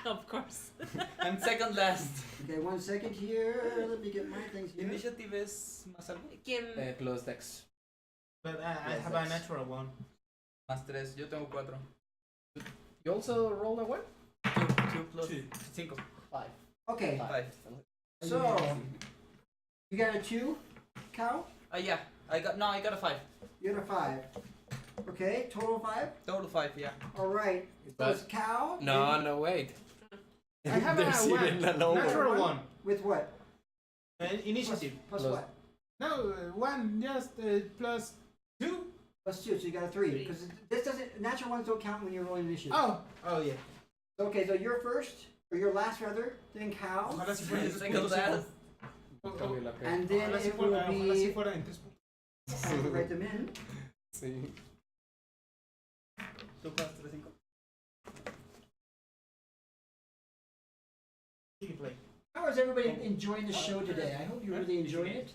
Of course. I'm second last. Okay, 1 second here. Let me get my things here. Initiative es más algo. ¿Quién? Plus dex. But I have a natural one. Más 3. Yo tengo 4. You also roll a one? 2 plus Two. 5. Okay. 5. So you got a 2, Cow. Yeah. I got a 5. You got a 5. Okay, total 5. Total 5. Yeah. All right. So it's Cow. No, no, wait. I have There's a even one. a lower Natural one. one. With what? Initiative. Plus Plus- what? No, one just plus 2? Plus 2, so you got a 3. Three. Because this doesn't. Natural ones don't count when you're rolling initiative. Oh yeah. Okay, so you're first, or you're last rather, then Cal. Ojalá si fuera en tres Second puntos. last. Vale la pena. And then Ojalá si it will fuera, ojalá si be. fuera en 3 puntos. I have to write them in. Sí. ¿Tú juegas 3-5? You can play. How is everybody enjoying the show today? I hope you really enjoyed it.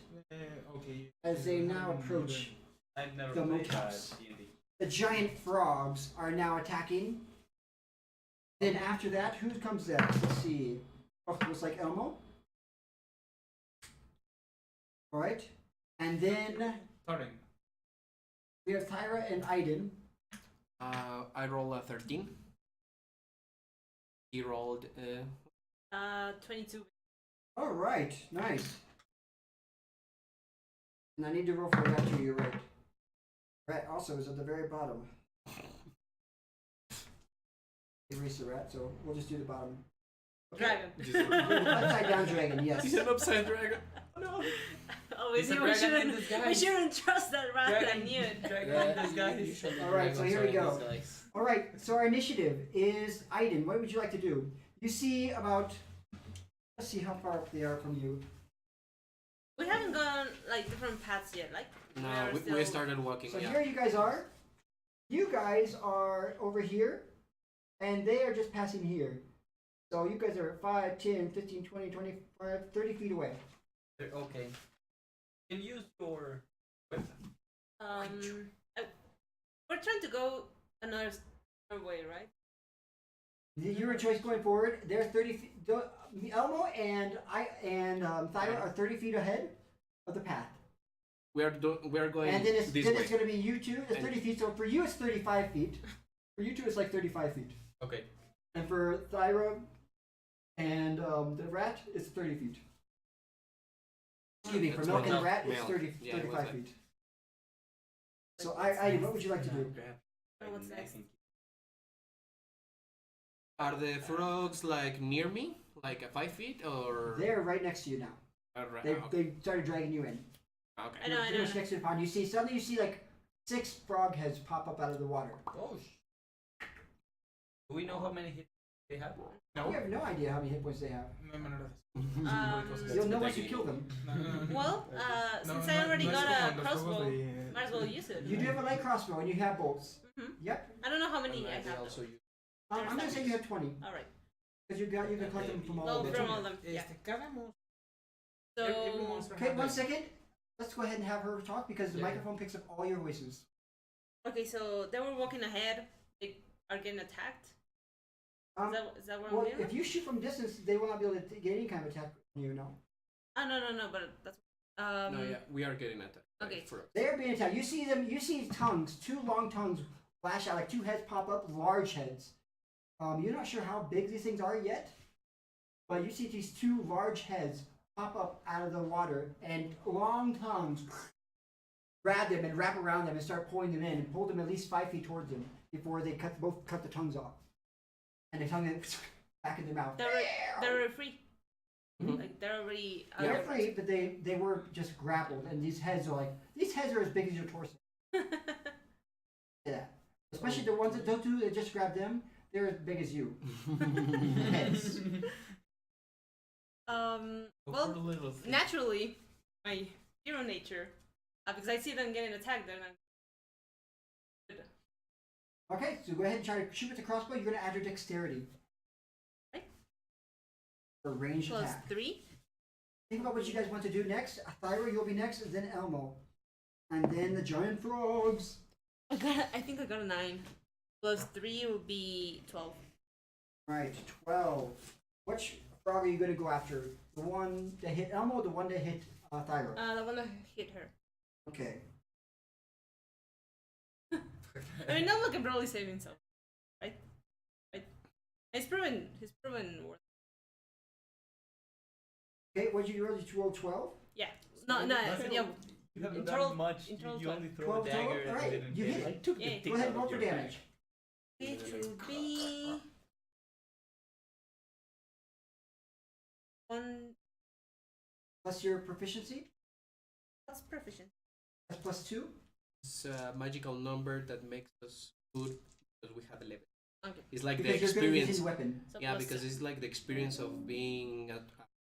Okay. As they now approach I've never the played moats. D&D. The giant frogs are now attacking. Then after that, who comes next? Let's see. Oh, looks like Elmo. Alright. And then Torren. we have Tyra and Aiden. I rolled a 13. He rolled 22. Alright, nice. And I need to roll for that too, you're right. Rat also is at the very bottom. Erase the rat, so we'll just do the bottom. Dragon. Upside down dragon, yes. He's an upside dragon. No. Oh, He's a we dragon in shouldn't. disguise. We shouldn't trust that rat. I knew it. Dragon in disguise. Alright, so here we go. Alright, so our initiative is Aiden. What would you like to do? You see about. Let's see how far up they are from you. We haven't gone like different paths yet. Like No, are we still- started walking. So Yeah. here you guys are. You guys are over here. And they are just passing here. So you guys are 5, 10, 15, 20, 25, 30 feet away. Okay. You can use your weapon. We're trying to go another way, right? Your choice going forward. They're 30 feet. Elmo and Thyra are 30 feet ahead of the path. We are going And then it's this then way. it's going to be you two. It's And- 30 feet. So for you it's 35 feet. For you two it's like 35 feet. Okay. And for Thyra and the rat it's 30 feet. Excuse me. For That's Milk what and the the rat it's male. 35 Yeah, feet. So I what would you like to do? Oh, what's next? Are the frogs like near me, like 5 feet, or? They're right next to you now. Alright, They started dragging you in. okay. I know, You're I pretty know. much next to the pond. You see suddenly you see like 6 frog heads pop up out of the water. Oh, do we know how many hits they have? You have no idea how many hit points they have. No hay manera de You'll know once you kill them. Well, No, since no, I already no es got como a en los juegos crossbow, de- might as well use it. You do have a light crossbow and you have bolts. Mhm. Yep. I don't know how many I And they have. also use. I'm gonna say you have 20 All right. because you can collect them from all Oh, of from them. all of them. Yeah. Cada monstruo. So Every monster Okay, has one like- second. Let's go ahead and have her talk because the Yeah. microphone picks up all your voices. okay, so they were walking ahead. They are getting attacked. Is that what Well, I'm getting? if you shoot from distance, they will not be able to get any kind of attack on you. No, Oh no, but that's No, yeah, we are getting attacked. by okay. frogs. they are being attacked. You see them. You see tongues, 2 long tongues flash out, like 2 heads pop up, large heads. You're not sure how big these things are yet, but you see these 2 large heads pop up out of the water, and long tongues grab them and wrap around them and start pulling them in and pull them at least 5 feet towards them before they cut the tongues off, and the tongue then back in their mouth. They're free. Mhm. Like they're already. out They're of free, but they were just grappled, and these heads are as big as your torso. Yeah, especially the ones that don't do that just grab them. They're as big as you. Heads. Go for Well, the little thing. naturally, my hero nature, because I see them getting attacked, then I'm. Okay, so go ahead and try to shoot with the crossbow. You're going to add your dexterity. Okay. For ranged Plus attack. 3. Think about what you guys want to do next. Thyra, you'll be next, and then Elmo. And then the giant frogs. I think I got a 9. Plus 3 would be 12. Alright, 12. Which frog are you going to go after? The one that hit Elmo or the one that hit Thyra? The one that hit her. Okay. I mean, Elmo can probably save himself, right? Right. He's proven worth. Okay, what did you roll? Did you roll 12? Yeah. No. Nothing. Yeah. You haven't In done total- much. in total You only throw 12 a dagger total? and Alright, didn't you hit hit it. it. I took Yeah. the Go things ahead out and roll of for your damage. It will be 1 Plus your proficiency? plus proficient. That's plus 2? It's a magical number that makes us good because we have 11. Okay. It's like Because the you're good at using experience. the weapon. So Yeah, plus because it's like the experience of being an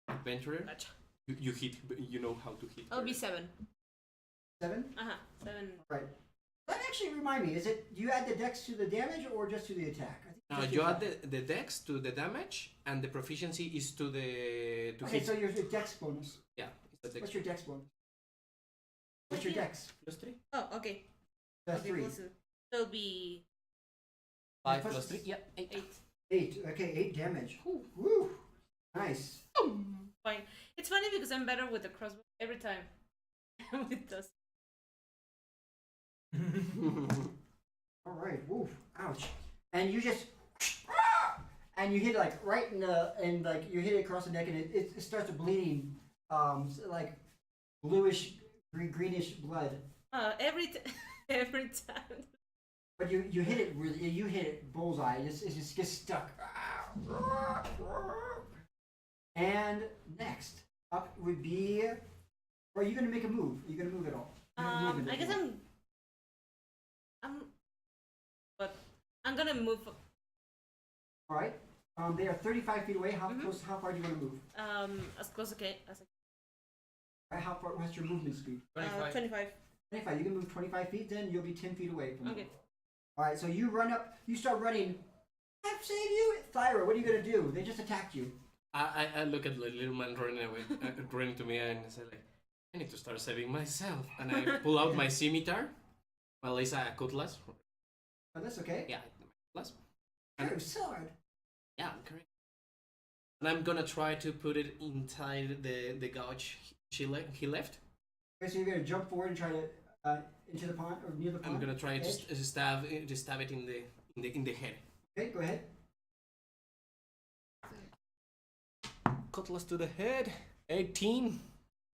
adventurer. Gotcha. You hit, you know how to hit. I'll be first. 7. 7? 7. Right. That actually remind me, is it, do you add the dex to the damage or just to the attack? I think just to You the add attack. the dex to the damage, and the proficiency is to the to Okay, hit. so your dex bonus. Yeah, it's the dex. What's your dex bonus? What's your dex? +3? Oh, okay. That's Okay, 3. plus two. So it'll be 5 plus- plus 3? Yeah, 8. 8. 8. Okay, 8 damage. Woo! Nice. Fine. It's funny because I'm better with the crossbow every time. With this. Alright, woof. Ouch. And you just and you hit like right in the and like you hit it across the neck and it starts bleeding like bluish greenish blood. Every every time. But you hit it really you hit it bullseye. It just gets stuck. And next up would be or are you gonna make a move? Are you gonna move at all? You're gonna move in I this guess one. but I'm gonna move. Alright. They are 35 feet away. How Mhm. close how far do you want to move? As close as I can. Alright, how far what's your movement speed? 25. 25. 25. You can move 25 feet, then you'll be 10 feet away from Okay. them. Alright, so you run up, you start running. I save you! Thyra, what are you gonna do? They just attacked you. I look at the little man running away, running to me, and I say like, I need to start saving myself. And I pull out my scimitar. Well, it's a cutlass. Oh, that's okay. Yeah, cutlass. Oh, sword. Yeah, correct. And I'm gonna try to put it inside the gouge he left. Okay, so you're gonna jump forward and try to into the pond or near the pond. I'm gonna try to edge? stab it in the head. Okay, go ahead. Cutlass to the head. 18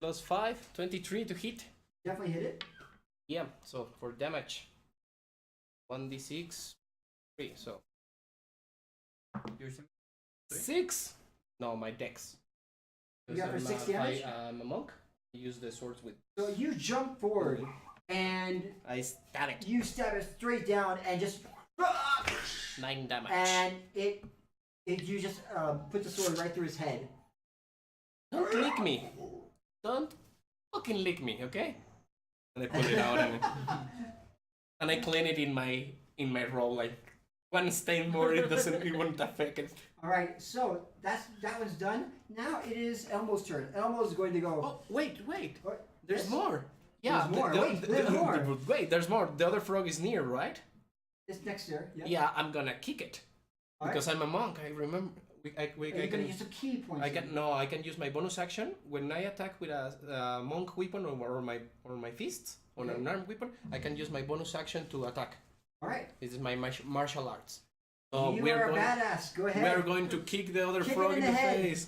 plus 5, 23 to hit. Definitely hit it. Yeah, so for damage, 1d6, 3, so Your sim- 6. No, my dex. You got for I'm 6 damage? I'm a monk. I use the swords with. So you jump forward and I stab it. you stab it straight down and just 9 damage. and it you just put the sword right through his head. Don't lick me. Don't fucking lick me, okay? And I pull it out and I clean it in my roll. Like one stain more, it won't affect it. All right, so that one's done. Now it is Elmo's turn. Elmo is going to go. Oh wait. What? There's Yes. more. Yeah, There's more. Wait, there's more. Wait, there's more. The other frog is near, right? It's next year. Yeah. Yeah, I'm gonna kick it All right. because I'm a monk. I remember. Are you going to use the key points? I can use my bonus action when I attack with a monk weapon or my fists on Okay. an armed weapon. I can use my bonus action to attack. All right. This is my martial arts. So You we're are a going. badass. Go ahead. We're going to kick the other Kick frog him in in the the head. face.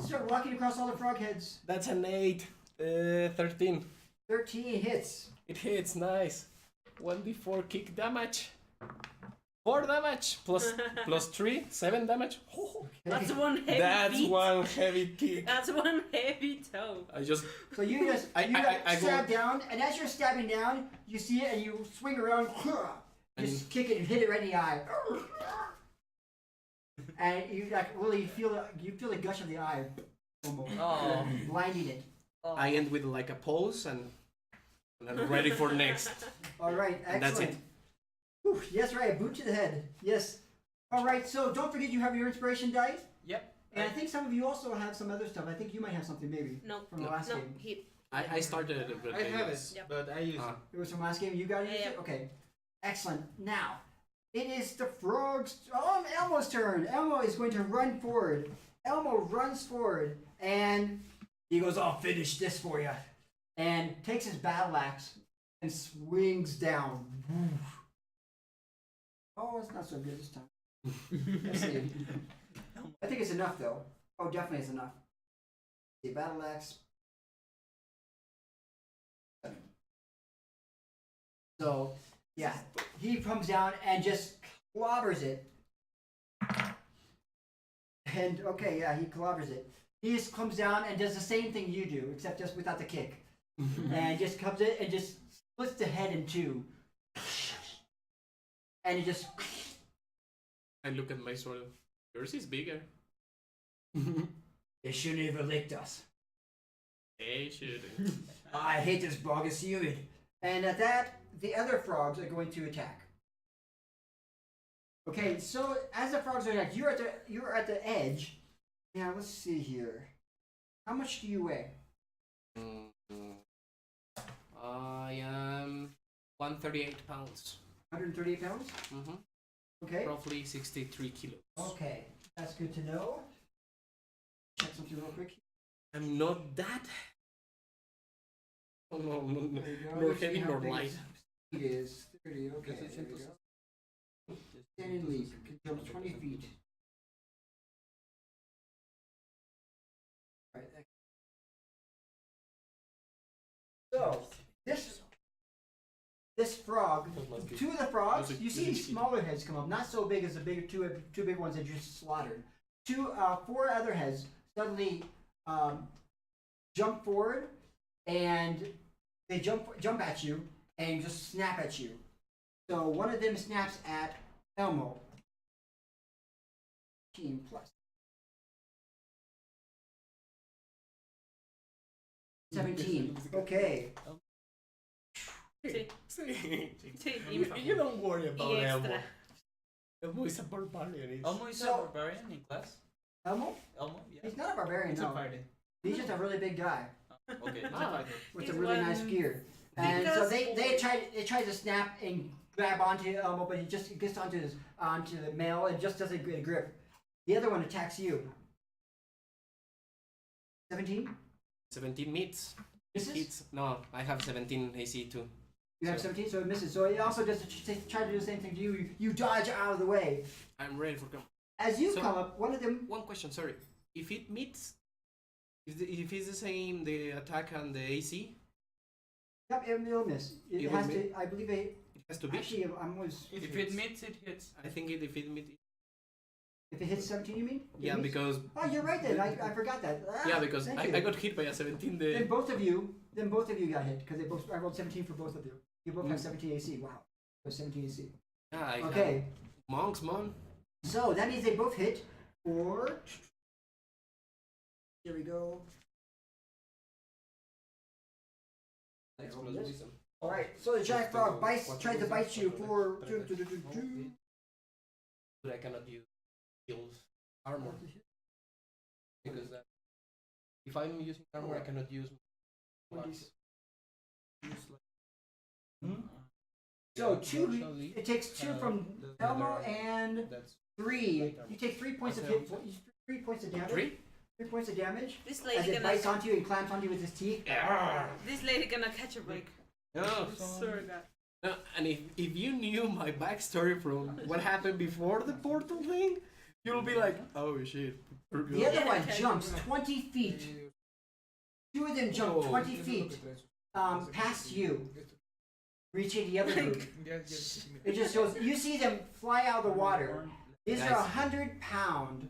Start walking across all the frog heads. That's an 8. 13. 13 hits. It hits. Nice. 1d4 kick damage. 4 damage plus 3, 7 damage. That's one heavy That's feet. one heavy kick. That's one heavy toe. I just So you just I go- stab down, and as you're stabbing down, you see it, and you swing around, just kick it and hit it right in the eye, and you like really feel the gush of the eye, almost Oh. blinding it. I end with like a pulse and I'm ready for next. All right, excellent. And that's it. Whew, yes, right, boot to the head. Yes. All right, so don't forget you have your inspiration dice, Yep. and I think some of you also have some other stuff. I think you might have something maybe No. from the last No. game. Hit. I started it. But I have it, Yep. but I use Ah. it. It was from last game. You got it? Yeah, yeah. Okay. Excellent. Now, it is the frog's. Elmo's turn. Elmo is going to run forward. Elmo runs forward and he goes, I'll finish this for you. And takes his battle axe and swings down. Woof. Oh, it's not so good this time. Let's see. I think it's enough though. Oh, definitely it's enough. The battle axe. So, yeah, he comes down and just clobbers it. And, okay, yeah, he clobbers it. He just comes down and does the same thing you do, except just without the kick. And just comes in and just splits the head in two, and it just. I look at my sword. Yours is bigger. They shouldn't have licked us. They shouldn't. I hate this bog. It's humid. And at that, the other frogs are going to attack. Okay, so as the frogs are attacked, you're at the edge. Now let's see here. How much do you weigh? I am 138 pounds. 138 pounds. Mm-hmm. Okay. Roughly 63 kilos. Okay, that's good to know. Check something real quick. I'm not that. Oh, no, There you go. nor Let's see heavy how nor big light. its speed is 30. Okay, there we go. Standing leap can jump 20 feet. Right. So this frog, two of the frogs, you see these smaller heads come up, not so big as the bigger two big ones that you just slaughtered. Four other heads suddenly jump forward, and they jump at you and just snap at you. So one of them snaps at Elmo. 15 plus. 17. Okay. Sí. Sí. Sí, You don't worry about y Elmo. extra. Elmo is a barbarian. Elmo is So- a barbarian in class. Elmo? Elmo, yeah. He's not a barbarian, It's a no. party. He's just a really big guy Okay. Ah, with He's a really nice one- gear. And so Because- they try to snap and grab onto Elmo, but he just gets onto the male and just doesn't get a grip. The other one attacks you. 17? 17 meets. Misses? Hits. No, I have 17 AC too. You have So- 17, so it misses. So it also does try to do the same thing to you. You dodge out of the way. I'm ready for come. As you So- come up, one of them. One question, sorry. If it meets, if it's the same, the attack and the AC, Yep, it'll miss. It It has will to. I believe it. it has to be. Actually, I'm always. If it meets, it hits. I think if it meets, If it hits 17, you mean? It yeah, meets? because Oh, you're right then. I forgot that. Ah, yeah, because thank I you. got hit by a 17. Then both of you got hit because I rolled 17 for both of you. You both have Mm. 17 AC. Wow, 17 AC. Yeah, I have Okay, monks, man. so that means they both hit for. Here we go. All right, so the giant frog tries to bite you for. But I cannot use shields armor because if I'm using armor, I cannot use. Plus. So two. It takes two from Elmo and That's 3. You take 3 points of hit. 3 points of damage. 3. 3 points of damage. This As lady it gonna bites onto you and clamps onto you with his teeth. this lady gonna catch a break. No. Sorry, God. No, and if you knew my backstory from what happened before the portal thing, you'll be like, oh shit. The other one Okay. jumps 20 feet. Two of them jump 20 feet past you, reaching the other group. It just goes. You see them fly out of the water. These are Nice. 100 pounds,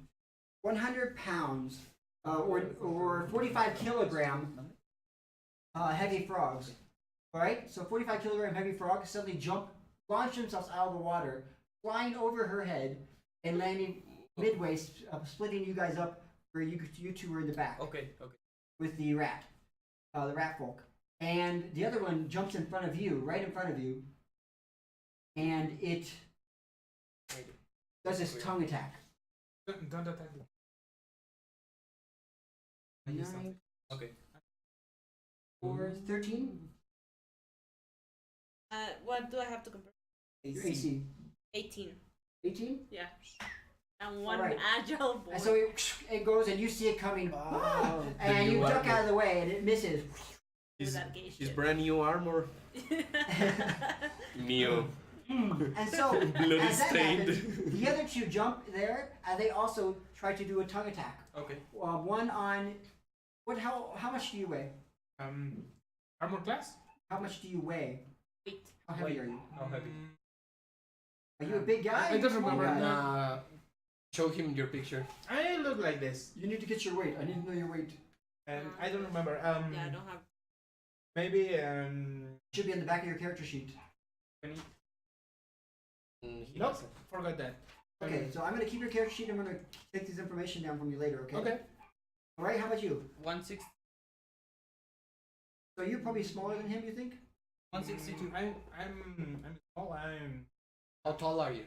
or 45 kilogram heavy frogs. All right, so 45 kilogram heavy frogs suddenly launch themselves out of the water, flying over her head and landing midway, splitting you guys up. Where you two were in the back Okay. with the ratfolk. And the other one jumps in front of you, right in front of you, and it does this tongue attack. Don't attack me. 9, Okay. 4, 13. What do I have to compare? Your AC. 18. 18. Yeah. And one Alright. agile boy. And so it goes, and you see it coming, Oh, and the you new duck armor. out of the way, and it misses. With that gay His shit. brand new armor. Neo. And so, Bloody as that stained. happens, the other two jump there, and they also try to do a tongue attack. Okay. One on what? How much do you weigh? Armor class? How much do you weigh? Wait. How heavy are you? How heavy? Are you a big guy? I Are you don't a small remember. guy? Nah, show him your picture. I look like this. You need to get your weight. I need to know your weight. And I don't remember. Yeah, I don't have. Maybe Should be on the back of your character sheet. He nope, doesn't. forgot that. Okay, so I'm gonna keep your character sheet. I'm gonna take this information down from you later. Okay. Okay. All right. How about you? 160. So you're probably smaller than him. You think? 162. I'm small. I'm How tall are you?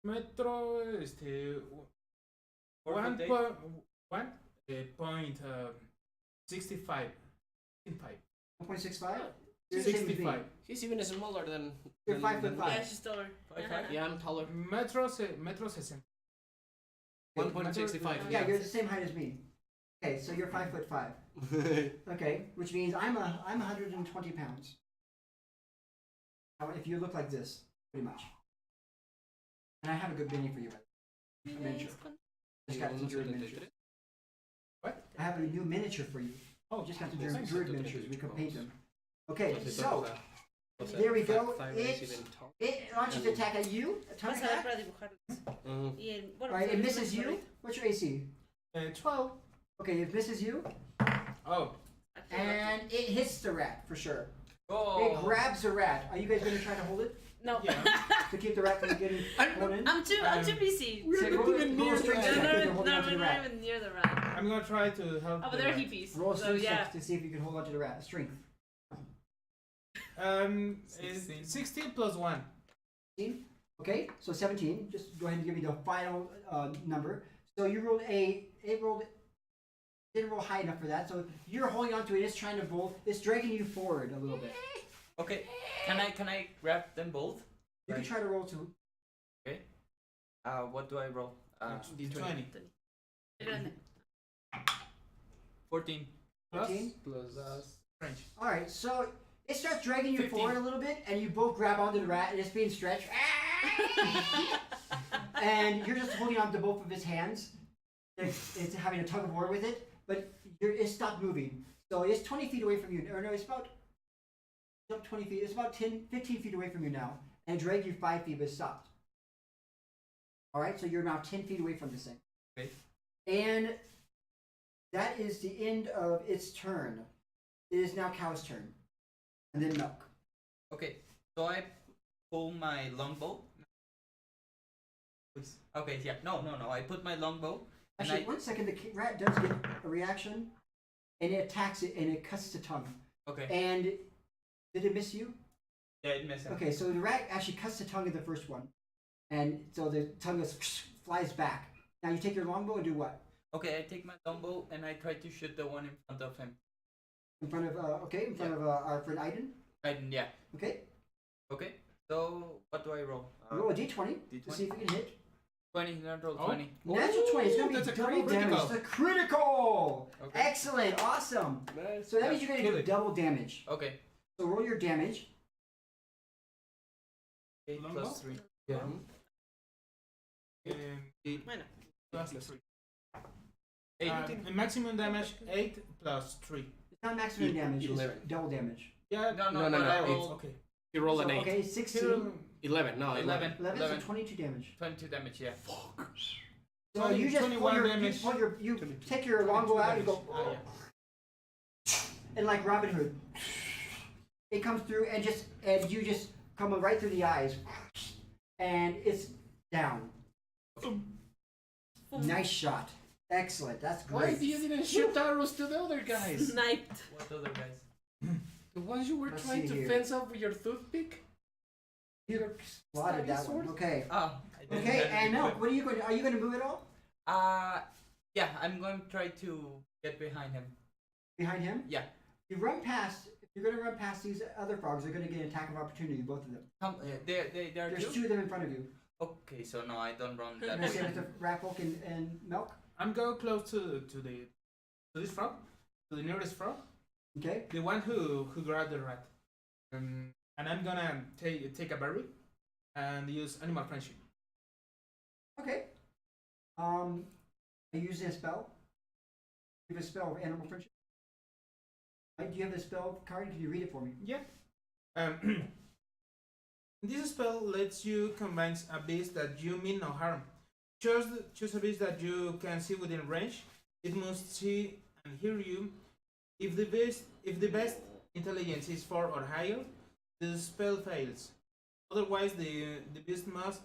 metro 4 foot 1.65. 1.65. You're the same as me. 65. He's even smaller than. You're 5'5". Yeah, she's taller. 5'5". Yeah, I'm taller. Metro 60. 1.65. Yeah, you're the same height as me. Okay, so you're 5'5". Okay, which means I'm 120 pounds. If you look like this, pretty much. And I have a good mini for you. Miniature. Just got some druid miniatures. What? I have a new miniature for you. Oh, Just got some thanks. druid miniatures. We could paint them. Okay, so there we go. It launches attack at you. A ton Vas a ver attack. para dibujarlos. Y el, bueno, Right, pues, it el misses número you. What's your AC? 12. Okay, it misses you, Oh, and it hits the rat for sure. Oh. It grabs the rat. Are you guys gonna try to hold it No. yeah. to keep the rat from getting thrown in? I'm too busy. Say, roll a strength check if you're holding No, onto the we're rat. not even near the rat. I'm gonna try to help. Oh, but the they're rat. hippies. Roll a So strength yeah. check to see if you can hold onto the rat. Strength. 16 plus 1. 16. Okay, so 17. Just go ahead and give me the final number. So you rolled didn't roll high enough for that. So you're holding onto it. It's trying to bolt. It's dragging you forward a little bit. Okay. Can I grab them both? You can try to roll to. Okay. What do I roll? D20. 14. 14. Plus French. All right, so it starts dragging you 15. forward a little bit, and you both grab onto the rat, and it's being stretched. And you're just holding on to both of his hands. It's having a tug of war with it, but it stopped moving. So it's 20 feet away from you. Or no, it's about 20 feet. It's about 15 feet away from you now, and it dragged you 5 feet, but it stopped. All right, so you're now 10 feet away from this thing. Okay. And that is the end of its turn. It is now Cow's turn. And then Milk. Okay. So I pull my longbow. Please. Okay. Yeah. No. I put my longbow. And Actually, 1 second. The rat does get a reaction, and it attacks it, and it cuts the tongue. Okay. And did it miss you? Yeah, it missed him. Okay, so the rat actually cuts the tongue of the first one, and so the tongue goes flies back. Now you take your longbow and do what? Okay, I take my longbow and I try to shoot the one in front of him. In front of our friend Aiden. Yeah. Okay, Okay. So what do I roll? roll a d20 to D20. see if you can hit. 20. Natural Oh. 20. Natural 20. It's gonna be that's a double damage. critical. It's a critical. Okay. Excellent, awesome. nice. So that means you're gonna kill do it. double damage. Okay. So roll your damage. 8 Longbow? plus 3. Yeah. Bueno. Plus 3. 8. Maximum damage 8 plus 3. It's not maximum damage. 11. It's double damage. Yeah. No, No, but I it's- rolled Okay. You roll So, an 8. okay, 16. Kill 11, no, 11. 11, 11. so 22 damage. 22 damage, yeah. So 20, you just pull 21 your, damage. you take your longbow out and go, Ah, yeah. and like Robin Hood, it comes through and you just come right through the eyes, and it's down. Nice shot, excellent. That's Why great. you didn't shoot arrows to the other guys? Sniped. What other guys? The ones you were Let's trying see to here. fence off with your toothpick? You spotted that one. Okay. Ah. I didn't Okay, have and it. Milk, what are you going? Are you going to move at all Yeah, I'm going to try to get behind him. behind him? Yeah. You run past. If you're going to run past these other frogs, they're going to get an attack of opportunity. Both of them. They are There's two? two of them in front of you. Okay, so no, I don't run that Can I say way. with the ratfolk and Milk? I'm going close to this frog, to the nearest frog, Okay. the one who grabbed the rat, and I'm gonna take a berry and use animal friendship. Okay. I use a spell. You have a spell of animal friendship. Right, do you have the spell card? Can you read it for me? Yeah. This spell lets you convince a beast that you mean no harm. Choose a beast that you can see within range. It must see and hear you. If the best intelligence is 4 or higher, the spell fails. Otherwise, the beast must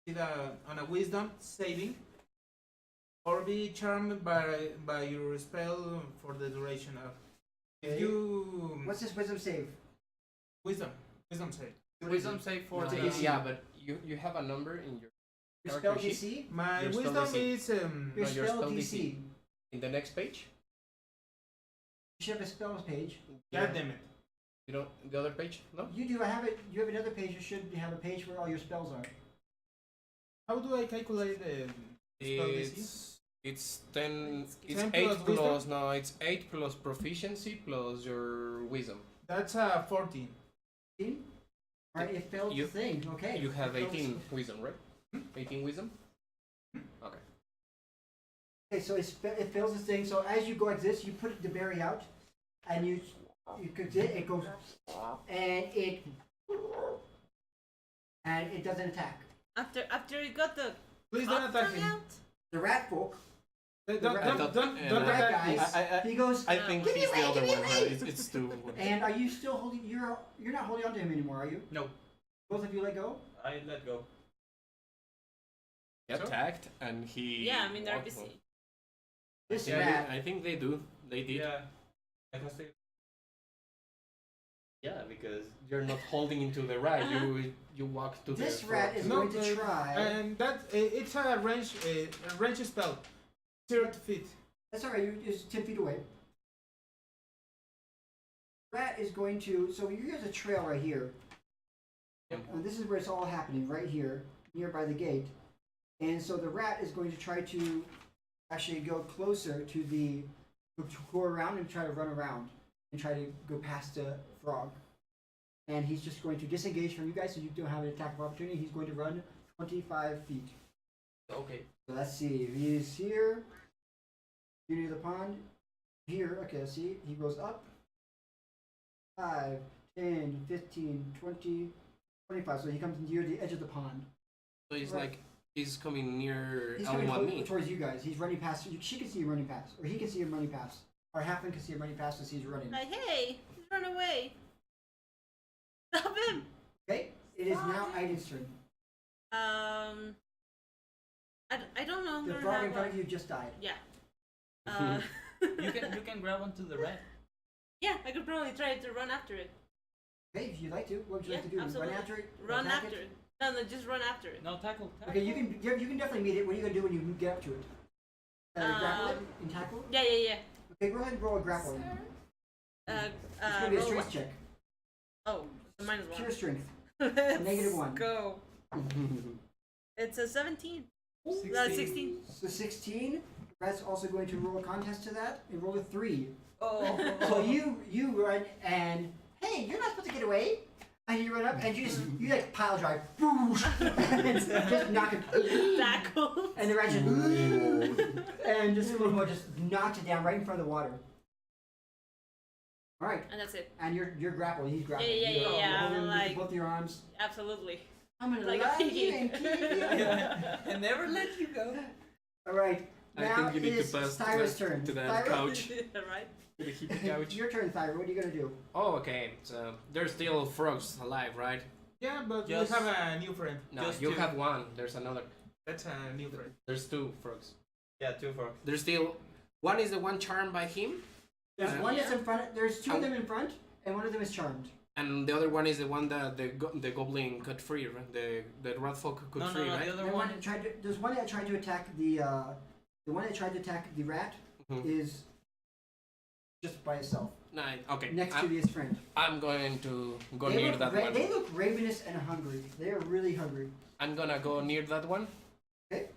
succeed on a wisdom saving or be charmed by your spell for the duration of. If Okay. you What's this wisdom save? wisdom save. Wisdom save for No, the. it's- Yeah, but you have a number in your Your spell character sheet? DC? My Your spell wisdom DC. is Your No, your spell spell DC. DC. In the next page. You should have a spells page. God damn it. You know the other page? No. You do. I have it. You have another page. You should have a page where all your spells are. How do I calculate the spell DC? It's 10. It's 10 8 plus plus wisdom? no. It's 8 plus proficiency plus your wisdom. That's 14. 18? Alright, it failed You- the thing. Okay. You have It failed- 18 wisdom, right? 18 wisdom. Okay. Okay, so it fails this thing. So as you go like this, you put the berry out, and you could it goes, and it doesn't attack. After you got the Please don't attack offering him. out. The rat folk, Don't the attack rat him. guys, he goes. I think Give me he's away, the other give me one. away! It's two. And are you still holding? You're not holding on to him anymore, are you? No, Both of you let go. I let go. He attacked and he. Yeah, I mean they're walked busy. home. This Yeah, rat. I think they do. They did. Yeah. I can stay. Yeah, because you're not holding into the rat. You walk to This the. rat is No, going to try. And that it's a range spell. 30 feet. That's alright. You're just 10 feet away. Rat is going to. So here's a trail right here. Yep. And this is where it's all happening, right here, nearby the gate. And so the rat is going to try to actually go closer to to go around and try to run around and try to go past the frog. And he's just going to disengage from you guys so you don't have an attack of opportunity. He's going to run 25 feet. Okay. So let's see. If he's here, near the pond. Here, okay, let's see. He goes up. 5, 10, 15, 20, 25. So he comes near the edge of the pond. So it's Right. like he's coming near He's coming me. towards you guys. He's running past. She can see him running past, or he can see him running past, or Halfling can see him running past as he's running. Like, hey, he's run away. Stop him. Okay, it is now Aiden's turn. I don't know. The frog in front of you just died. Yeah. Uh, You can grab onto the rat. yeah, I could probably try to run after it. Okay, if you'd like to, what would you like to Yeah, do? absolutely. Run after it? Run Attack after it. No, just run after it. No, tackle. Okay, you can definitely meet it. What are you gonna do when you get up to it? Grapple it and tackle? Yeah, yeah, yeah. Okay, go ahead and roll a grapple. It's gonna be a roll strength what? check. Oh, so minus one. Pure strength. Let's -1. Go. It's a 17. 16. So 16. Rat's also going to roll a contest to that and roll a 3. Oh. So you run and hey, you're not supposed to get away. And you run up and you like pile drive, and just knock it, Tackle. and the rat just and just slow-mo just knocks it down right in front of the water. All right, And that's it. and you're grappled. He's grappled. Yeah, You're yeah. holding him with Like- both your arms. Absolutely. I'm gonna like a love you piggy. and keep you. I never let you go. All right, I now think you need it to is pass to Thyra's that- turn. to that Thyra, couch. Right? To the hippie couch. It's your turn, Thyra. What are you gonna do? Oh, okay. So there's still frogs alive, right? Yeah, but Just- we have a new friend. No, Just you two. have one. There's another. That's a new friend. There's two frogs. Yeah, 2 frogs. There's still one is the one charmed by him, There's Yeah. one that's in front. There's two of Oh. them in front, and one of them is charmed. and the other one is the one that the goblin cut free, right? The ratfolk cut No, free, no, right? the other The one. one that tried to, there's one that tried to attack the one that tried to attack the rat Mhm. is just by itself No, okay. next to I'm, his friend. I'm going to go They near look, that one. they look ravenous and hungry. They are really hungry. I'm gonna go near that one. You're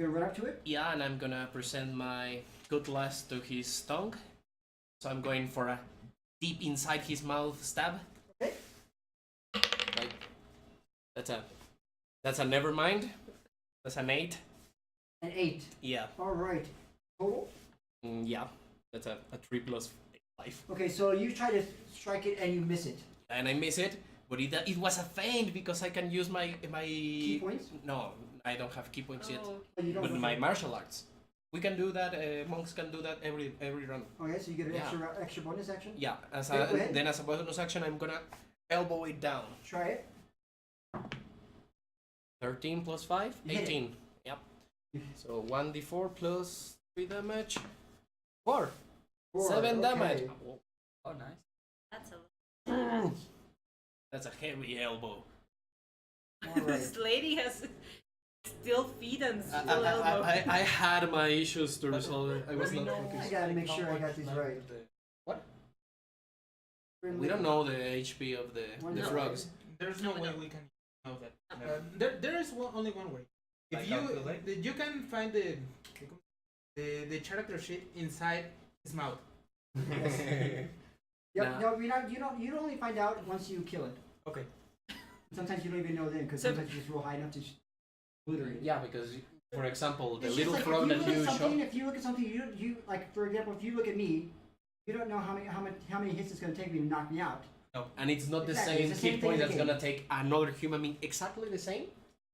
gonna run up to it. Yeah, and I'm gonna present my cutlass to his tongue. So I'm going for a deep inside his mouth stab. Okay. Like, that's a never mind. That's an 8. An 8. Yeah. All right. Total. Yeah. That's a 3 plus 5. Okay, so you try to strike it and you miss it. And I miss it, but it was a feint because I can use my Key points. No, I don't have key points yet. Oh, But you don't. But know my that. martial arts. We can do that. Monks can do that every run. Okay, so you get an Yeah. extra bonus action. Yeah. Okay, go ahead. Then as a bonus action, I'm gonna elbow it down. Try it. 13 plus 5, You hit it. 18. Yep. So 1d4 plus 3 damage. 4. 7 okay. damage. Oh, nice. That's a That's a heavy elbow. All right. This lady has still feet and I, still elbow. I had my issues to resolve it. I was We not know, I focused. gotta make how sure I much got these life right. the- We don't know the HP of the No. frogs. There's No, no we way don't. we can know that. No. There is only one way. If Like you calculate? you can find the character sheet inside his mouth. Yep. Nah. No, you only find out once you kill it. Okay. Sometimes you don't even know then, because So- sometimes you just roll high enough to obliterate it. Yeah, because for example, the It's little just like frog if that you look you at something, shot. if you look at something, you like for example, if you look at me, you don't know how many hits it's gonna take me to knock me out. And it's not the Exactly, same it's the same hit thing point in that's the gonna take another human being exactly the same.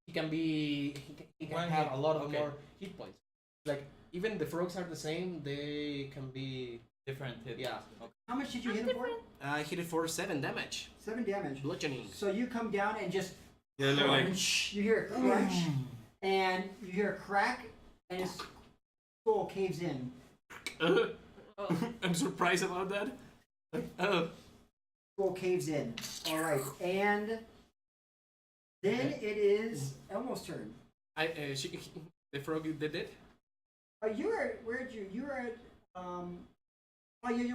He can be. He can One have hit, a lot of okay. more hit points. Like even the frogs are the same. They can be. Different hits. Yeah. Okay. How much did you hit him for? I hit it for 7 damage. 7 damage. Bludgeoning. So you come down and just Yeah, crunch. You hear a crunch, and you hear a crack, and his skull caves in. Oh. I'm surprised about that. Oh. Skull caves in. All right, and then it is Elmo's turn. The frog did it. You were where'd you? You were at Oh yeah,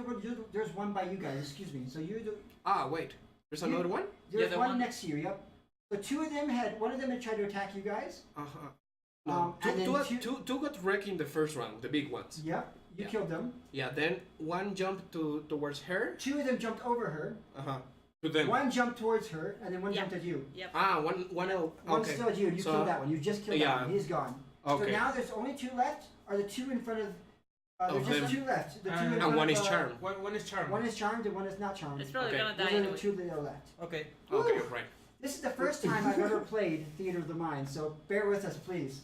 there's one by you guys. Excuse me. So you're the Ah, wait. There's another one. there's the one, one- next to you. Yep. So one of them had tried to attack you guys. Uh huh. And then Two got wrecked in the first round, the big ones. Yep. You Yeah. killed them. Yeah. Then one jumped towards her. 2 of them jumped over her. Uh huh. To them. One jumped towards her, and then one Yeah. jumped at you. Yep. Ah, one. One's Okay. still at you. You So- killed that one. You just killed Yeah. that one. He's gone. Okay. So now there's only 2 left. Are the 2 in front of? There's Of just them. 2 left. The 2 in And front And one of, is charmed. One is charmed. One is charmed and one is not charmed. It's probably Okay. gonna Those die are the anyway. 2 that are left. Okay. Okay, Woo! right. This is the first time I've ever played Theater of the Mind, so bear with us, please.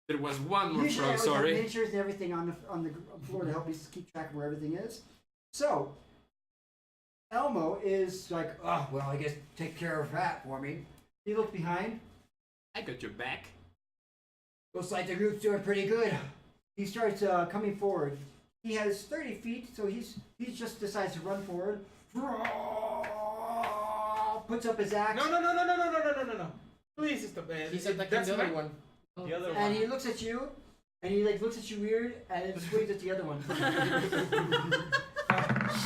There was one more Usually I frog. always have Sorry. miniatures and everything on the floor to help me keep track of where everything is. So, Elmo is like, oh, well, I guess take care of that for me. He looks behind. I got your back. Looks like the group's doing pretty good. He starts coming forward. He has 30 feet, so he just decides to run forward. Puts up his axe. No. Please stop. He's attacking That's the other mine. one. The other And one. he looks at you, and he like looks at you weird, and then swings at the other one.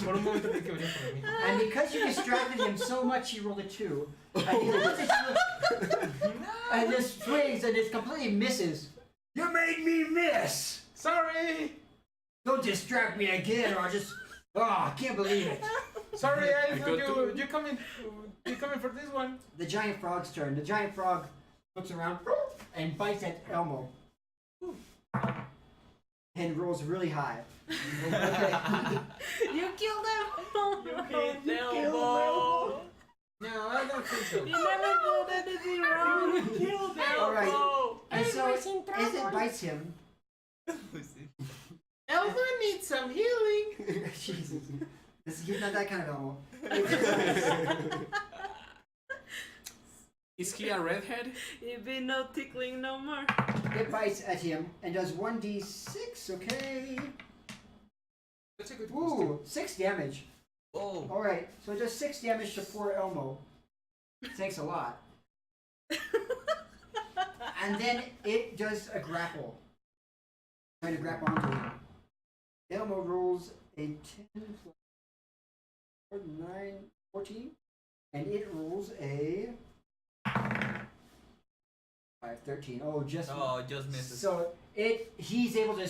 Por un momento creí que venía por mí. And because you distracted him so much, he rolled a 2. And he looks at you, and just swings, and it completely misses. You made me miss! Sorry. Don't distract me again, or I'll just. Oh, I can't believe it. Sorry, I I thought got you coming for this one. The giant frog's turn. The giant frog looks around and bites at Elmo. And rolls really high. You killed him. Elmo. No, I don't think so. You never did anything wrong. Killed All right. Elmo. And so, as it bites him, Elmo needs some healing. Jesus, he's not that kind of Elmo. Is he a redhead? You be no tickling no more. It bites at him and does 1d6, okay? That's a good Ooh, 6 damage. Oh. Alright, so it does 6 damage to poor Elmo. Thanks a lot. And then it does a grapple. Trying to grapple onto him. Elmo rolls a 10 plus 9, 14. And it rolls a 5, 13. Oh, just Oh, just misses. so he's able to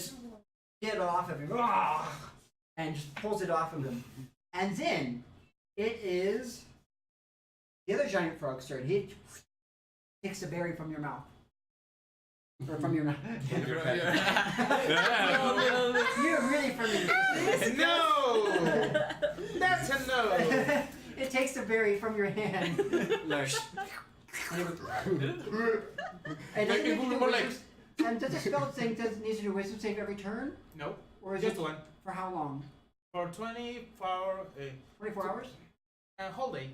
get it off of him, and just pulls it off of him. And then it is the other giant frog's turn. He takes a berry from your mouth. Or from your mouth. You're really from your No! That's a no! It takes the berry from your hand. Like, And Like, it would be more like- And does the spell thing needs to do a wisdom save every turn? No, Or is just it one. for how long? For 24 24 hours? whole day.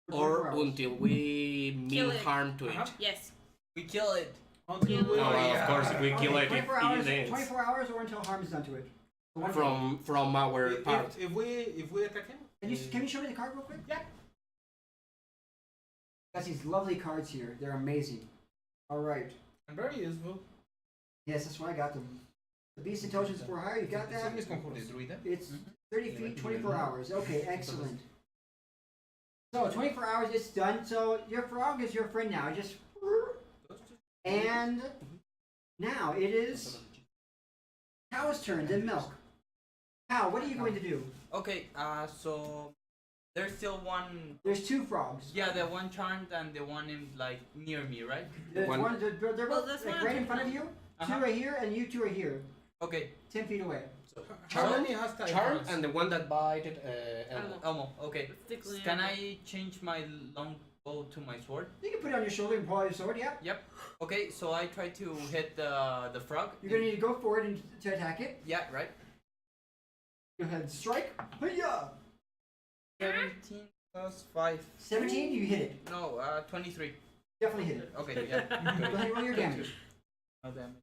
For Or 24 hours. until we mean Kill it. harm to it. Uh-huh. Yes. We kill it. Until Kill we, it. No, of course, if we kill Okay, it, 24 it hours, ends. 24 hours or until harm is done to it. So one day. From our part. if we attack him, Can you show me the card real quick? Yeah. Got these lovely cards here. They're amazing. All right. and very useful. Yes, that's why I got them. The Beast Intelligence for Hire, you got that? Esse com de druida. It's 30 feet, 24 hours. Okay, excellent. So 24 hours, it's done. So your frog is your friend now. Just and now it is Cow's turn. Then Milk. Cow, what are you going to do? Okay, so there's still one. There's two frogs. Yeah, the one charmed and the one in like near me, right? There's One- one. They're Well, both that's like, one right in of front of them. you. Uh-huh. Two are here, and you two are here, Okay, 10 feet away. Charm, Only has time Charm for us. and the one that bited Elmo. Elmo. Okay, Tickling can Elmo. I change my longbow to my sword? You can put it on your shoulder and pull out your sword. Yeah. Yep. Okay, so I try to hit the frog. You're gonna need to go forward and to attack it. Yeah, right. Go ahead, and strike. Hiya! 17 plus 5. 17, you hit it. No, 23. Definitely hit it. Okay, yeah. Go ahead and roll your damage. No damage.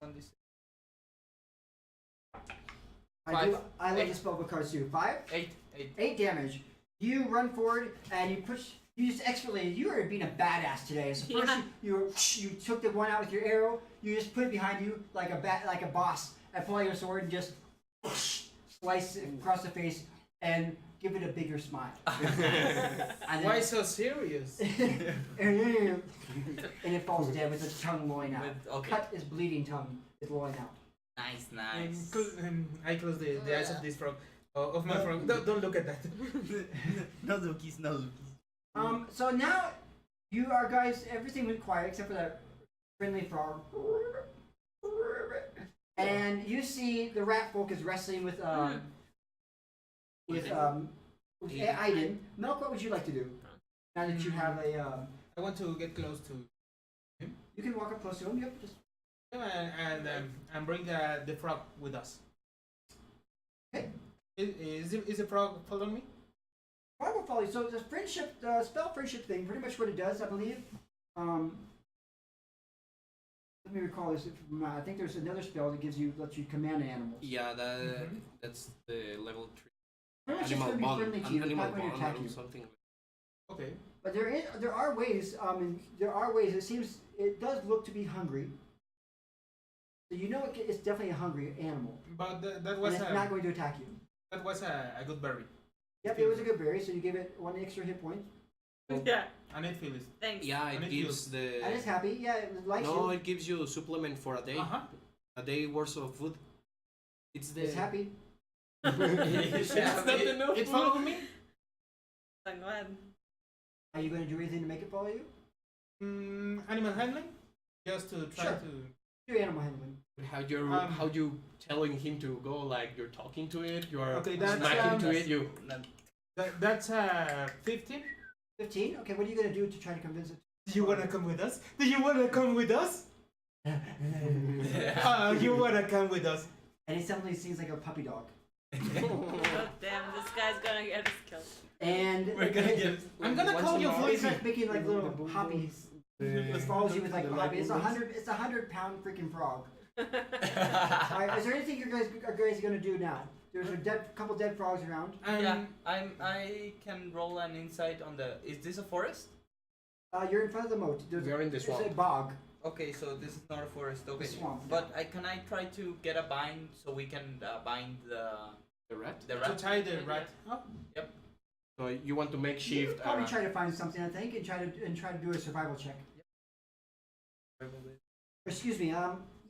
26. I love Eight. the spell book cards too. 5, 8. 8 damage. You run forward and you push. You just expertly. You are being a badass today. So first Yeah. you took the one out with your arrow. You just put it behind you like a boss, and pull out your sword and just slice it across the face and give it a bigger smile. And Why then, so serious? and it falls dead with its tongue lolling out. Okay. Cut is bleeding tongue is lolling out. Nice, nice. I close the eyes of this frog. Of my frog. Don't look at that. No lookies, no lookies. So now you are guys. Everything went quiet except for that friendly frog. And you see the rat folk is wrestling with Aiden. Milk, what would you like to do? Now that you have a I want to get close to you can walk up close to him. Yep, just him and bring the frog with us. Okay. Is the frog following me? frog will follow you. So the friendship, the spell friendship thing, pretty much what it does, I believe. Let me recall this. I think there's another spell that lets you command animals. Yeah, that's the level 3. Pretty much it's Animal going to be bond, friendly to you. It's animal not going to attack bond you. or something. Okay. But there are ways. There are ways. It does look to be hungry. So you know it's definitely a hungry animal, But that and was it's not going to attack you. a good berry. Yep, it was a good berry. So you give it 1 extra hit point, Yeah. And it feels. Thanks. Yeah, And it it gives feels- the. and it's happy. Yeah, it likes No, you. it gives you supplement for a day. Uh-huh. A day worth of food. It's the. It's happy. It's not enough. It followed me. Go ahead. Are you going to do anything to make it follow you? Animal handling, just to try Sure. to. Do animal handling. How you telling him to go? Like you're talking to it. You are Okay, that's, smacking to it. You. That's 15. 15. Okay, what are you going to do to try to convince it? Do you wanna come with us? Do you wanna come with us? You wanna come with us? And he suddenly seems like a puppy dog. Oh, damn, this guy's gonna get us killed. And We're gonna get. I'm gonna Once call in you a while- he Flippy. starts making like little hoppies. It follows you with like a hoppy. It's a 100-pound freaking frog. Alright, is there anything you guys are gonna do now? There's a couple dead frogs around. Yeah, I can roll an insight on the. Is this a forest? You're in front of the moat. We are in the There's swamp. a bog. Okay, so this is not a forest. Okay, swamp. but can I try to get a bind so we can bind The rat. the To rat? tie the rat. Oh, So you want to make You shift. could probably try to find something, I think, and try to do a survival check. Excuse me.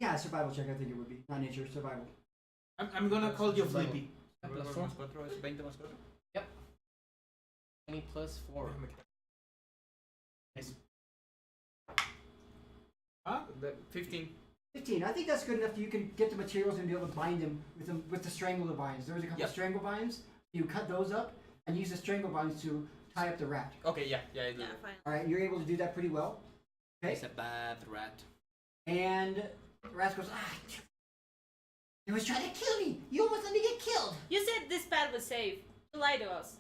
Yeah, survival check. I think it would be not nature survival. I'm gonna call you Flippy. Plus 4 es 20 más 4. 20 plus 4. Nice. Huh? 15. 15. I think that's good enough. You can get the materials and be able to bind them with the strangle vines. There's a couple Yep. of strangle vines. You cut those up and use the strangle vines to tie up the rat. Okay, yeah, I do. Yeah, that. fine. All right, you're able to do that pretty well. Okay. He's a bad rat. And Rat goes, he was trying to kill me. You almost let me get killed. You said this path was safe. You lied to us.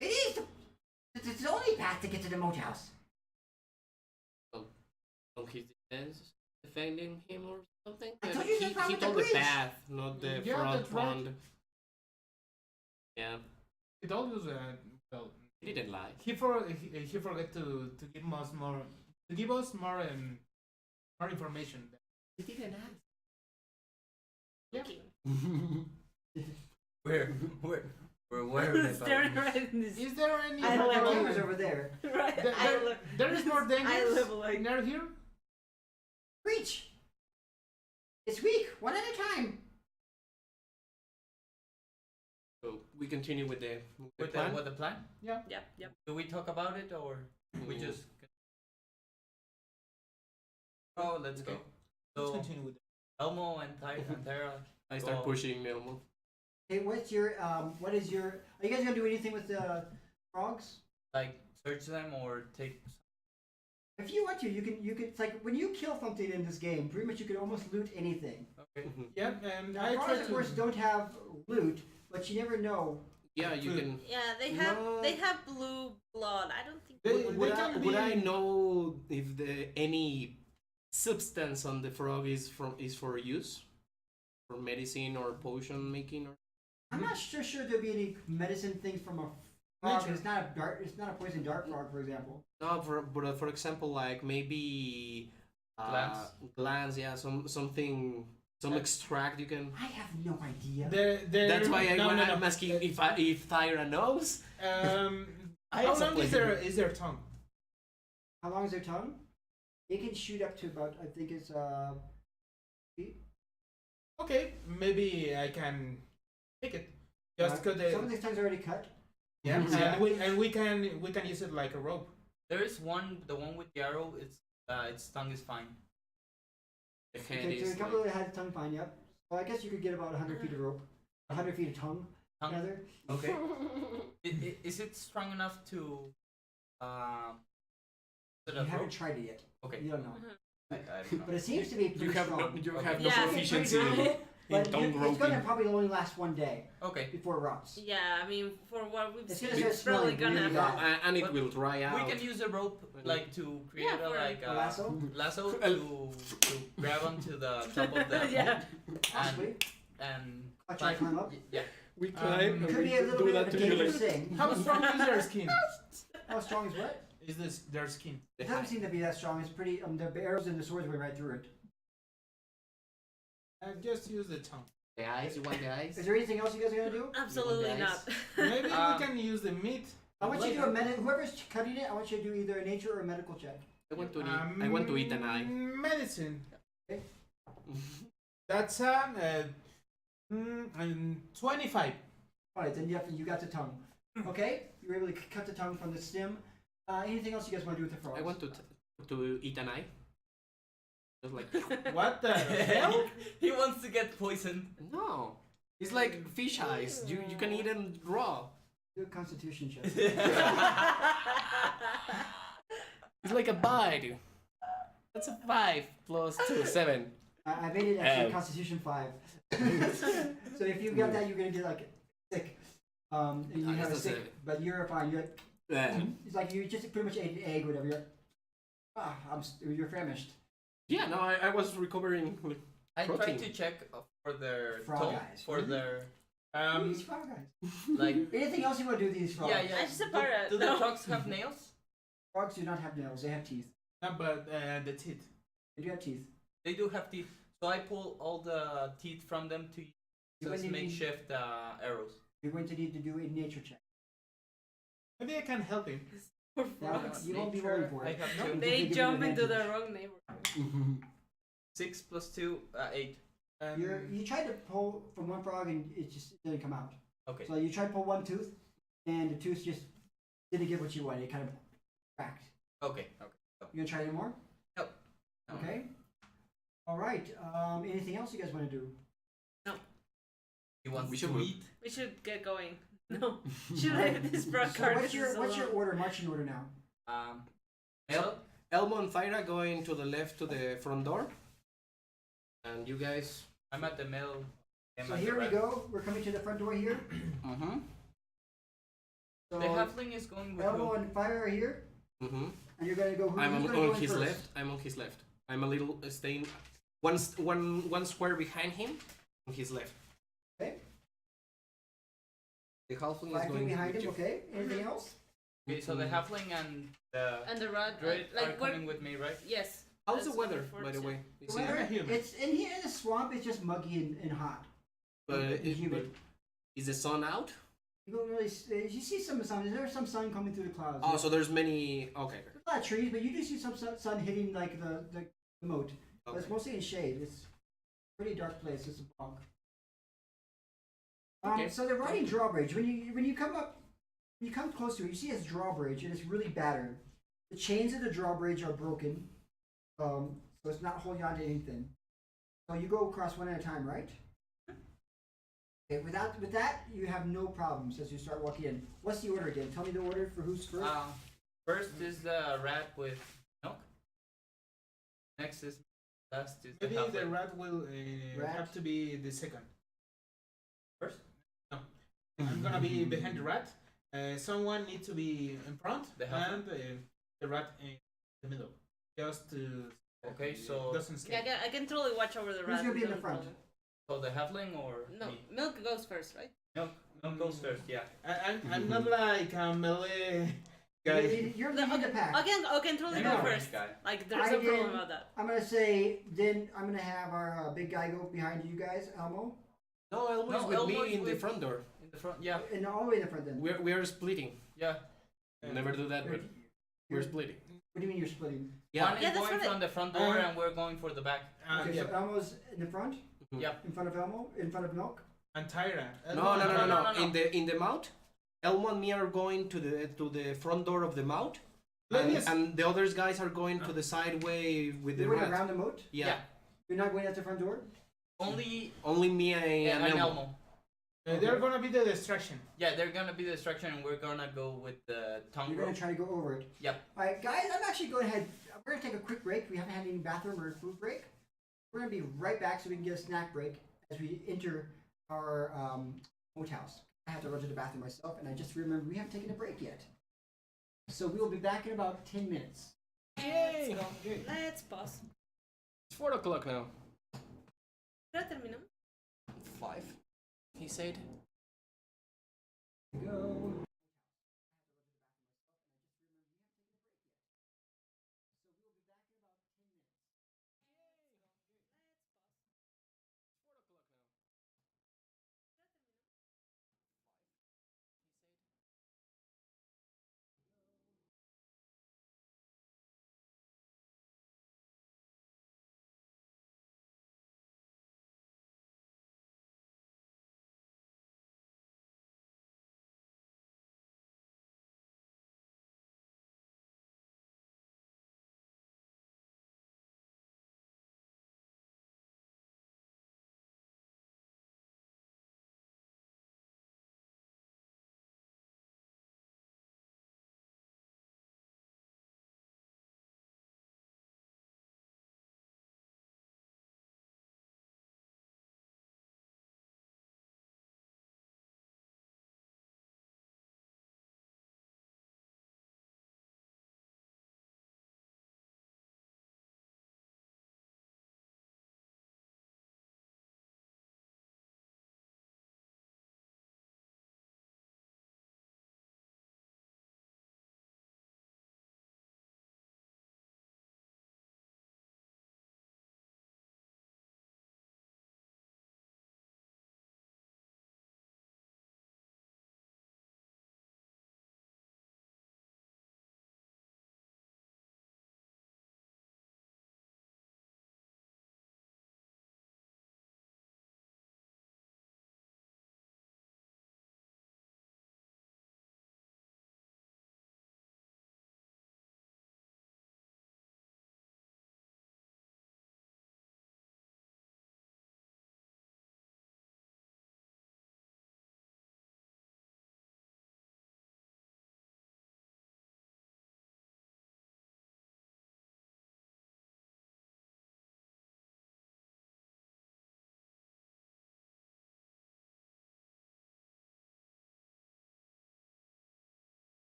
It is it's the only path to get to the moat house. On his defense, defending him or something. I told you the he problem with the told the bridge. path, not the Yeah, front that's right. pond. Yeah, It always well. he didn't lie. He forgot to give us more information. He didn't ask. Yeah. Okay. We're worried about Staring this. right in this. Is there any? I The don't know. camera's over there. Right. There is more I dangers live like. near here. Reach. It's weak. One at a time. So we continue with the With plan. the plan? Yeah. Yep. Do we talk about it or we Mm. just? Oh, let's go. Okay. So Let's continue with it. Elmo and Tyra. I start go. pushing Elmo. Hey, what is your? Are you guys gonna do anything with the frogs? Like search them or take. If you want to, you can. It's like when you kill something in this game, pretty much you can almost loot anything. Okay. Yeah, and Now, I frogs, try of to. course, don't have loot, but you never know. Yeah, you Food. can. Yeah, No. they have blue blood. I don't think. They- blue Would, can would I be- know if any substance on the frog is for use, for medicine or potion making or? I'm not sure there'll be any medicine things from a frog. Nature. It's not a dart. It's not a poison dart frog, for example. No, for example, like maybe glands. Yeah, something, some extract you can. I have no idea. That's why no. I'm asking if Tyra knows. How long is their tongue? How long is their tongue? It can shoot up to about. I think it's feet. Okay, maybe I can take it. Just cut some of these tongues are already cut. yeah, Yeah. and we can use it like a rope. There is the one with the arrow. Its tongue is fine. The head Okay, so is a couple like, that had tongue fine. Yep. Well, I guess you could get about 100 feet of rope. 100 feet of tongue. Tongue? Rather. Okay. Is it strong enough to? Set You up haven't rope? tried it yet. Okay. You don't know. I don't know. But it seems to be pretty you have strong. no Okay. no Yeah, proficiency pretty in good. But tongue it's going to roping. probably only last one day Okay. before it rots. Yeah, I mean, for what we've It's seen, gonna it's start probably smelling gonna really happen. bad. And it But will dry out. We can use a rope like to create Yeah, for A lasso? lasso to grab onto the top of the Yeah. Possibly. and I'll try to climb up. yeah. We climb climb. and Could be a little bit of a dangerous thing. How strong is their skin? How strong is what? Is this their skin? It doesn't seem to be that strong. It's pretty. The arrows and the swords went right through it. Just use the tongue. The eyes. You want the eyes? Is there anything else you guys are gonna do? Absolutely You want not. Maybe Um, we can use the meat. I want you to do later. whoever's cutting it. I want you to do either a nature or a medical check. I want to eat. I want to eat an eye. Medicine. Okay. That's 25. All right, then you got the tongue. Okay, you were able to cut the tongue from the stem. Anything else you guys want to do with the frogs? I want to eat an eye. Just like What the hell? He wants to get poisoned. no. It's like fish eyes. You can eat them raw. Do a Constitution check. It's like a bite. That's a 5 plus 2, 7. I made it actually Constitution 5. So if you got that, you're gonna get like sick. And you I have a guess sick, that's it. but you're fine. You're it's like you just pretty much ate an egg, whatever. You're famished. Yeah, no, I was recovering with I tried protein. to check for their Frog toe, eyes. for their These frog guys. like. Anything else you want to do with these frogs? Yeah. I just separate. Do the No. frogs have nails? Frogs do not have nails. They have teeth. No, but the teeth. They do have teeth. They do have teeth. So I pull all the teeth from them to use You as wouldn't need- makeshift arrows. You're going to need to do a nature check. Maybe I can help him. Poor Now, frogs. you won't be Nature, rolling for I it. have No. two. They They give you jump into advantage. the wrong neighborhood. 6 plus 2, 8. You tried to pull from one frog and it just didn't come out. Okay. So you tried to pull one tooth, and the tooth just didn't get what you wanted. It kind of cracked. Okay. You gonna try any more? Nope. Okay. All right. Anything else you guys want to do? He wants We should to move. eat. We should get going. No. Should I have this frog So card? what's your order? Marching order now? Mel, Elmo and Thyra going to the left to the front door. And you guys. I'm at the middle. So here we go. We're coming to the front door here. Mm-hmm. So The halfling is going with Elmo who? and Fire are here, Mm-hmm. and you're gonna go. I'm who's on, gonna go on in his first? left. I'm on his left. I'm a little staying one square behind him on his left. Okay. The halfling 5 is feet going behind with him. you. Okay. Anything else? Okay, so the halfling and And the rat, druid are like what? coming with me, right? Yes. How's the that's weather, what by the way? Is The it, weather, I'm a human. it's in here in the swamp. It's just muggy and hot. but and humid. is the sun out? You don't really. You see some sun. There's some sun coming through the clouds. Oh, so there's many. Okay. There's a lot of trees, but you do see some sun hitting like the moat. But it's Okay. mostly in shade. It's a pretty dark place. It's a bog. Okay. So the riding drawbridge. When you come up, when you come close to it, you see it's drawbridge and it's really battered. The chains of the drawbridge are broken, so it's not holding on to anything. So you go across one at a time, right? Okay. With that, you have no problems as you start walking in. What's the order again? Tell me the order for who's first. First is the rat with milk. Next is last is the Maybe the halfling. rat will Rat? have to be the second. First? No. I'm gonna be behind the rat. Someone needs to be in front, The halfling? and the rat in the middle, just to Okay, so doesn't Yeah, escape. I can totally watch over the Who's rat. gonna be in the no front? problem. so the halfling or No, me? Milk goes first, right? Milk goes first. Yeah. I'm not like a melee guy. You're leading the pack. I can totally I'm go not a first. range guy. Like, there's I no problem did- about that. I'm gonna say then I'm gonna have our big guy go behind you guys, Elmo, No, Elmo is No, with Elmo me is in the with- front door. In the front. Yeah. and all the way in the front. Then We are splitting. Yeah. Never do that, but we're You're- splitting. what do you mean you're splitting? Yeah. One Yeah, is that's going what from the front door, Uh, and we're going for the back. Okay, Yeah. so Elmo's in the front, Yep. in front of Elmo, in front of Milk. And Tyra. No. In the mount, Elmo and me are going to the front door of the mount, Let me and the other guys are going to the side way with the You're going rat. around the moat. Yeah. You're not going out the front door. Only Only me and and Elmo. Elmo. They're gonna be the distraction. Yeah, they're gonna be the distraction, and we're gonna go with the tongue You're gonna rope. try to go over it. Yep. All right, guys. I'm actually going ahead. We're gonna take a quick break. We haven't had any bathroom or food break. We're gonna be right back so we can get a snack break as we enter our moat house. I have to run to the bathroom myself, and I just remembered we haven't taken a break yet. So we will be back in about 10 minutes. Yay! Let's pause. It's 4 o'clock now. Ya terminamos. 5, he said. Go.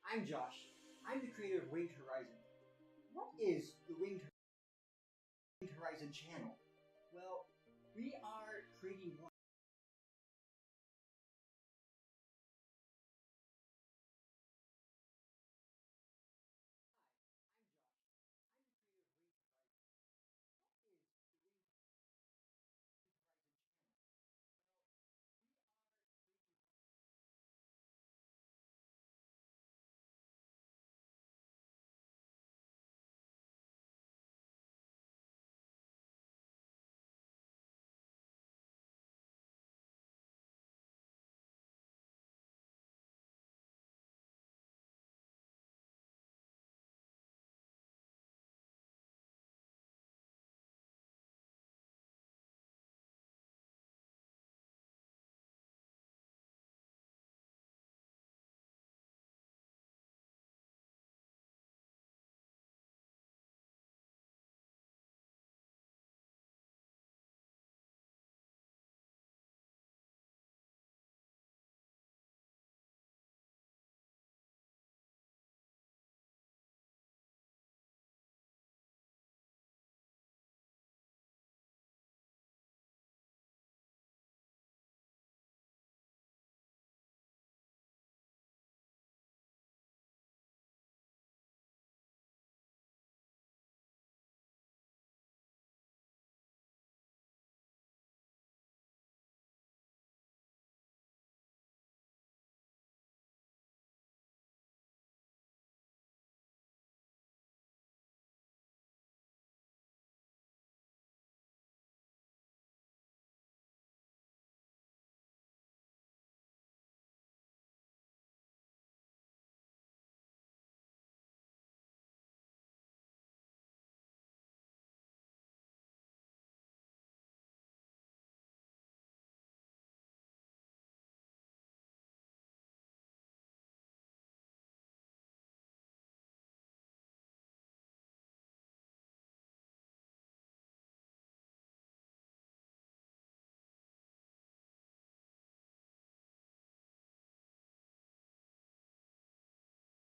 I'm Josh. I'm the creator of Winged Horizon. What is the Winged Horizon channel? Well, we are creating Hi, I'm Josh. I'm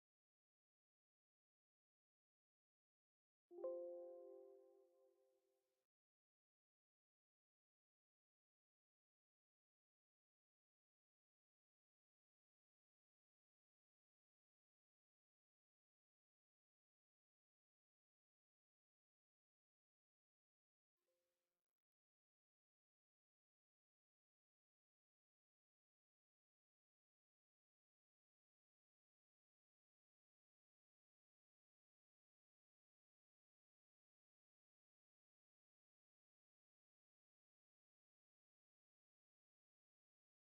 the creator of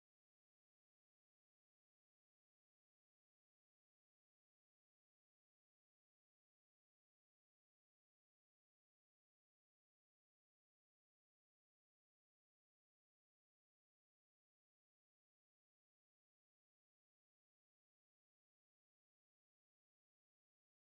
Winged Horizon.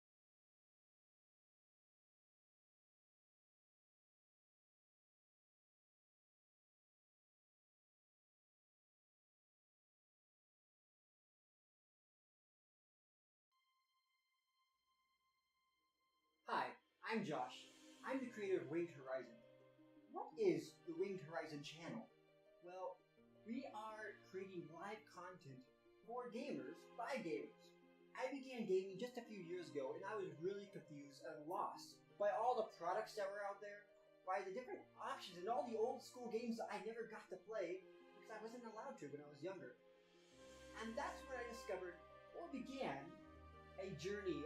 What is the Winged Horizon channel? Well, we are creating Hi, I'm Josh. I'm the creator of Winged Horizon. What is the Winged Horizon channel? Well, we are creating live content for gamers by gamers. I began gaming just a few years ago and I was really confused and lost by all the products that were out there, by the different options and all the old school games that I never got to play because I wasn't allowed to when I was younger. And that's when I discovered, or began, a journey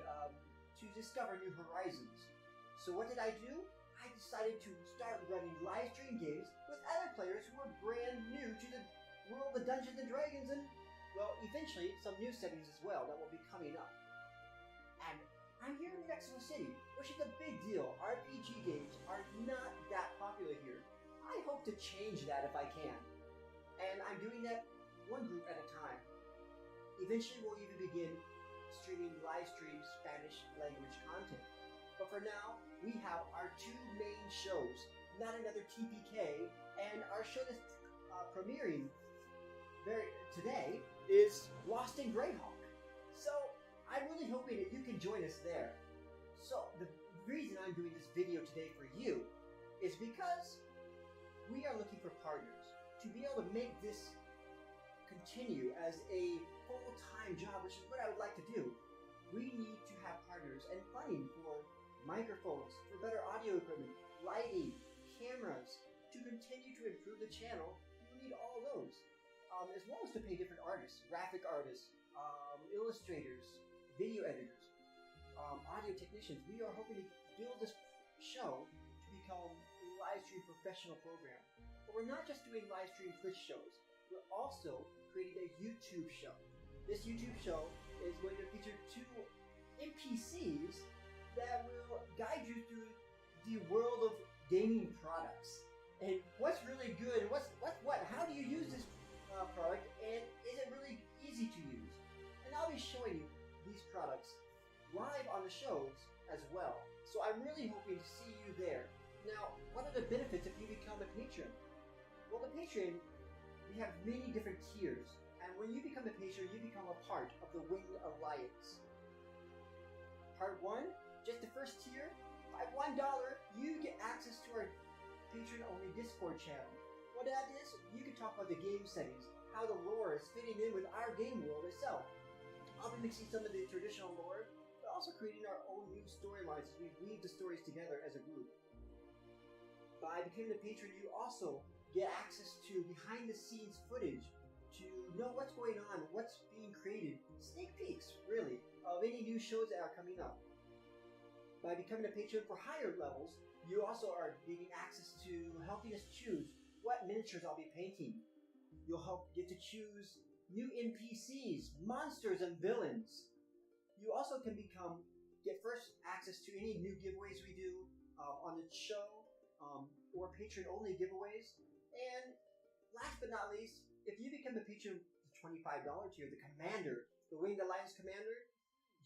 to discover new horizons. So what did I do? I decided to start running live stream games with other players who were brand new to the world of Dungeons and Dragons and, well, eventually some new settings as well that will be coming up. And I'm here in Mexico City, which is a big deal. RPG games are not that popular here. I hope to change that if I can. I'm doing that one group at a time. Eventually, we'll even begin streaming live stream Spanish language content. But for now, we have our two main shows, Not Another TPK, and our show that's premiering today is Lost in Greyhawk. So I'm really hoping that you can join us there. So the reason I'm doing this video today for you is because we are looking for partners to be able to make this continue as a full-time job, which is what I would like to do. We need to have partners and funding for microphones, for better audio equipment, lighting, cameras, to continue to improve the channel. We need all those, as well as to pay different artists, graphic artists, illustrators, video editors, audio technicians. We are hoping to build this show to become a live stream professional program. But we're not just doing live stream Twitch shows. We're also creating a YouTube show. This YouTube show is going to feature two NPCs that will guide you through the world of gaming products. And what's really good, and how do you use this product, and is it really easy to use? And I'll be showing you these products live on the shows as well. So I'm really hoping to see you there. Now, what are the benefits if you become a patron? Well, the patron, we have many different tiers, and when you become a patron, you become a part of the Winged Alliance. Part 1, just the first tier, by $1, you get access to our patron-only Discord channel. What that is, you can talk about the game settings, how the lore is fitting in with our game world itself. I'll be mixing some of the traditional lore, but also creating our own new storylines as we weave the stories together as a group. By becoming a patron, you also get access to behind-the-scenes footage to know what's going on, what's being created, sneak peeks, really, of any new shows that are coming up. By becoming a patron for higher levels, you also are getting access to helping us choose what miniatures I'll be painting. You'll get to choose new NPCs, monsters, and villains. You also can get first access to any new giveaways we do on the show, or patron-only giveaways. And last but not least, if you become a patron, the $25 tier, the Commander, the Winged Alliance Commander,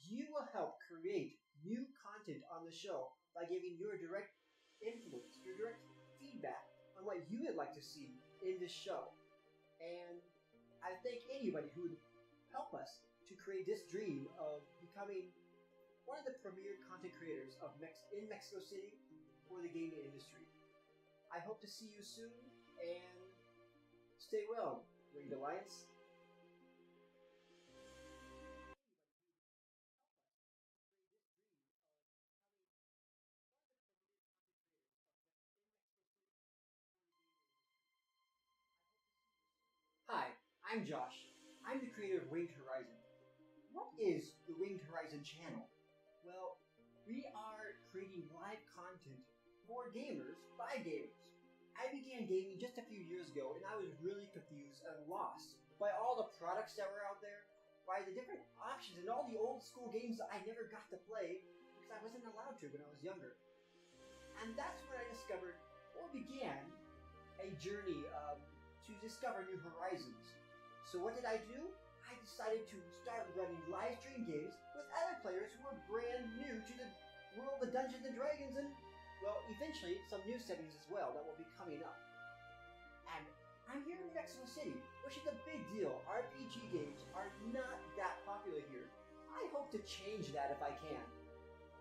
you will help create new content on the show by giving your direct influence, your direct feedback on what you would like to see in this show. And I thank anybody who would help us to create this dream of becoming one of the premier content creators in Mexico City for the gaming industry. I hope to see you soon, and stay well, Winged Alliance. Hi, I'm Josh. I'm the creator of Winged Horizon. What is the Winged Horizon channel? Well, we are creating live content for gamers by gamers. I began gaming just a few years ago, and I was really confused and lost by all the products that were out there, by the different options and all the old school games that I never got to play because I wasn't allowed to when I was younger. And that's when I discovered, or began, a journey to discover new horizons. So what did I do? I decided to start running live stream games with other players who were brand new to the world of Dungeons and Dragons, and, well, eventually some new settings as well that will be coming up. And I'm here in Mexico City, which is a big deal. RPG games are not that popular here. I hope to change that if I can.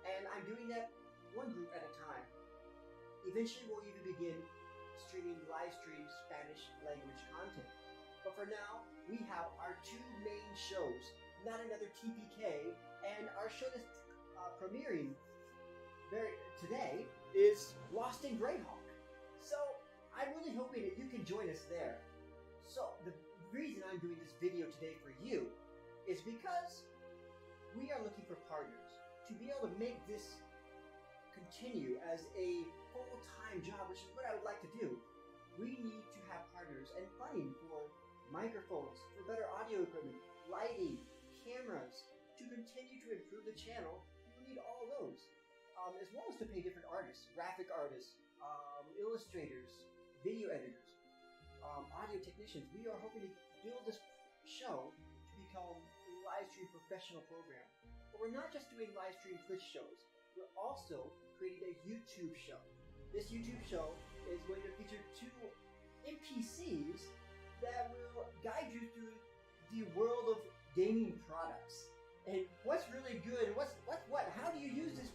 And I'm doing that one group at a time. Eventually we'll even begin streaming live stream Spanish language content. But for now, we have our two main shows, Not Another TPK, and our show that's premiering today is Lost in Greyhawk. So I'm really hoping that you can join us there. So the reason I'm doing this video today for you is because we are looking for partners to be able to make this continue as a full-time job, which is what I would like to do. We need to have partners and funding for microphones, for better audio equipment, lighting, cameras, to continue to improve the channel. We need all those, as well as to pay different artists, graphic artists, illustrators, video editors, audio technicians, we are hoping to build this show to become a live stream professional program. But we're not just doing live stream Twitch shows. We're also creating a YouTube show. This YouTube show is going to feature 2 NPCs that will guide you through the world of gaming products. And what's really good, how do you use this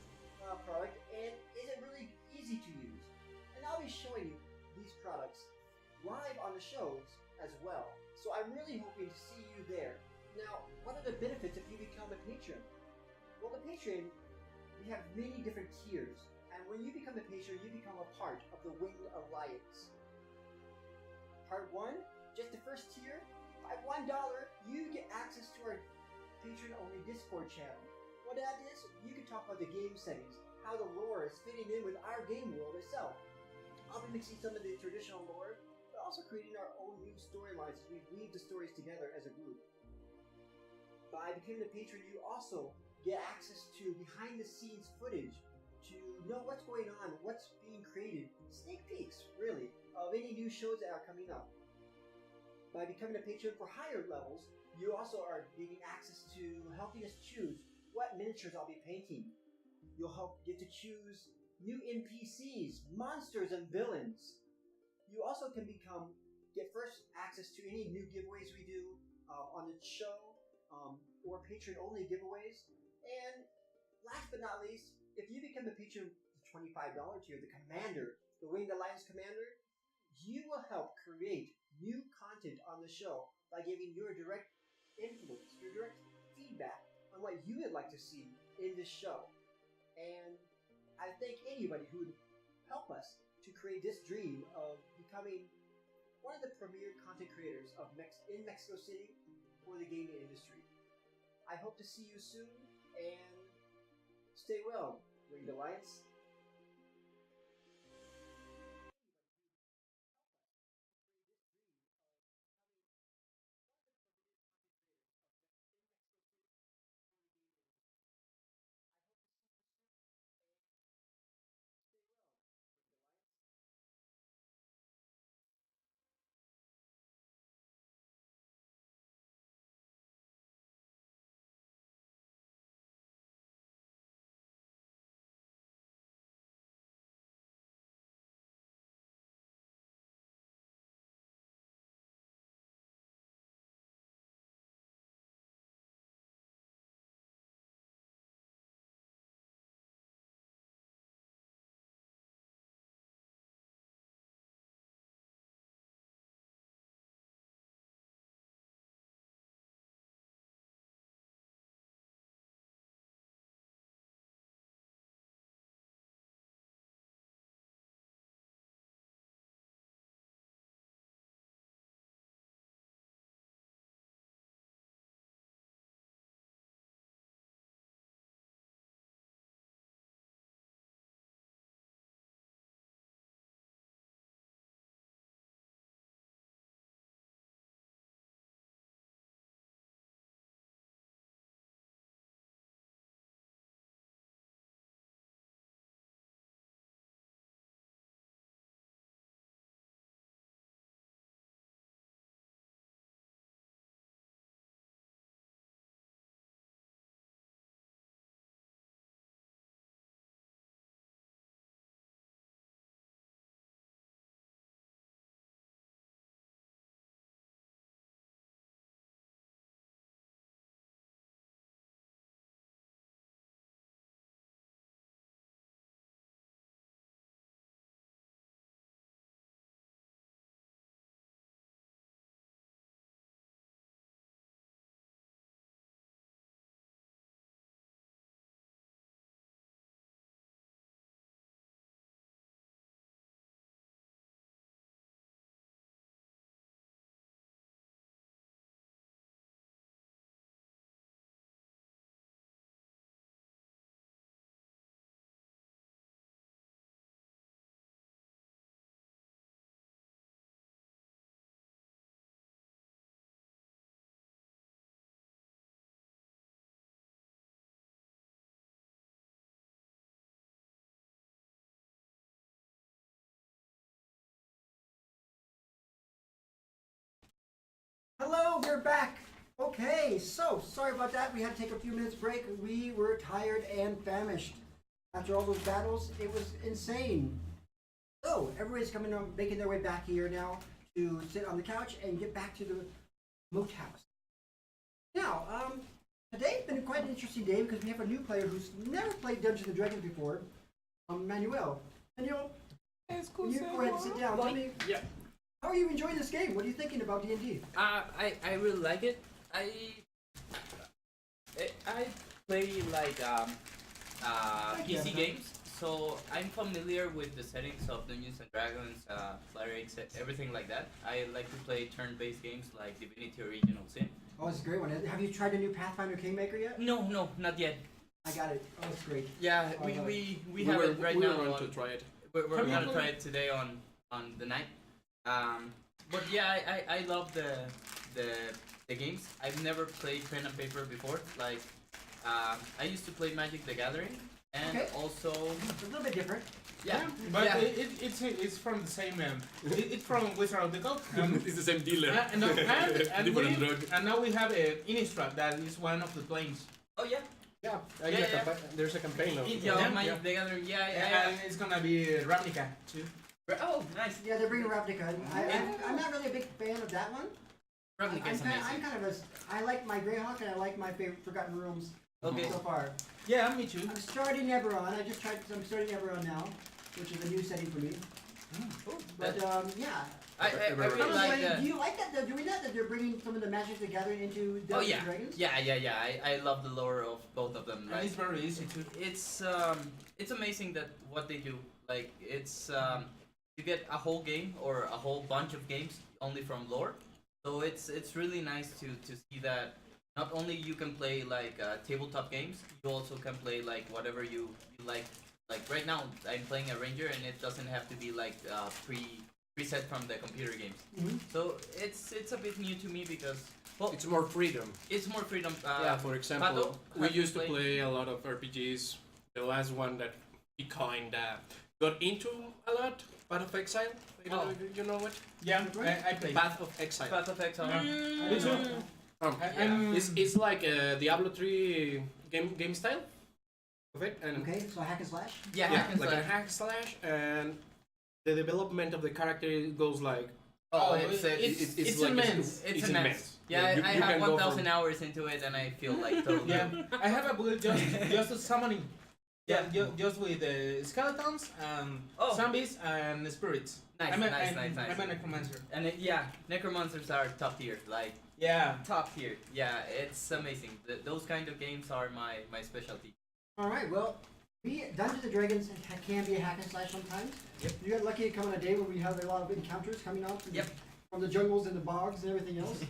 product, and is it really easy to use? And I'll be showing you these products live on the shows as well. So I'm really hoping to see you there. Now, what are the benefits if you become a patron? Well, the patron, we have many different tiers. And when you become a patron, you become a part of the Winged Alliance. Part 1, just the first tier, at $1, you get access to our patron-only Discord channel. What that is, you can talk about the game settings, how the lore is fitting in with our game world itself. I'll be mixing some of the traditional lore, but also creating our own new storylines as we weave the stories together as a group. By becoming a patron, you also get access to behind-the-scenes footage to know what's going on, what's being created, sneak peeks, really, of any new shows that are coming up. By becoming a patron for higher levels, you also are getting access to helping us choose what miniatures I'll be painting. You'll get to choose new NPCs, monsters, and villains. You also can get first access to any new giveaways we do on the show, or patron-only giveaways. And last but not least, if you become a patron, the $25 tier, the Commander, the Winged Alliance Commander, you will help create new content on the show by giving your direct influence, your direct feedback on what you would like to see in this show. And I thank anybody who would help us to create this dream of becoming one of the premier content creators in Mexico City for the gaming industry. I hope to see you soon, and stay well, Winged Alliance. Hello, we're back. Okay, so sorry about that. We had to take a few minutes break. We were tired and famished. After all those battles, it was insane. So everybody's coming on, making their way back here now to sit on the couch and get back to the moat house. Now, today's been quite an interesting day because we have a new player who's never played Dungeons and Dragons before, Manuel. Manuel, you go ahead and sit down. Tell me, Yeah. how are you enjoying this game? What are you thinking about D&D? I really like it. I play like PC games, so I'm familiar with the settings of Dungeons and Dragons, Clerics, everything like that. I like to play turn-based games like Divinity Original Sin. Oh, it's a great one. Have you tried the new Pathfinder Kingmaker yet? No, not yet. I got it. Oh, it's great. Yeah, Oh, no. we have it right we now. were going on- to try it. We're Have you gonna ever- try it today on the night. But yeah, I love the games. I've never played pen and paper before. Like, I used to play Magic the Gathering, and Okay. also It's a little bit different. yeah, But yeah. it's from the same. It's from Wizard of the Coast. It's the same dealer. And Different drug. now we have a Innistrad that is one of the planes. Oh yeah, Yeah, Yeah. there's a campaign of yeah, Yeah. Magic the Gathering. Yeah. And it's gonna be Ravnica too. Oh, nice. Yeah, they're bringing Ravnica. I'm not really a big fan of that one. Ravnica is I'm amazing. kind of I like my Greyhawk and I like my favorite Forgotten Realms Okay. so far. Yeah, me too. I'm starting Eberron. I'm starting Eberron now, which is a new setting for me. Cool. But yeah. I really like Do the. you like that they're doing that? That they're bringing some of the Magic the Gathering into Dungeons Oh yeah, and Dragons? yeah. I love the lore of both of them. And Like, it's very easy too. it's amazing that what they do. Like, it's you get a whole game or a whole bunch of games only from lore. So it's really nice to see that not only you can play like tabletop games, you also can play like whatever you like. Like right now, I'm playing a ranger, and it doesn't have to be like preset from the computer games. Mhm. So it's a bit new to me because well, It's more freedom. it's more freedom. Yeah, for example, Pato, we have you used to played- play a lot of RPGs. The last one that we kinda got into a lot, Path of Exile. You know what? Yeah, I play. Path of Exile. Path of Exile. Me too. I'm- It's like a Diablo 3 game style of it, and Okay, so hack and slash. Yeah, yeah, hack and like a slash. hack slash, and the development of the character goes like Oh, it's it's like immense. It's immense. Yeah, you I can have go 1,000 from- hours into it, and I feel like totally. Yeah, I have a build just summoning. Yeah. Just with skeletons and Oh. zombies and spirits. Nice, I'm a, nice, I'm, nice, nice. I'm a necromancer. And yeah, necromancers are top tier. Like Yeah. top tier. Yeah, it's amazing. Those kind of games are my specialty. All right, well, Dungeons and Dragons can be a hack and slash sometimes. Yep. You got lucky to come on a day where we have a lot of encounters coming out from, Yep. from the jungles and the bogs and everything else.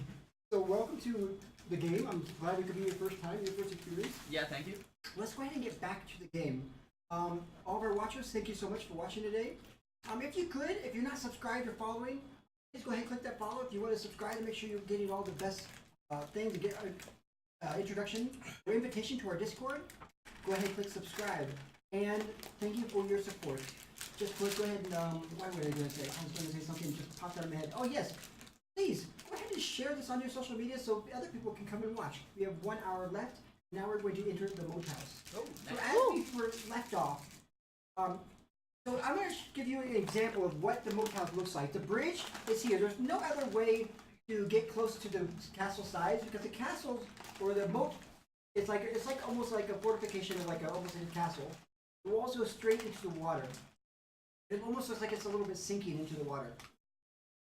So welcome to the game. I'm glad we could be your first time, your first experience. Yeah, thank you. Let's go ahead and get back to the game. All of our watchers, thank you so much for watching today. If you could, if you're not subscribed or following, please go ahead and click that follow. If you want to subscribe to make sure you're getting all the best things to get introduction or invitation to our Discord, go ahead and click subscribe. And thank you for your support. Just go ahead and, what was I going to say? I was going to say something that just popped out of my head. Oh yes, please, go ahead and share this on your social media so other people can come and watch. We have 1 hour left. Now we're going to enter the moat house. Oh, So nice. as we were left off, so I'm going to give you an example of what the moat house looks like. The bridge is here. There's no other way to get close to the castle sides because the castle or the moat, it's like almost like a fortification of like almost a castle. The walls go straight into the water. It almost looks like it's a little bit sinking into the water.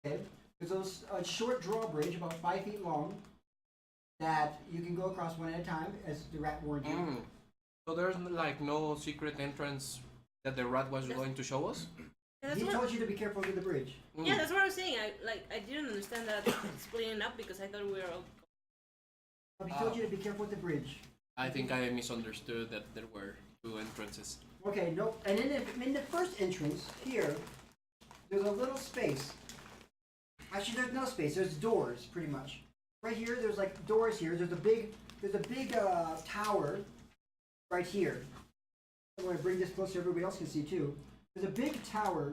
Okay, there's a short drawbridge about 5 feet long that you can go across one at a time, as the rat warned you. Mm. So there's like no secret entrance that the rat was going to show us. Yeah, that's He what, told you to be careful with the bridge. Mm. yeah, that's what I was saying. I didn't understand that splitting up because I thought we were all. He told you to be careful with the bridge. I think I misunderstood that there were 2 entrances. Okay, no, and in the first entrance here, there's a little space. Actually, there's no space. There's doors, pretty much. Right here, there's like doors here. There's a big tower right here. I'm going to bring this closer so everybody else can see too. There's a big tower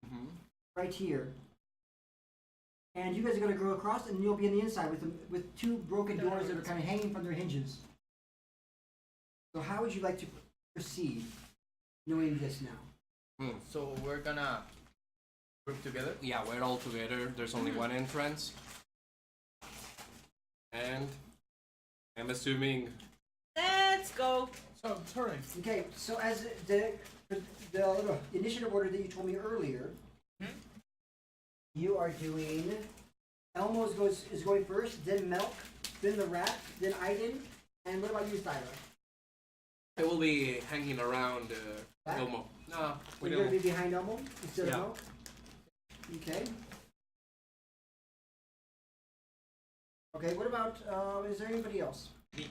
Mm-hmm. right here. and you guys are going to go across, and you'll be on the inside with two broken doors that are kind of hanging from their hinges. So how would you like to proceed, knowing this now? So we're gonna group together. Yeah, we're all together. There's only one entrance. And I'm assuming Let's go. So sorry. Okay, so as the initiative order that you told me earlier, you are doing. Elmo is going first, then Milk, then the rat, then Aiden, and what about you, Thyra? I will be hanging around Back? Elmo. No, So we you're going to don't. be behind Elmo instead Yeah. of Milk? Okay. Okay, what about, is there anybody else? Me.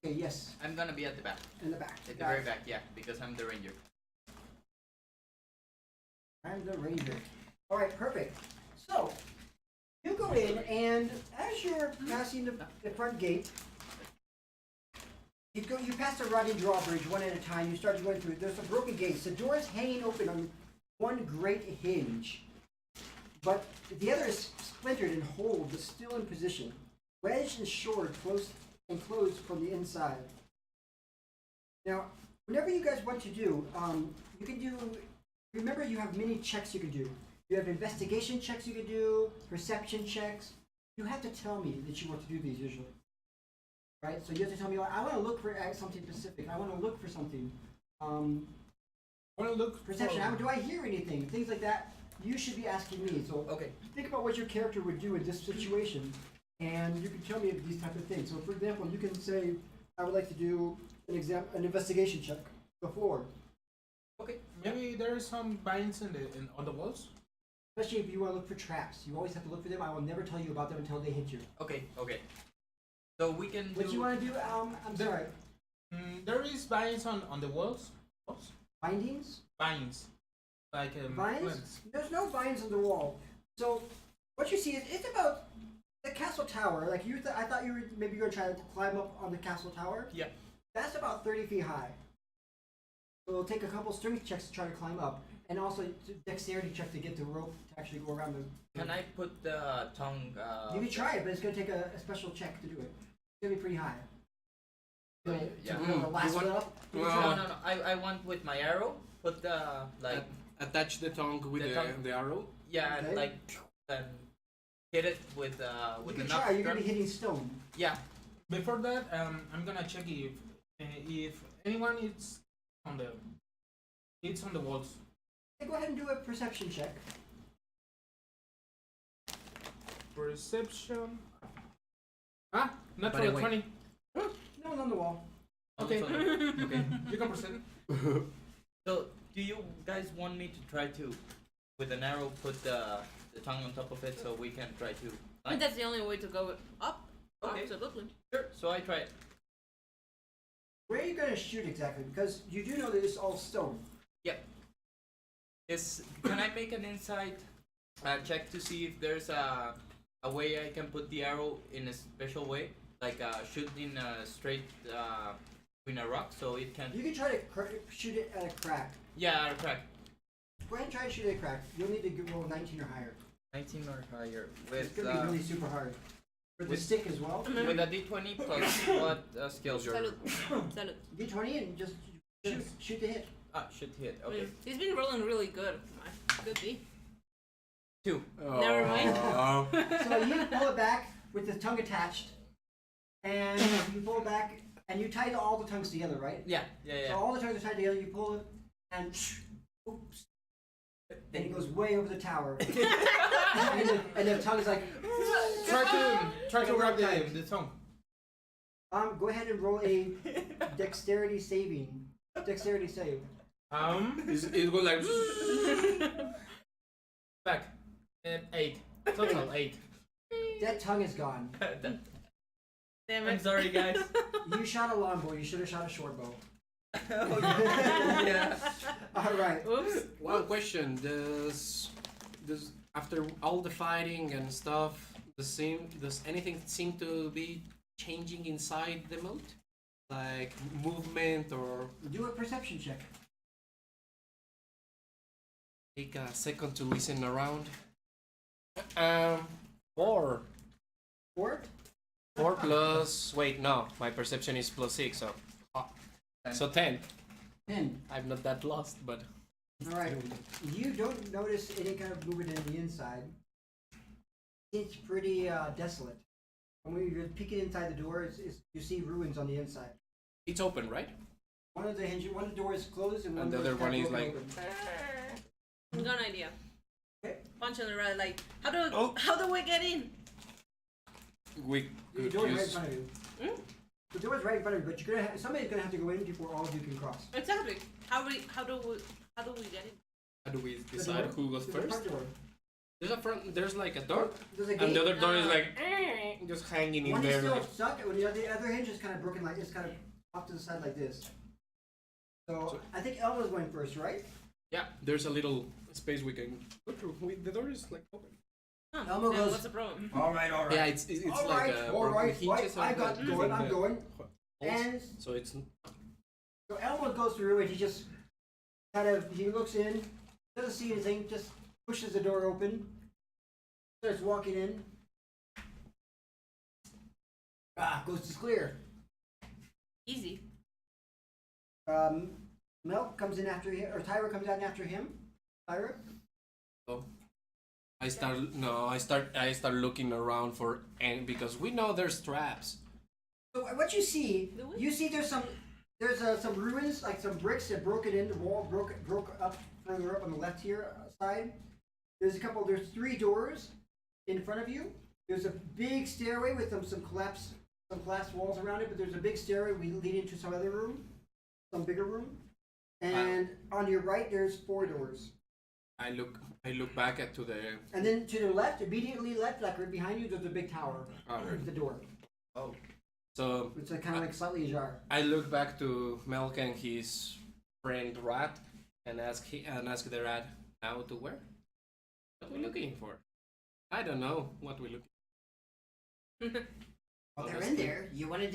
Okay, yes, I'm gonna be at the back. in the back. At the Got very it. back, yeah, because I'm the ranger. I'm the ranger. All right, perfect. So, you go in, and as you're passing the front gate, you pass the rotting drawbridge one at a time. You start going through. There's some broken gates. The door is hanging open on one great hinge, but the other is splintered and whole, but still in position, wedged and shored, close and closed from the inside. Now, whenever you guys want to do, you can do. Remember, you have many checks you can do. You have investigation checks you can do, perception checks. You have to tell me that you want to do these usually. Right? So you have to tell me, like, I want to look for something specific. I want to look for something. Want to look Perception. for... Do I hear anything? Things like that. You should be asking me. So Okay. think about what your character would do in this situation, and you can tell me these type of things. So, for example, you can say, I would like to do an investigation check before. Okay. Maybe there is some binds on the walls. Especially if you want to look for traps. You always have to look for them. I will never tell you about them until they hit you. Okay. Okay. So we can do. What you want to do, I'm The- sorry, There is binds on the walls. Walls? bindings? Binds. Like Vines? links. There's no vines on the wall. So, what you see is, it's about the castle tower. Like, I thought you were maybe going to try to climb up on the castle tower. Yeah. That's about 30 feet high. So it'll take a couple strength checks to try to climb up, and also dexterity check to get the rope to actually go around the... Can I put the tongue? You can try it, but it's going to take a special check to do it. It's going to be pretty high. Oh, So, yeah. to be able to lasso want- it up. You can Well, try No, it. no, no. I want with my arrow. Put the like. Attach the tongue with The tongue. the arrow. Yeah, and Okay. like and hit it with You the can nut try. You're going to gun. be hitting stone. Yeah. Before that, I'm gonna check if anyone is on the walls. Okay, go ahead and do a perception check. Perception. Ah, By natural the way- 20. No one's on the wall. Okay. Okay. You can present. So, do you guys want me to try to, with an arrow, put the tongue on top of it so we can try to? I think that's the only way to go up. Okay. Absolutely. Sure. So I try it. Where are you going to shoot exactly? Because you do know that it's all stone. Can I make an insight check to see if there's a way I can put the arrow in a special way, like shooting straight between a rock, so it can. You can try to shoot it at a crack. Yeah, crack. Go ahead and try to shoot it at a crack. You'll need to roll 19 or higher. 19 or higher It's with going to be really super hard. For the with- stick as well. with a d20 plus what skills? Salute. Salute. D20 and just shoot the hit. Should hit. Okay. He's been rolling really good. Could be. 2. Never mind. Oh. So you pull it back with the tongue attached, and you pull it back, and you tie all the tongues together, right? Yeah. So Yeah. all the tongues are tied together. You pull it, and oops, and it goes way over the tower. and the tongue is like. Try to grab the tongue. Go ahead and roll a dexterity save. It goes like. Back. 8. Total 8. That tongue is gone. Damn I'm it. sorry, guys. You shot a longbow. You should have shot a short bow. Yeah. All right. Oops. One question: Does after all the fighting and stuff, does anything seem to be changing inside the moat, like movement or? Do a perception check. Take a second to listen around. 4. 4? 4 plus. Wait, no. My perception is plus 6, so. So 10. 10. I'm not that lost, but. Alright. You don't notice any kind of movement in the inside. It's pretty desolate. And when you're peeking inside the door, you see ruins on the inside. It's open, right? One of the doors is closed and And the door other one is half like. open. Got an idea. Okay. Punch on the right, like how do we get in? We The could door is right in use. front of you. Hmm? The door is right in front of you, but somebody's gonna have to go in before all of you can cross. Exactly. How do we get in? How do we The decide door? who goes There's a first? front door. There's a front. There's like a door, There's a gate. and the other door is Ah. like just hanging in One is there. still Like, stuck, and the other hinge is kind of broken, like it's kind of off to the side like this. So I think Elma's going first, right? yeah, there's a little space we can go through. The door is like open. Huh, Elmo then goes- what's the problem? All right, all Yeah, it's all like right, a all broken right. hinges I of got the- going. I'm the going. holes. And So it's so Elmo goes through, and he just he looks in, doesn't see anything, just pushes the door open, starts walking in. Goes to clear. Easy. Milk comes in after him, or Tyra comes out after him. Tyra. I start looking around for because we know there's traps. So what you see, Do we? you see there's some ruins, like some bricks that broken in, the wall broke up further up on the left here side. There's 3 doors in front of you. There's a big stairway with some collapsed walls around it, but there's a big stairway leading to some other room, some bigger room. And on your right there's 4 doors. I look back to the. And then to the left, immediately left, like right behind you, there's a big tower. Alright. The door. Oh. So It's kind of like slightly ajar. I look back to Melk and his friend Rat and ask the rat now to where? What we looking for? I don't know what we looking. Well, they're in there. You wanted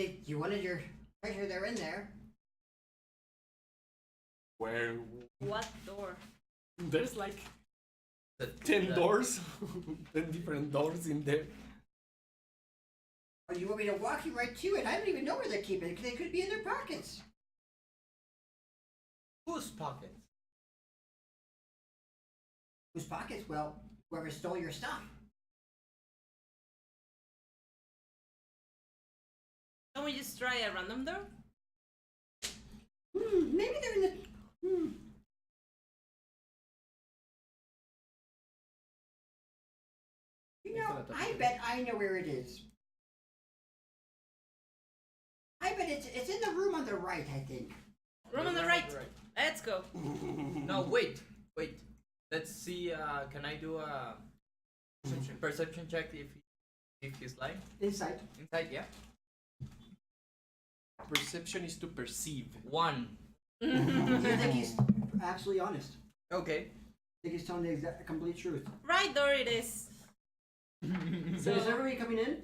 your treasure. They're in there. Where What door? there's like The- 10 the- doors, 10 different doors in there. Oh, you want me to walk you right to it? I don't even know where they're keeping it. They could be in their pockets. Whose pockets? Whose pockets? Well, whoever stole your stuff. Can we just try a random door? Maybe they're in the. You know, I bet I know where it is. I bet it's in the room on the right, I think. Room on the right. Let's go. No, wait. Let's see. Can I do a perception check if he's lying? Inside. Inside, yeah. Perception is to perceive. 1. I think he's actually honest. Okay. I think he's telling the complete truth. Right door it is. So is everybody coming in?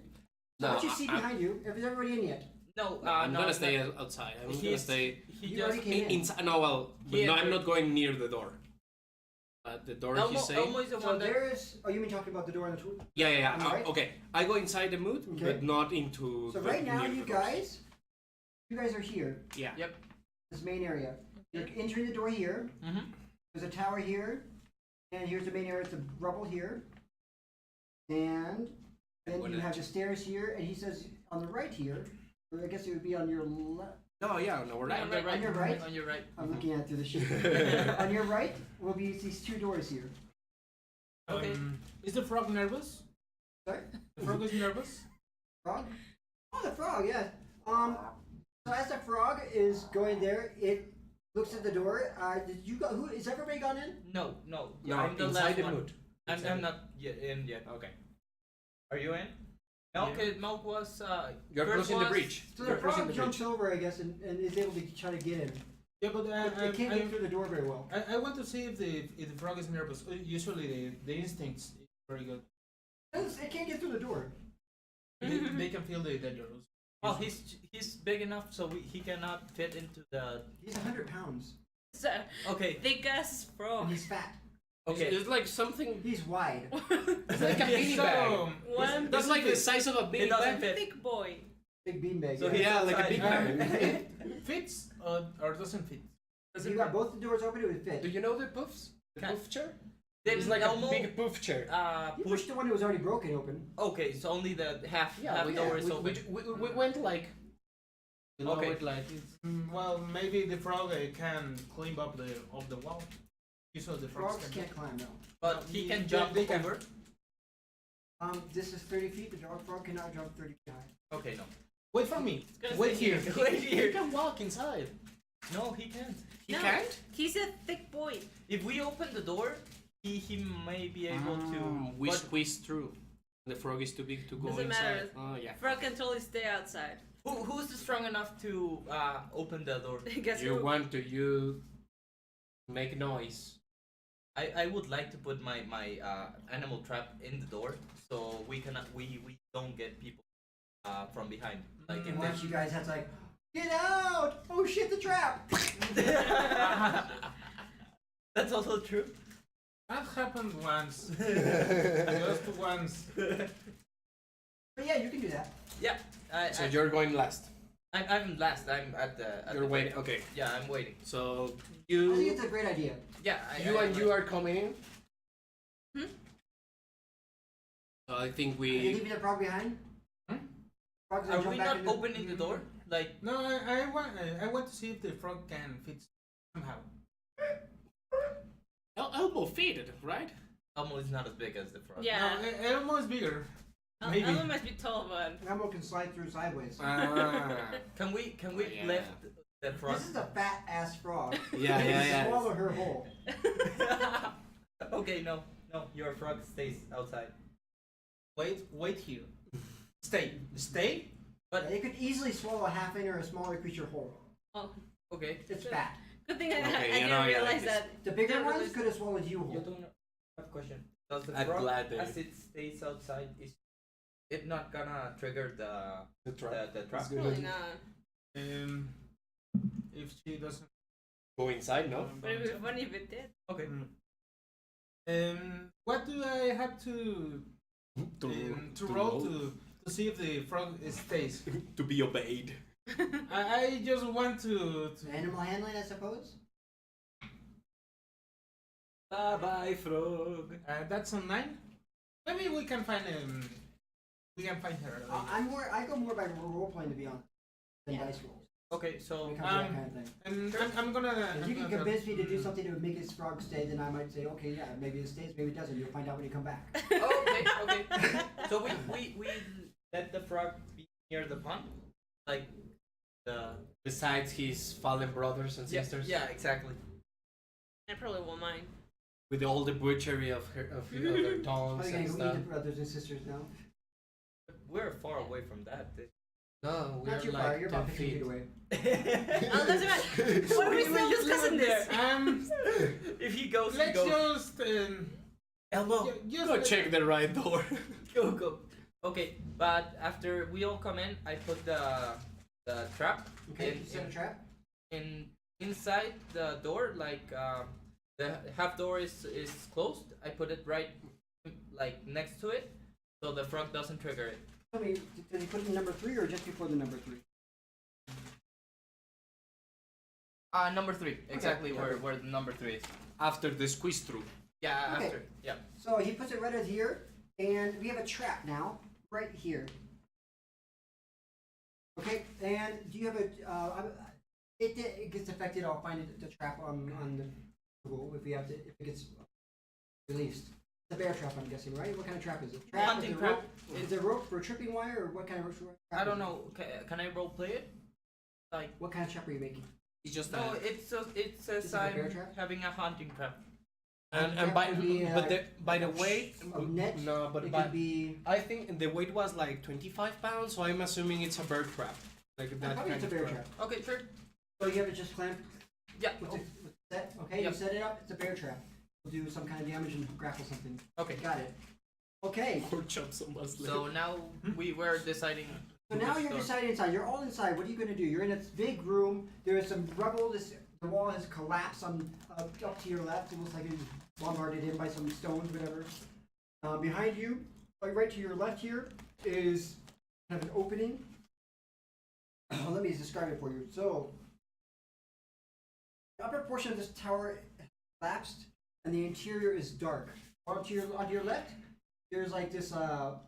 So No, what you see behind you? Is everybody in yet? No, I'm no, gonna stay no. outside. I'm gonna He's- stay He You just already came in. inside. No, well, He no, I'm entered- not going near the door. The door Elmo, he's saying. Elmo is the So one that. there is. Oh, you mean talking about the door on the tour? Yeah. On the right? Okay, I go inside the mood, Okay. but not into. So the- right now, near you the doors. guys are here. Yeah. Yep. This main area. You're entering the door here. Mm-hmm. There's a tower here, and here's the main area. It's the rubble here, and then What you is have it? the stairs here. And he says on the right here, or I guess it would be on your left. No, yeah, no, we're Right, not. on the right. On your right? On your right. I'm looking at through the sheet. On your right will be these 2 doors here. Okay. Is the frog nervous? Sorry, The frog is nervous? frog. Oh, the frog. Yeah. So as the frog is going there, it looks at the door. Did you go? Who is everybody gone in? No. No, I'm the inside last the one. mood. I'm not yet in yet. Okay. Are you in? Milk was. You're first crossing the was- bridge. So You're the crossing frog the jumps bridge. over, I guess, and is able to try to get in. Yeah, but But it can't get through the door very well. I want to see if the frog is nervous. Usually the instincts is very good. It can't get through the door. They can feel the dangerous. Well, he's big enough so he cannot fit into the. He's 100 pounds, So, Okay. thick as and frog. he's fat. Okay. It's like something. He's wide. It's like a beanie bag. One That's like the size of a It beanie doesn't bag. fit. thick boy. Big beanbag. So yeah. he's Yeah, like a outside. big bag. It fits or doesn't fit. If you got both the doors open, it would fit. Do you know the puffs? The Can- puff chair? Did It's like Elmo, a big puff chair. You push. pushed the one that was already broken open. Okay, so only the half we, door is open. we went like. You know, Okay. it like. Well, maybe the frog can climb up the wall. You saw the frogs Frogs can't climb though. But he can They- jump they can. over. This is 30 feet. The frog cannot jump 30 feet high. Okay, no. Wait for me. gonna Wait stay here. here. Wait He here. can walk inside. No, he can't. He No. can't? He's a thick boy. If we open the door, he may be able to. We but squeeze through. The frog is too big to go Doesn't inside. matter. Oh yeah. Frog can totally stay outside. who's strong enough to open the door? Guess You who? want to you make noise. I would like to put my animal trap in the door so we don't get people from behind. Like And in once you guys have to like, get out! Oh shit, the trap! That's also true. That happened once. Just once. But yeah, you can do that. Yeah. So you're going last. I'm last. I'm at the. You're waiting. Okay. Yeah, I'm waiting. So I think you it's a great idea. Yeah. you are coming in. Hmm? So I think Are you we. leaving the frog behind? Hmm? Frog's gonna Are jump we back not in the- opening the door? Like No, I want to see if the frog can fit somehow. Elbow fitted, right? Elmo is not as big as the frog. Yeah. No, Elmo is bigger. Maybe. Elmo must be tall, but Elmo can slide through sideways. Can we Yeah. lift the frog? This is a fat ass frog. Yeah. Swallow her whole. Okay, no, your frog stays outside. Wait here. Stay. But It could easily swallow a half inch or a smaller creature whole. oh, okay. It's Good. fat. good thing I Okay, I you didn't know, yeah, realize like this. that. The bigger They're ones really- could have swallowed you You whole. don't have a question. Does the I'm frog, glad as it stays outside, is it not gonna trigger the The trap. the trap? Probably not. If she doesn't. Go inside, no? But it would be funny if it did. Okay. What do I have to roll to see if the frog stays? to be obeyed. I just want to Animal handling, I suppose. Bye bye, frog. that's a 9. Maybe we can find her. I go more by role playing to be honest than Yeah. dice rolls. Okay, so When it comes to that kind of thing. And I'm gonna. If you can convince me to do something that would make his frog stay, then I might say, okay, yeah, maybe it stays, maybe it doesn't. You'll find out when you come back. okay. So we let the frog be near the pond, like the Besides his fallen brothers and sisters. Yeah, exactly. I probably won't mind. With all the butchery of their Oh, tongues you're gonna and go eat stuff. the brothers and sisters now. We're far away from that. No, we're Not too like far. You're 10 about 15 feet feet. away. Oh, that's right. What are we still discussing this? If he goes, he Let's goes. just Elmo, just Go check the right door. go. Okay, but after we all come in, I put the trap Okay, in, you set a trap. inside the door, like the half door is closed. I put it right like next to it, so the frog doesn't trigger it. Tell me, did you put it in number 3 or just before the number 3? Number 3, exactly okay. where the number 3 is. After the squeeze through. Yeah, Okay. after. Yeah. So he puts it right out here, and we have a trap now, right here. Okay, and do you have it gets affected, I'll find the trap on the Google if it gets released. It's a bear trap, I'm guessing, right? What kind of trap is it? Hunting is it trap. rope? Is it rope for tripping wire, or what kind of trap? I don't is it? know. Can I role play it? Like What kind of trap are you making? It's just no, that. it says Is it a bear I'm trap? having a hunting trap. And That by would be, by the weight, a net? no, but It by, could be. I think the weight was like 25 pounds, so I'm assuming it's a bird trap, like that Probably kind it's a of bear trap. trap. Okay, sure. So you have it just clamped Yeah. with the set? Okay, Yep. you set it up, it's a bear trap. We'll do some kind of damage and grapple something. Okay. Got it. Okay, Or chop someone's leg. So now we were deciding. so now which you're door. deciding inside. You're all inside. What are you going to do? You're in a big room. There is some rubble. This The wall has collapsed up to your left. It looks like it was bombarded in by some stones, whatever. Behind you, like right to your left here, is kind of an opening. Let me describe it for you. So, the upper portion of this tower collapsed, and the interior is dark. Onto your left, there's like this tower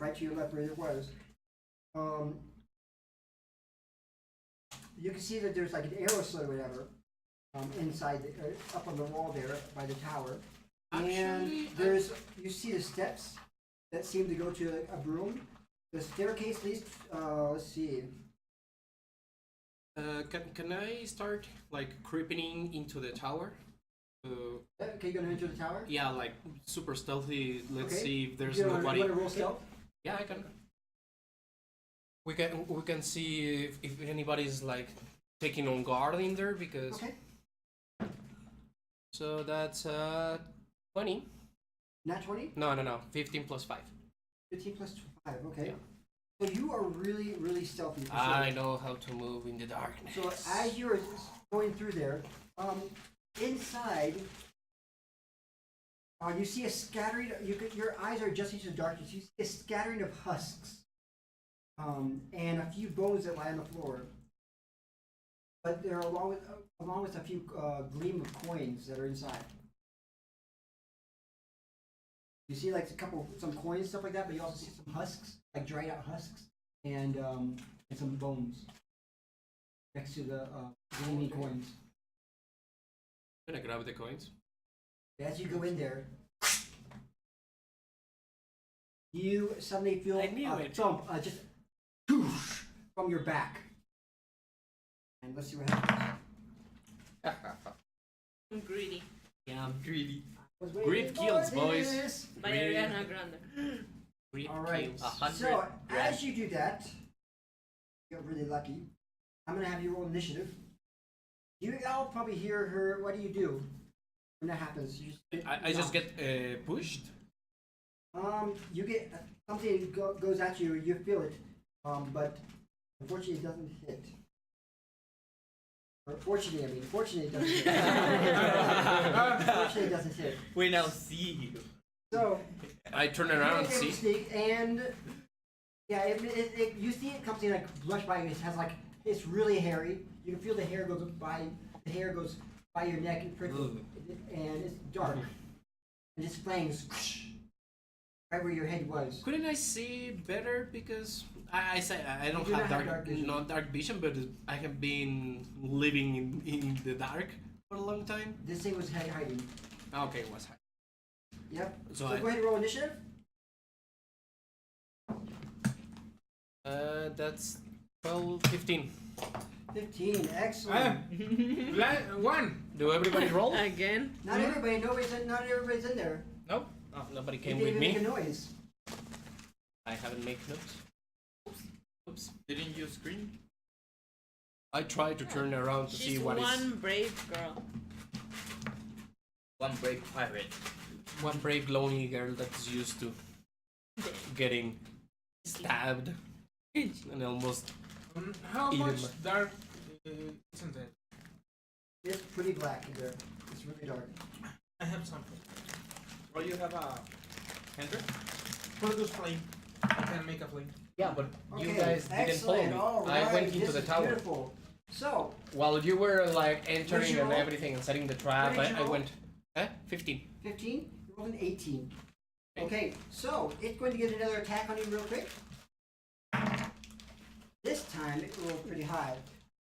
right to your left where it was. You can see that there's like an arrow slit or whatever inside, up on the wall there by the tower. And you see the steps that seem to go to a room. The staircase leads. Let's see. Can I start like creeping into the tower? Okay, you gonna enter the tower? Yeah, like super stealthy. Let's Okay. see if there's You nobody. wanna roll stealth? Yeah, I can. We can see if anybody's like taking on guard in there because. Okay. So that's 20. Nat 20? No. 15 plus 5. 15 plus 5. Okay. Yeah. So you are really, really stealthy. for I sure. know how to move in the darkness. So as you're going through there, inside, you see a scattering. Your eyes are adjusting to the darkness. You see a scattering of husks, and a few bones that lie on the floor. But they're along with a few gleam of coins that are inside. You see like some coins, stuff like that, but you also see some husks, like dried out husks, and some bones next to the gleaming coins. Can I grab the coins? As you go in there, you suddenly feel I knew a it. thump, just whoosh, from your back. And let's see what happens. I'm greedy. Yeah, I'm greedy. I was waiting Greed for kills, boys. this. By Greedy. Ariana Grande. Greed All right. kills. 100 So grand. as you do that, you got really lucky. I'm gonna have you roll initiative. You all probably hear her. What do you do when that happens? You just I just get pushed. You get something goes at you. You feel it, but unfortunately, it doesn't hit. Or fortunately, fortunately, it doesn't hit. Fortunately, it doesn't hit. We now see you. So I turn around and you see. sneak, and yeah, you see it comes in like brush by you. It has like it's really hairy. You can feel the hair goes by. The hair goes by your neck and prickles, and it's dark. And its flames right where your head was. Couldn't I see better because I say I don't You do have not have dark vision. not dark vision, but I have been living in the dark for a long time. This thing was hiding. Okay, it was high. Yep. So So go ahead and roll initiative. That's 12, 15. 15. Excellent. One. Do everybody roll? Again? Not everybody. Not everybody's in there. Nope. Oh, nobody You came didn't with even me. make a noise. I haven't made notes. Oops. Didn't you scream? I tried to turn around to see She's what is one brave girl. One brave pirate. one brave lonely girl that's used to getting stabbed and almost. How Eat much him. dark isn't it? It's pretty black in there. It's really dark. I have something. Or you have a Hendrik? Produce flame. I can make a flame. Yeah, but you Okay, guys didn't follow excellent. me. All I right, went into this the is tower. Beautiful. So, While you were like What'd entering you and roll? everything and setting the trap, What did you I roll? went. 15. 15. You rolled an 18. Okay, so it's going to get another attack on you real quick. This time it rolled pretty high.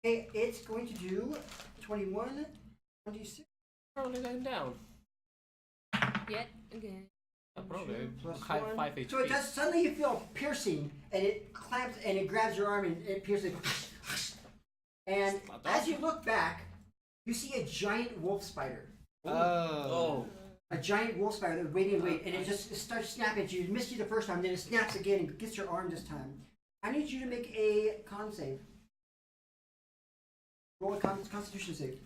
Okay, it's going to do 21, 26. Probably going down. Yet again. Probably Plus high one. 5 HP. So it does. Suddenly you feel piercing, and it clamps and it grabs your arm and it pierces. And as you look back, you see a giant wolf spider. Oh. A giant wolf spider that's waiting and wait, and it just starts snapping at you. It missed you the first time, then it snaps again and gets your arm this time. I need you to make a con save. Roll a constitution save.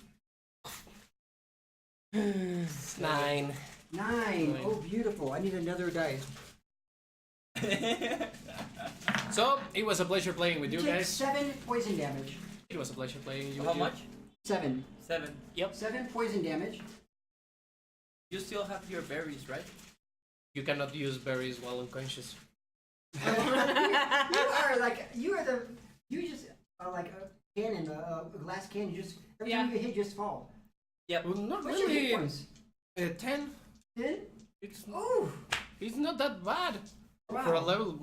9. 9. Oh, beautiful. I need another die. So it was a pleasure playing with you You take guys. 7 poison damage. It was a pleasure playing you. How much? 7. 7. 7 poison damage. You still have your berries, right? You cannot use berries while unconscious. You just are like a cannon, a glass cannon. You just every time you get hit, you just fall. Yep. Well, not What's your hit really. points? 10. 10? It's Oh, not that bad wow. for a level.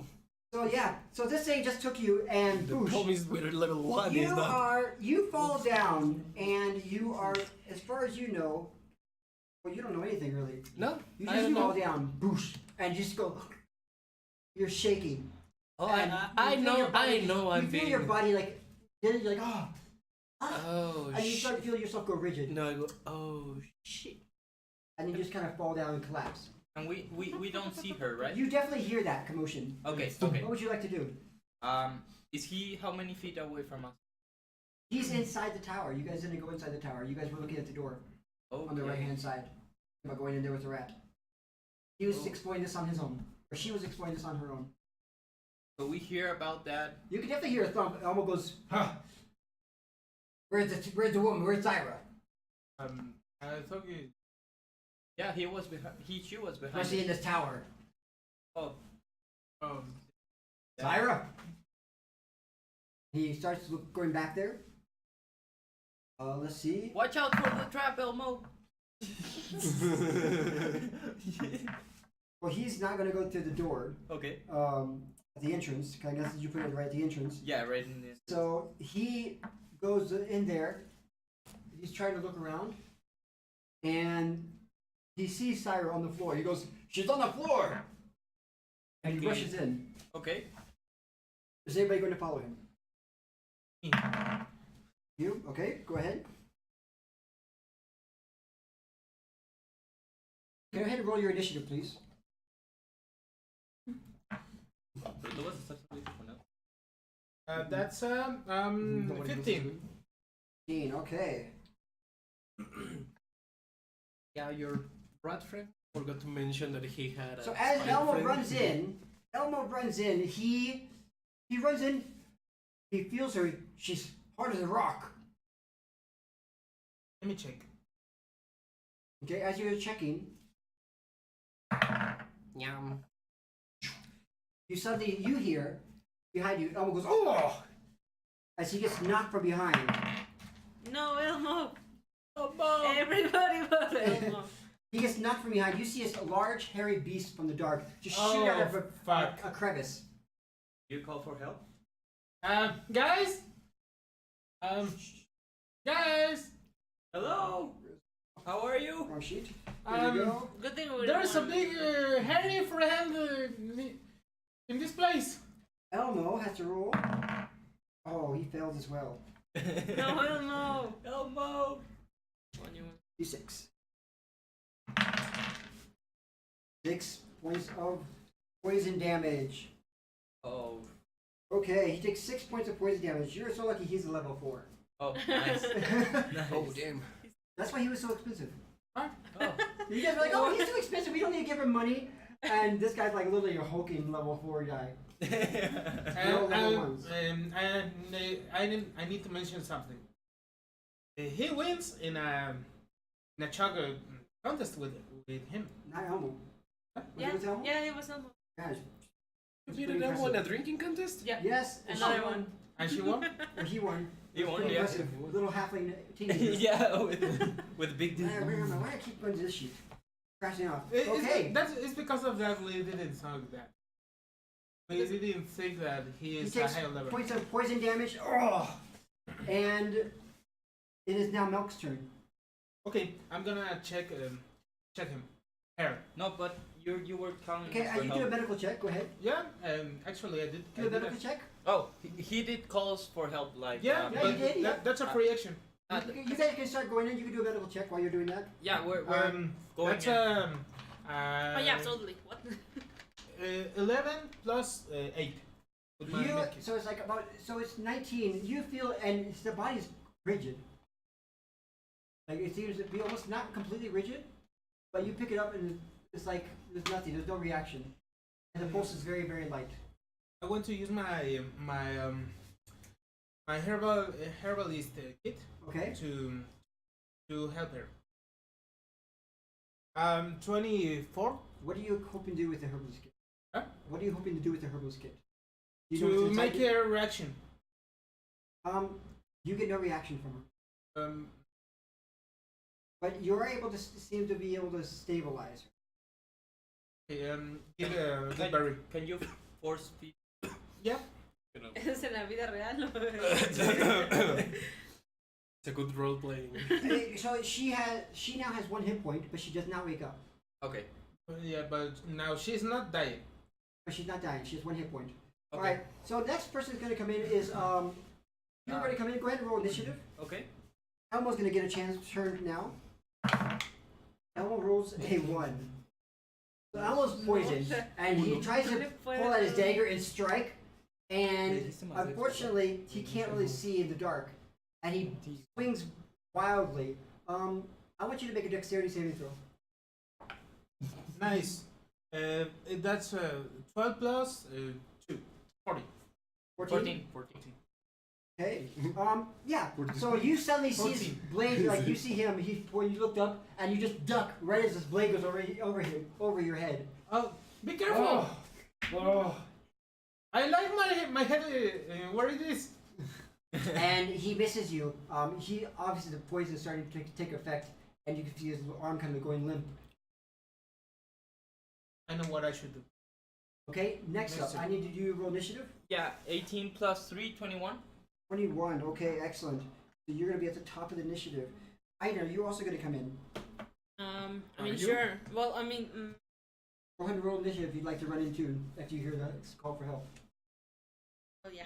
So yeah, so this thing just took you and The boosh. problem is with level 1 is that. You fall down and you are, as far as you know, well, you don't know anything really. No, You I just don't fall know. down, boosh, and just go. You're shaking. Oh, And I you feel know, your body- I know. I'm You feel being. your body like, then you're like, oh, Oh and you start shit. to feel yourself go rigid, No, I go. Oh shit. and then you just kind of fall down and collapse. And we don't see her, right? You definitely hear that commotion. Okay, What okay. would you like to do? Is he how many feet away from us? He's inside the tower. You guys didn't go inside the tower. You guys were looking at the door on the right hand side. About going in there with the rat. He was Oh. exploring this on his own, or she was exploring this on her own. So we hear about that. You can definitely hear a thump. It almost goes, huh. Where's the woman? Where's Zyra? I thought you. Yeah, he was behind. She was behind. Especially in us. this tower. Oh, Zyra! He starts going back there. Let's see. watch out for the trap, Elmo. Well, he's not going to go through the door. Okay. At the entrance. 'Cause I guess you put it right at the entrance. Yeah, right in this. So he goes in there. He's trying to look around, and he sees Syra on the floor. He goes, "She's on the floor!" And he Okay. rushes in. Okay. Is anybody going to follow him? You? Okay, go ahead. Go ahead and roll your initiative, please. That's Nobody 15. 15, okay. Yeah, your rat friend forgot to mention that he had. A So as spy Elmo friend. runs in, he runs in, he feels her, she's hard as a rock. Let me check. Okay, as you're checking, Yum. you hear behind you, Elmo goes, "Oh!" as he gets knocked from behind. No, Elmo. Elmo. Everybody but Elmo. He gets knocked from behind. You see a large, hairy beast from the dark just shoot out of fuck. a crevice. You call for help? Guys. Guys. Hello. How are you? Wrong sheet. There you go. Good thing we There's a don't big hairy friend in this place. Elmo has to roll. Oh, he fails as well. No, Elmo. Elmo. D6. 6 points of poison damage. Oh. Okay, he takes 6 points of poison damage. You're so lucky he's a level 4. Oh, nice. Nice. Oh damn. That's why he was so expensive. Oh. You guys were like, oh, he's too expensive. We don't need to give him money. And this guy's like literally a hulking level 4 guy. No level ones. I need to mention something. He wins in a chug contest with him. Not Elmo. Was Yeah, it with Elmo? yeah, it was Elmo. Guys, You beat it Elmo in a drinking contest? Yeah. yes, and Another she won. one. And she won. Or he won. He won, Pretty yeah. impressive. Little halfling teenager. Yeah, with big I remember, why do I keep going to this sheet? Crashing off. It's Okay. it's because of that we didn't know that. We didn't think that he He is a takes higher level. points of poison damage. Oh! And it is now Milk's turn. Okay, I'm gonna check him. Hair. No, but you were counting. Okay, us for you help. do a medical check. Go ahead. Yeah, actually I did. Do I a did medical check. Oh, he did call us for help, like. Yeah, Yeah, but you did, yeah. that's a free action. You guys can start going in. You can do a medical check while you're doing that. Yeah, we're going. That's in. Oh yeah, totally. What? 11 plus 8. With my You, medkit. so it's like about, so it's 19. You feel, and it's, the body's rigid. Like it seems to be almost not completely rigid, but you pick it up and it's like there's nothing. There's no reaction, and the pulse is very, very light. I want to use my my herbalist kit Okay. to help her. 24 What are you hoping to do with the herbalist kit? Huh? What are you hoping to do with the herbalist kit? Do you know to what's make inside it? a reaction. You get no reaction from her, but you're able to seem to be able to stabilize her. Okay, give a good berry. Can you force feed? Yeah. Es en la vida real. It's a good role playing. So she now has 1 hit point, but she does not wake up. Okay. Yeah, but now she's not dying. But she's not dying. She has 1 hit point. Okay. All right. So next person is going to come in is you're going to come in. Go ahead and roll initiative. Okay. Elmo's going to get a chance to turn now. Elmo rolls a 1. So Elmo's poisoned, and he tries to pull out his dagger and strike, and unfortunately he can't really see in the dark, and he swings wildly. I want you to make a dexterity saving throw. Nice. That's 12 plus 2. 40. 14. Okay. Yeah. So you suddenly see his 14. blade, like you see him. When you looked up, and you just duck right as this blade goes over your head. Oh, be careful! Oh. I like my head where it is. And he misses you. He obviously the poison is starting to take effect, and you can see his arm kind of going limp. I know what I should do. Okay. Next up, I need to do roll initiative. Yeah, 18 plus 3, 21. 21. Okay, excellent. So you're going to be at the top of the initiative. Ida, you're also going to come in. I mean, sure. Well, I mean, Go ahead and roll initiative if you'd like to run into after you hear the call for help. well, yeah.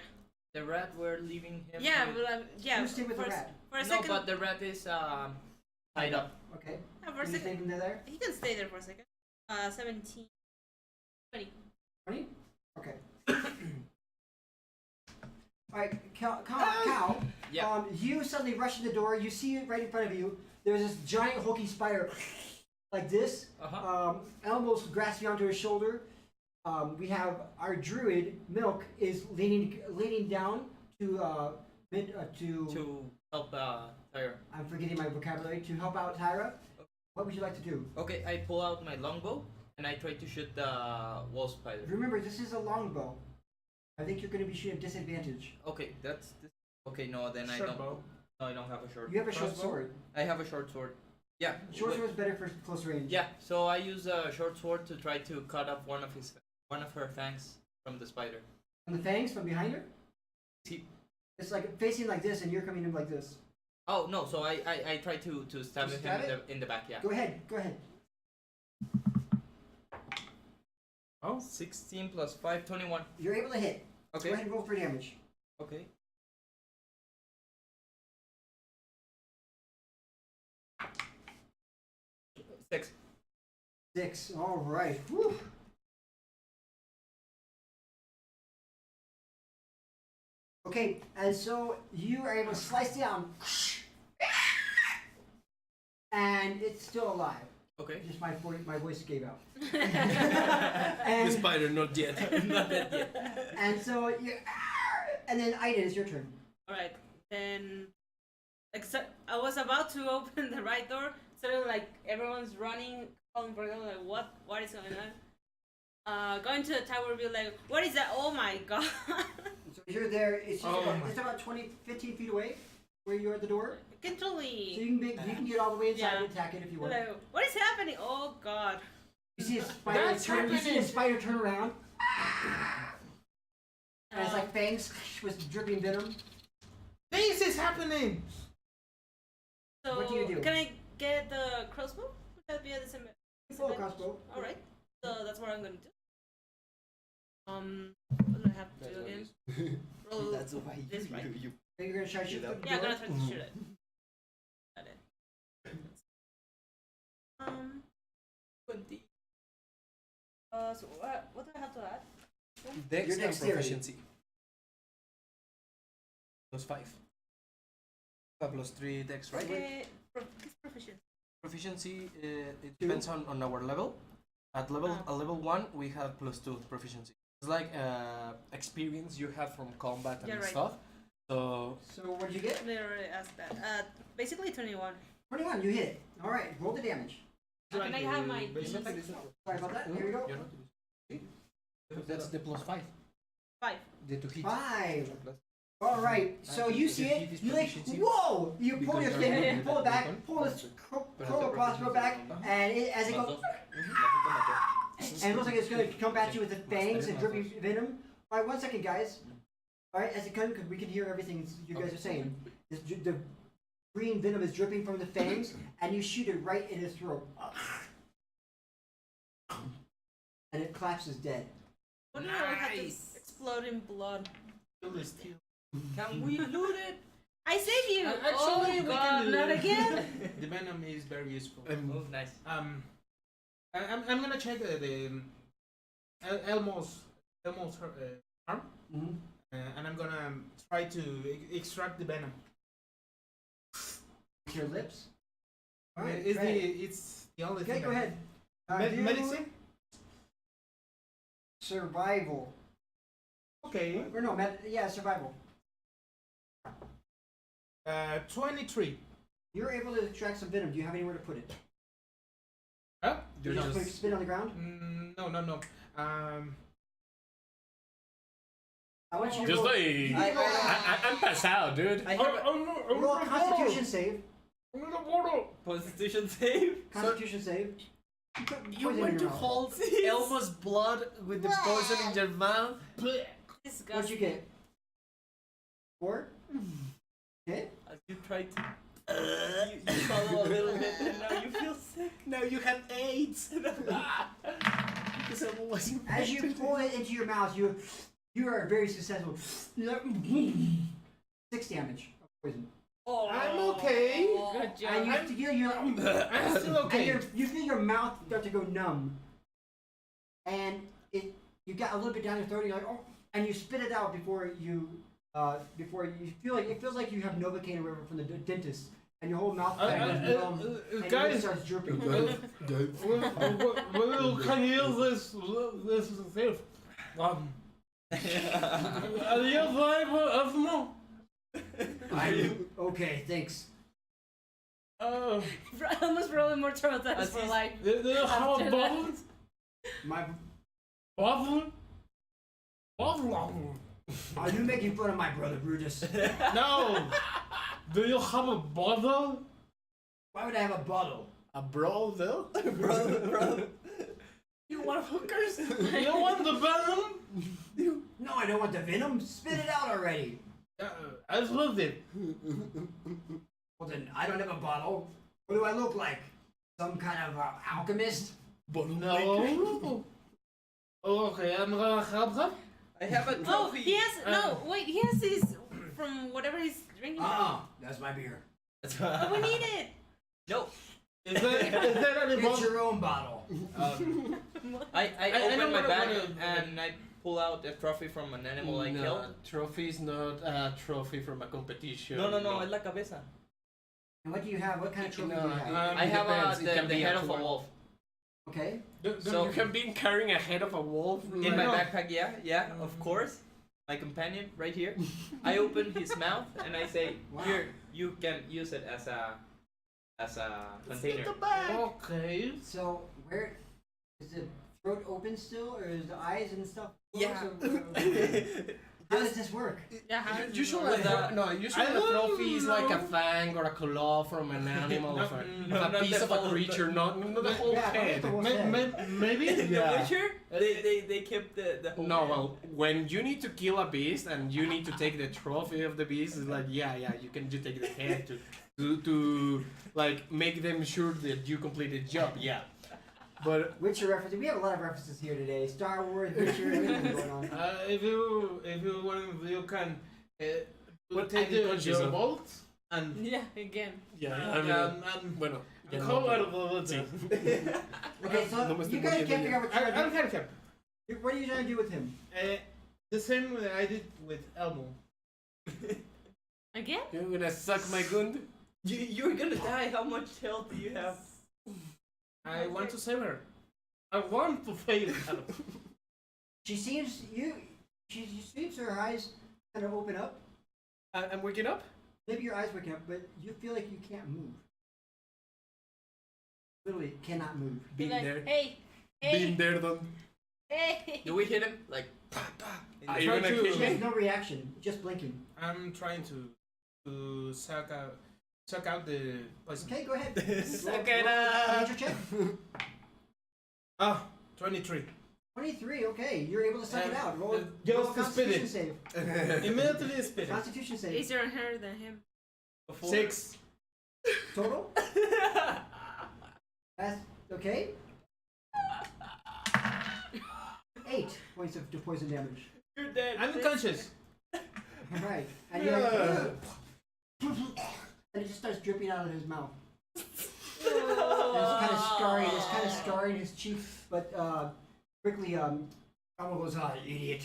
The rat, we're leaving him. Yeah, with- well, yeah. You stay with the for, rat. For a no, second. but the rat is tied up. Okay. Yeah, for a Can you second. take him there? He can stay there for a second. 17. 20. 20? Okay. Alright, Cal, Yeah. you suddenly rush to the door. You see it right in front of you. There's this giant hulking spider like this. Elmo's grasping onto his shoulder. We have our druid, Milk, is leaning down to help Tyra. I'm forgetting my vocabulary, to help out Tyra. What would you like to do? Okay, I pull out my longbow and I try to shoot the wall spider. Remember, this is a longbow. I think you're going to be shooting at disadvantage. Okay, that's this. Okay, no, then I Short don't. bow. No, I don't have a short. You have a short Crossbow? sword. I have a short sword. Yeah. Short wait- sword is better for close range. Yeah, so I use a short sword to try to cut off one of her fangs from the spider. And the fangs from behind her? See? It's like facing like this, and you're coming in like this. Oh no! So I try to stab To him stab in the back. Yeah. Go ahead. Oh, 16 plus 5, 21. You're able to hit. Okay. Go ahead and roll for damage. Okay. Six. 6. All right. Whew. Okay, and so you are able to slice down, and it's still alive. Okay. Just my voice gave out. The and, spider, not yet. Not dead yet. and so you, and then Ida, it's your turn. Alright, then. Except I was about to open the right door, suddenly like everyone's running, calling for help, like what is going on? Going to the tower, be like, what is that? Oh my god! So you're there. It's just Oh about, my. it's about 15 feet away, where you are at the door. I can So totally. you can get all the way inside Yeah. and attack it if you want. Like, what is happening? Oh god! You see a spider That's turn. You see a happening. spider turn around, and it's like fangs with dripping venom. This is happening! So What do you do? can I get the crossbow? Would that be a disadvantage? Full crossbow. All right. So that's what I'm gonna do. What do I have to do again? Roll why this right. You're gonna try to shoot the Yeah, I'm door? gonna try to shoot it. Got it. 20. So what do I have to add? Dex Your and dexterity. proficiency. Plus 5. Plus 3 dex, right? Okay, this proficiency. Proficiency, it depends on our level. At level 1, we have plus 2 proficiency. It's like experience you have from combat and Yeah, right. stuff. So So what did you get? They already asked that. Basically 21. 21. You hit it. All right. Roll the damage. Can I have my basic D6? Sorry about that. Here we go. that's the +5. 5. The to hit. 5. All right. So you see it. You like, whoa! You pull your thing. You pull it back. Pull this crossbow back, and as it goes, and it looks like it's going to come at you with the fangs and dripping venom. All right. 1 second, guys. All right. As it comes, we can hear everything you guys are saying. The green venom is dripping from the fangs, and you shoot it right in his throat, and it collapses dead. What do I have to explode in blood? Can we loot it? I save you! Actually, oh we god, can not loot it. again! The venom is very useful. Oh, nice. I'm gonna check the Elmo's arm, Mm-hmm. and I'm gonna try to extract the venom. With your lips. All right. It's try it. it's the only Okay, thing. go ahead. Do Medicine? Survival. Okay. Or no, survival. 23. You're able to extract some venom. Do you have anywhere to put it? Huh? You just put it, spit it on the ground? No. I want you to Just roll, like I'm pasado, dude. I have roll a Constitution save. Constitution save. Constitution save. Put You poison in want your to mouth. hold Elmo's blood with the poison in your mouth? Disgusting. What'd you get? 4? Okay. As you try to, you swallow a little bit, and now you feel sick. Now you have AIDS. Because Elmo was As you pull it into your mouth, you are very successful. 6 damage of poison. Oh, I'm okay. Good job. And you feel your I'm still okay. and you feel your mouth start to go numb, and you got a little bit down your throat. And you're like, oh, and you spit it out before you feel like it feels like you have Novocaine or whatever from the dentist, and your whole mouth goes numb, and your lip guys, starts drooping. well, can you use this safe? Adios, Elmo. Okay, thanks. Almost probably more traumatized for life. Do you have a After bottle? My, Bottle? Bottle? are you making fun of my brother Brutus? No. Do you have a bottle? Why would I have a bottle? a bro though. bro. You want hookers? You want the venom? No, I don't want the venom. Spit it out already. I lived it. Well then, I don't have a bottle. What do I look like? Some kind of alchemist? No. Okay, I'm gonna help them. I have a Oh, trophy. he has he has these from whatever he's drinking. That's my beer. Oh, we need it. No. Is there any Get bottle? your own bottle. I I open know my what bag it- and I pull out a trophy from an animal I killed. Trophy is not a trophy from a competition. No, es la cabeza. And what do you have? What kind of trophy do you have? I have depends. It the can be head a of a tool. wolf. Okay. So- You have been carrying a head of a wolf In my No. backpack, yeah, of course. My companion, right here. I open his mouth and I say, Wow. "Here, you can use it as a container." Okay. So where is the throat open still, or is the eyes and stuff? Yeah. closed, or- How does this work? Yeah, how does it Usually, work? usually I a don't trophy is like a know. fang or a claw from an animal, No, of a, no, of a not piece the of a whole- creature, not the whole Yeah, head. not the whole- Maybe. The Yeah. Witcher, they kept the whole. No, head. well, when you need to kill a beast and you need to take the trophy of the beast, it's like, yeah, you can just take the head to like make them sure that you complete the job, yeah. But Witcher references. We have a lot of references here today. Star Wars, Witcher, everything going on. If you want, you can What take are you conscious your of? bolt and Yeah, again. bueno, ya go no. out of Sí. Okay, so No me estoy you guys muriendo can't figure ya. out what you're I'll trying help him. to do. What are you trying to do with him? The same that I did with Elmo. Again? You're gonna suck my gund? You're gonna die. How much health do you have? I want to save her. I want to save her. She seems her eyes kind of open up, I'm waking up. Maybe your eyes waking up, but you feel like you can't move. Literally cannot move. Been Like, there. hey, Been there, done. hey. Do we hit him? Like, pa, pa. Are I you try gonna to- kill She has me? no reaction, just blinking. I'm trying to suck out the poison. Okay, go ahead. Suck it up. Nature check. Oh, 23. 23, okay. You're able to suck it out. Roll, just roll a to spit Constitution it. save. Immediately spit it. Constitution save. Easier hair than him. Before- 6. Total? That's okay. 8 points of poison damage. You're dead. I'm unconscious. Alright. And you're like, and it just starts dripping out of his mouth. And it's kind of scarring his cheek, but quickly Elmo goes, "Ah, idiot.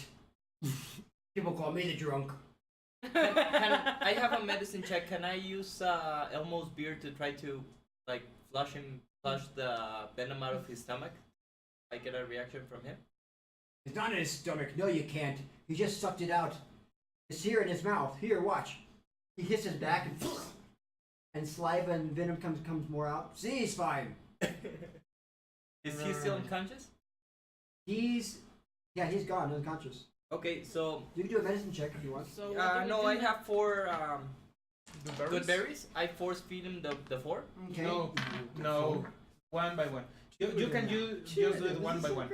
People call me the drunk." Can I have a medicine check? Can I use Elmo's beard to try to like flush the venom out of his stomach? I get a reaction from him. It's not in his stomach. No, you can't. He just sucked it out. It's here in his mouth. Here, watch. He hits his back and saliva and venom comes more out. See, he's fine. Is he still unconscious? He's gone, unconscious. Okay, so You can do a medicine check if you want. So what do we no, do I now? have 4 The good berries. I force feed him the 4. Okay. No, one by one. You can just do it one by one.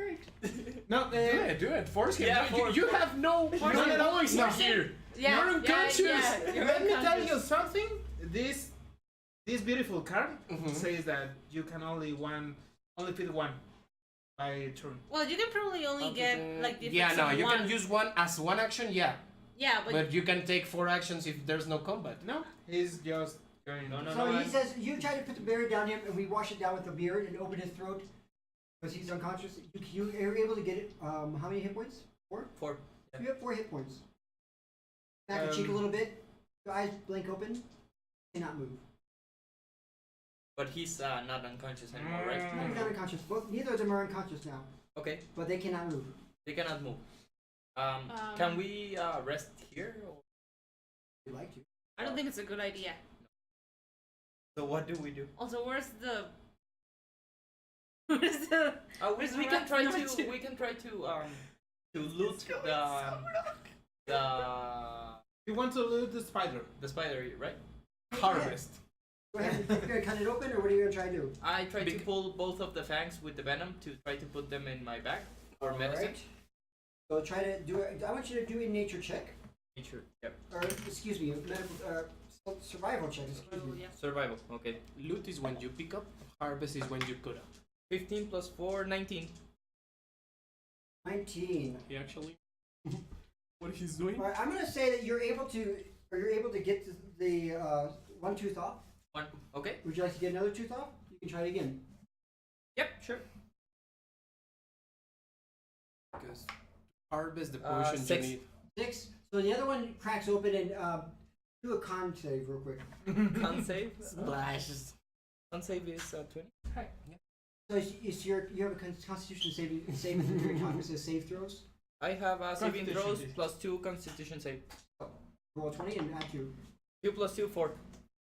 No, Do it. Force him. Yeah, You have no voice now here. Yeah, You're unconscious. you're let me tell unconscious. you something. This beautiful card Mhm. says that you can only feed one by turn. Well, you can probably only get like the Yeah, effects no, of you one. can use one as one action, yeah. Yeah, But you can take 4 actions if there's no combat. No, he's just going. No, no, So no. he says you try to put the berry down him, and we wash it down with the beard and open his throat because he's unconscious. You are able to get it. How many hit points? 4. 4. You have 4 hit points. Back your cheek a little bit. Your eyes blink open. Cannot move. But he's not unconscious anymore, right? He's not unconscious. Both, neither of them are unconscious now, Okay, but they cannot move. they cannot move. Can we rest here? Or... If you like to. I don't think it's a good idea. So what do we do? Also, where's the Where's the Where's We the can rat try number to two? loot the You want to loot the spider? spider, right? Harvest. Go ahead. You're gonna cut it open, or what are you gonna try to do? I try to pull both of the fangs with the venom to try to put them in my bag for medicine. Alright. So try to do it. I want you to do a nature check, Nature. Yep. or excuse me, survival check. Excuse me. Yeah. Survival. Okay. Loot is when you pick up. Harvest is when you cut up. 15 plus 4, 19. 19. He actually. What he's doing? All right, I'm gonna say that you're able to get the one tooth off. 1. Okay. Would you like to get another tooth off? You can try it again. Yep. Sure. Because harvest the potion you 6. need. 6. So the other one cracks open and do a con save real quick. Con save. Splashes. Con save is 20. So you have a Constitution saving throw. It says save throws. I have saving Constitution throws save. plus 2 Constitution save. Roll 20 and add 2. 2 plus 2, 4.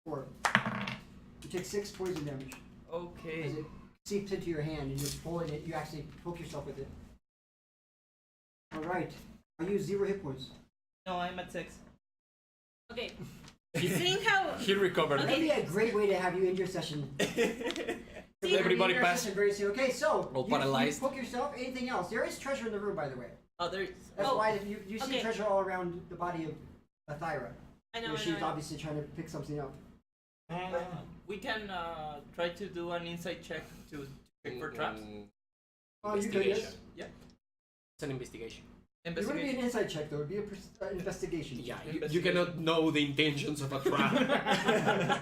4. You take 6 poison damage Okay. as it seeps into your hand and you're pulling it. You actually poke yourself with it. All right. I use 0 hit points. No, I'm at 6. Okay. Seeing how He recovered. That'd be a great way to have you end your session. Everybody End your pass. session very soon. Okay, so All you paralyzed. poke yourself. Anything else? There is treasure in the room, by the way. Oh, there is. That's Oh, why you see okay. treasure all around the body of Thyra. I know, Where I she's know, I know. obviously trying to pick something up. We can try to do an insight check to check for traps. Oh, you could, yes. Yeah. It's an investigation. It wouldn't be Investigation. an inside check, though. It would be an investigation. Yeah, you Investigation. cannot know the intentions of a trap.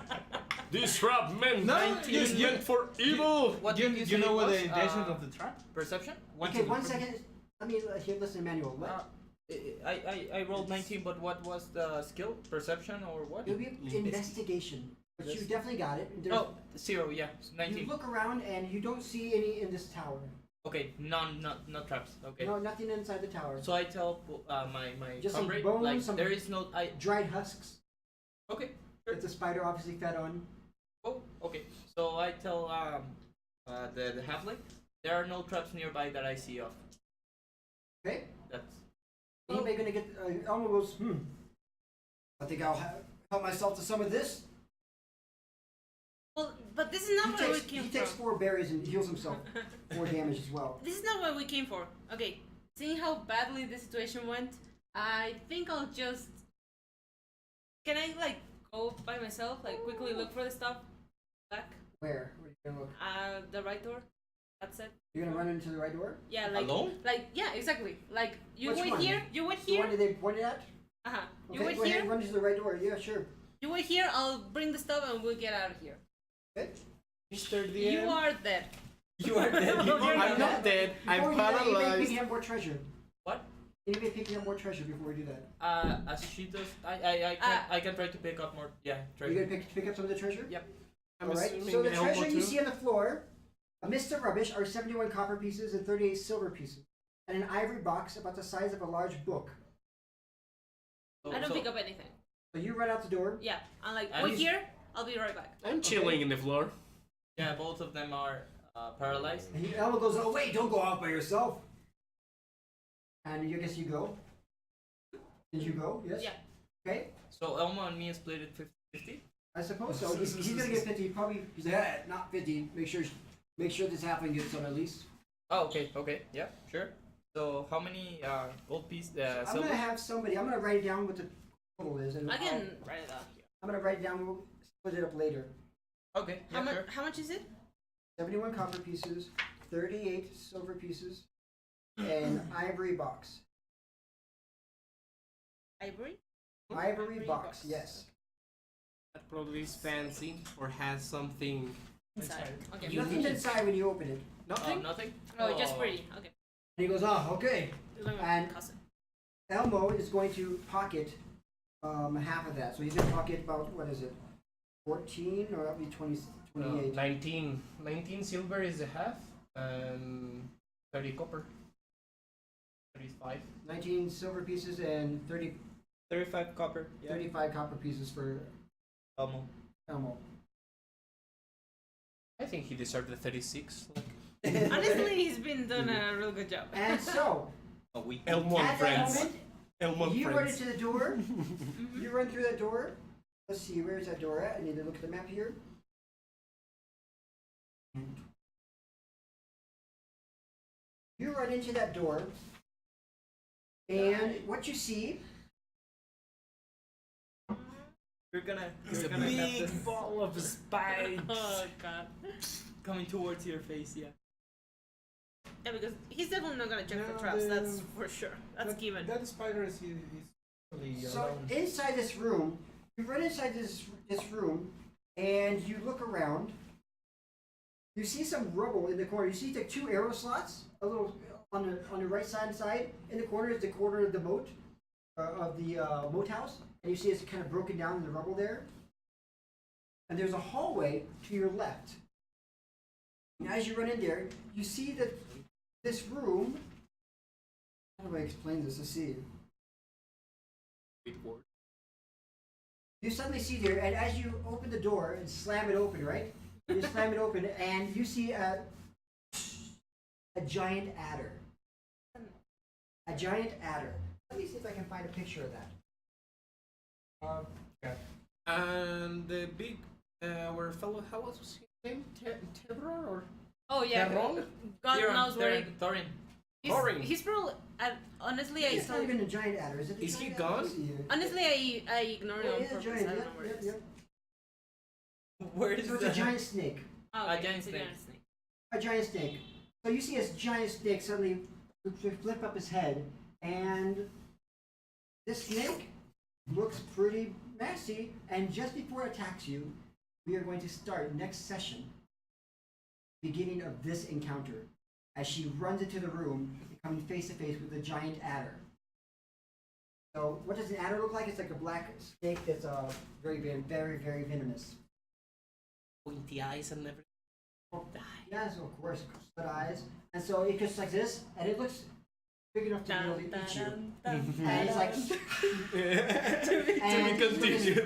This trap meant No, is you- meant for evil. What you, did you you say know what was, the intention of the trap? perception? Okay, 1 second. Let me here, listen, Emmanuel. What? I rolled 19, but what was the skill? Perception or what? It would be investigation. But you definitely got it. There's, Oh, 0, yeah, you 19. look around and you don't see any in this tower. Okay, not traps. Okay. No, nothing inside the tower. So I tell my Just some comrade, bones, like some- there is no I. Dried husks Okay. that the spider obviously fed on. Oh, okay. So I tell the halfling there are no traps nearby that I see of. Okay. That's Anybody gonna get? Elmo goes. I think I'll help myself to some of this. Well, but this is not where we came He takes from. 4 berries and heals himself 4 damage as well. This is not what we came for. Okay, seeing how badly the situation went, I think I'll just. Can I like go by myself, like quickly look for the stuff back? Where? Where are you gonna look? The right door. That's it. You're gonna run into the right door. Yeah, like alone. like yeah, exactly. Like you Which wait one? here. You wait The one here. that they pointed at. Uh huh. You Okay, wait go ahead here. and run into the right door. Yeah, sure. You wait here. I'll bring the stuff and we'll get out of here. Okay. Mr. DM. You are dead. You are dead. I'm not dead. I'm Before we do that, anybody paralyzed. picking up more treasure? What? Anybody picking up more treasure before we do that? As she does, I can try to pick up more. Yeah, try. You're gonna pick up some of the treasure? Yep. I'm Alright, assuming so the Elmo treasure you too. see on the floor, amidst the rubbish, are 71 copper pieces and 38 silver pieces, and an ivory box about the size of a large book. I don't pick up anything. So you run out the door. Yeah, I'm like And wait he's- here. I'll be right back. I'm chilling in the floor. Yeah, both of them are paralyzed. And Elmo goes, "Oh wait, don't go out by yourself." And you guess you go. Did you go? Yes. Yeah. Okay. So Elmo and me is split at 50-50. I suppose so. He's gonna get 50. Probably. He's like, not 50. Make sure this halfling gets some at least. Oh, okay, yeah, sure. So how many gold pieces? I'm Silver? gonna have somebody. I'm gonna write it down what the total is, and I can write it out here. I'm gonna write it down. We'll split it up later. Okay, yeah, sure. How much is it? 71 copper pieces, 38 silver pieces, and ivory box. Ivory. Ivory box. Yes. That probably is fancy or has something. Inside. Okay. You Nothing's need- inside when you open it. Nothing. Nothing. Oh, just pretty. Okay. And he goes, "Oh, okay." It's like a And- cousin. Elmo is going to pocket half of that. So he's going to pocket about, what is it, 14 or that'll be 20, 28. 19 silver is a half, and 30 copper. 35. 19 silver pieces and 35 copper. 35 copper pieces for Elmo. Elmo. I think he deserved the 36. Honestly, he's been doing a real good job. And so, Oh, we. Elmo and at that friends. moment, Elmo and you run friends. into the door. You run through that door. Let's see, where's that door at? I need to look at the map here. You run into that door, and what you see You're gonna. It's You're a gonna have big this ball of spikes. Oh god. coming towards your face. Yeah. Yeah, because he's definitely not gonna check No, for traps. the- That's for sure. That's that, given. That spider is really So alone. inside this room, you run inside this room, and you look around. You see some rubble in the corner. You see like 2 arrow slots, a little on the right side. In the corner is the corner of the moat, of the moat house, and you see it's kind of broken down in the rubble there. And there's a hallway to your left. And as you run in there, you see that this room. How do I explain this? Let's see. You suddenly see there, and as you open the door and slam it open, right? You slam it open, and you see a giant adder. A giant adder. Let me see if I can find a picture of that. And the big, our fellow, how was his name? Terror or? Oh yeah. Terron? God knows where he, Thorin. Thorin. he's probably. Honestly, I It's not saw. even a giant adder, is it? A Is he giant gone? adder? Let's see here. Honestly, I ignored it Oh, on it is a purpose. giant. I don't Yep, know where yep, it is. yep. Where is So it's the a giant snake. Oh, A okay, giant it's snake. snake. A giant snake. So you see this giant snake suddenly flip up his head, and this snake looks pretty messy. And just before it attacks you, we are going to start next session, beginning of this encounter, as she runs into the room, coming face to face with the giant adder. So, what does an adder look like? It's like a black snake that's very, very, very, very venomous. Pointy eyes and everything. Yes, of course, slit eyes. And so it just like this, and it looks big enough to be able to eat you. And it's like, and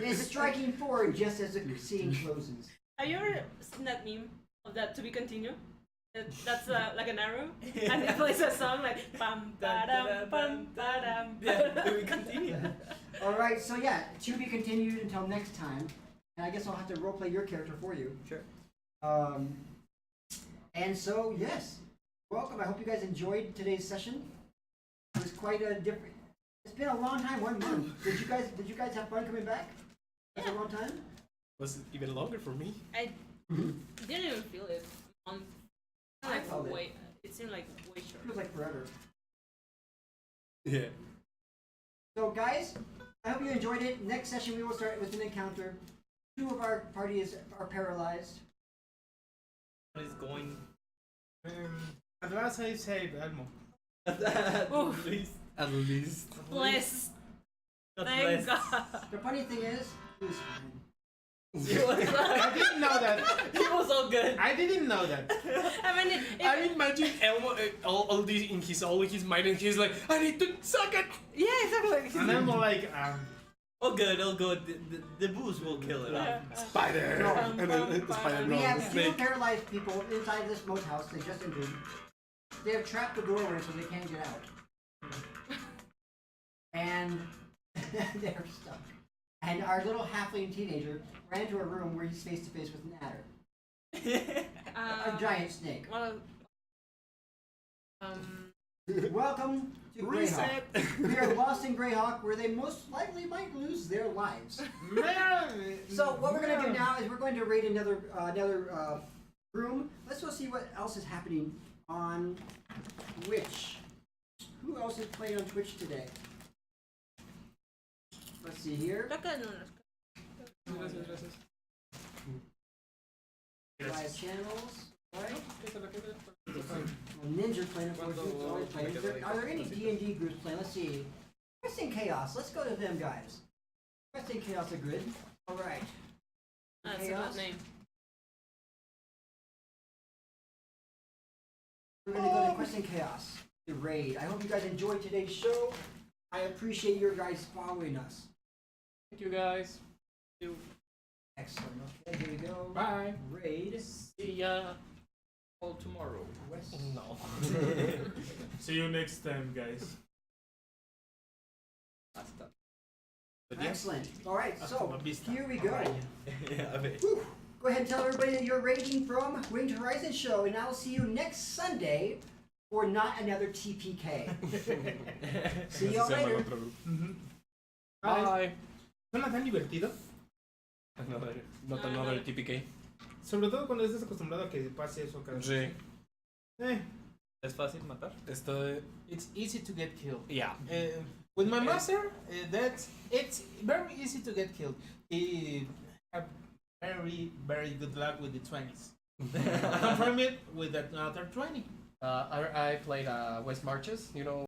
it's striking forward just as the scene closes. Have you ever seen that meme of that to be continued? That's like an arrow, and it plays a song like pam padam pam padam. Yeah, do we continue? All right, so yeah, to be continued until next time. And I guess I'll have to roleplay your character for you. Sure. And so yes, welcome. I hope you guys enjoyed today's session. It was quite a different. It's been a long time, 1 month. Did you guys have fun coming back? That's a long time. Was even longer for me. I didn't even feel it. I felt it. Way, it seemed like way It short. feels like forever. Yeah. So guys, I hope you enjoyed it. Next session we will start with an encounter. 2 of our parties are paralyzed. What is going? At last I saved Elmo. Oof. Please. At least. Bless. God Thank bless. God. The funny thing is, he was fine. I didn't know that. He was all good. I didn't know that. I mean, I imagine Elmo all this in his mind, and he's like, I need to suck it. yeah, exactly. And I'm like, All good, all good. The booze will kill it. Spider. No. And then the spider. We No, have the 2 snake. paralyzed people inside this moat house they just entered. They have trapped the doorway so they can't get out. And they're stuck. And our little halfling teenager ran into a room where he's face to face with an adder. A giant snake. Well, Welcome to Greyhawk. Reset. We are lost in Greyhawk where they most likely might lose their lives. So what we're going to do now is we're going to raid another room. Let's go see what else is happening on Twitch. Who else is playing on Twitch today? Let's see here. Live channels, right? Ninja playing, of course. Always playing. Are there any D&D groups playing? Let's see. Questing Chaos. Let's go to them, guys. Questing Chaos are good. All right. that's a Chaos. good name. We're gonna go to Questing Chaos. The raid. I hope you guys enjoyed today's show. I appreciate your guys following us. Thank you guys. Excellent. Okay, here we go. Bye. Raid. See ya. All tomorrow. West. No. See you next time, guys. Hasta. But yeah. Excellent. All right, so la vista. here we go. Yeah, I bet. Whew. Go ahead and tell everybody that you're rating from Winged Horizon Show, and I'll see you next Sunday for not another TPK. See y'all later. Bye. Suena tan divertido. Not another TPK. Sobre todo cuando estás acostumbrado a que pase eso cada Sí. ¿Es fácil matar? Esto. It's easy to get killed. Yeah. With my master, it's very easy to get killed. He have very good luck with the 20s. Confirm it with another 20. I played West Marches, you know.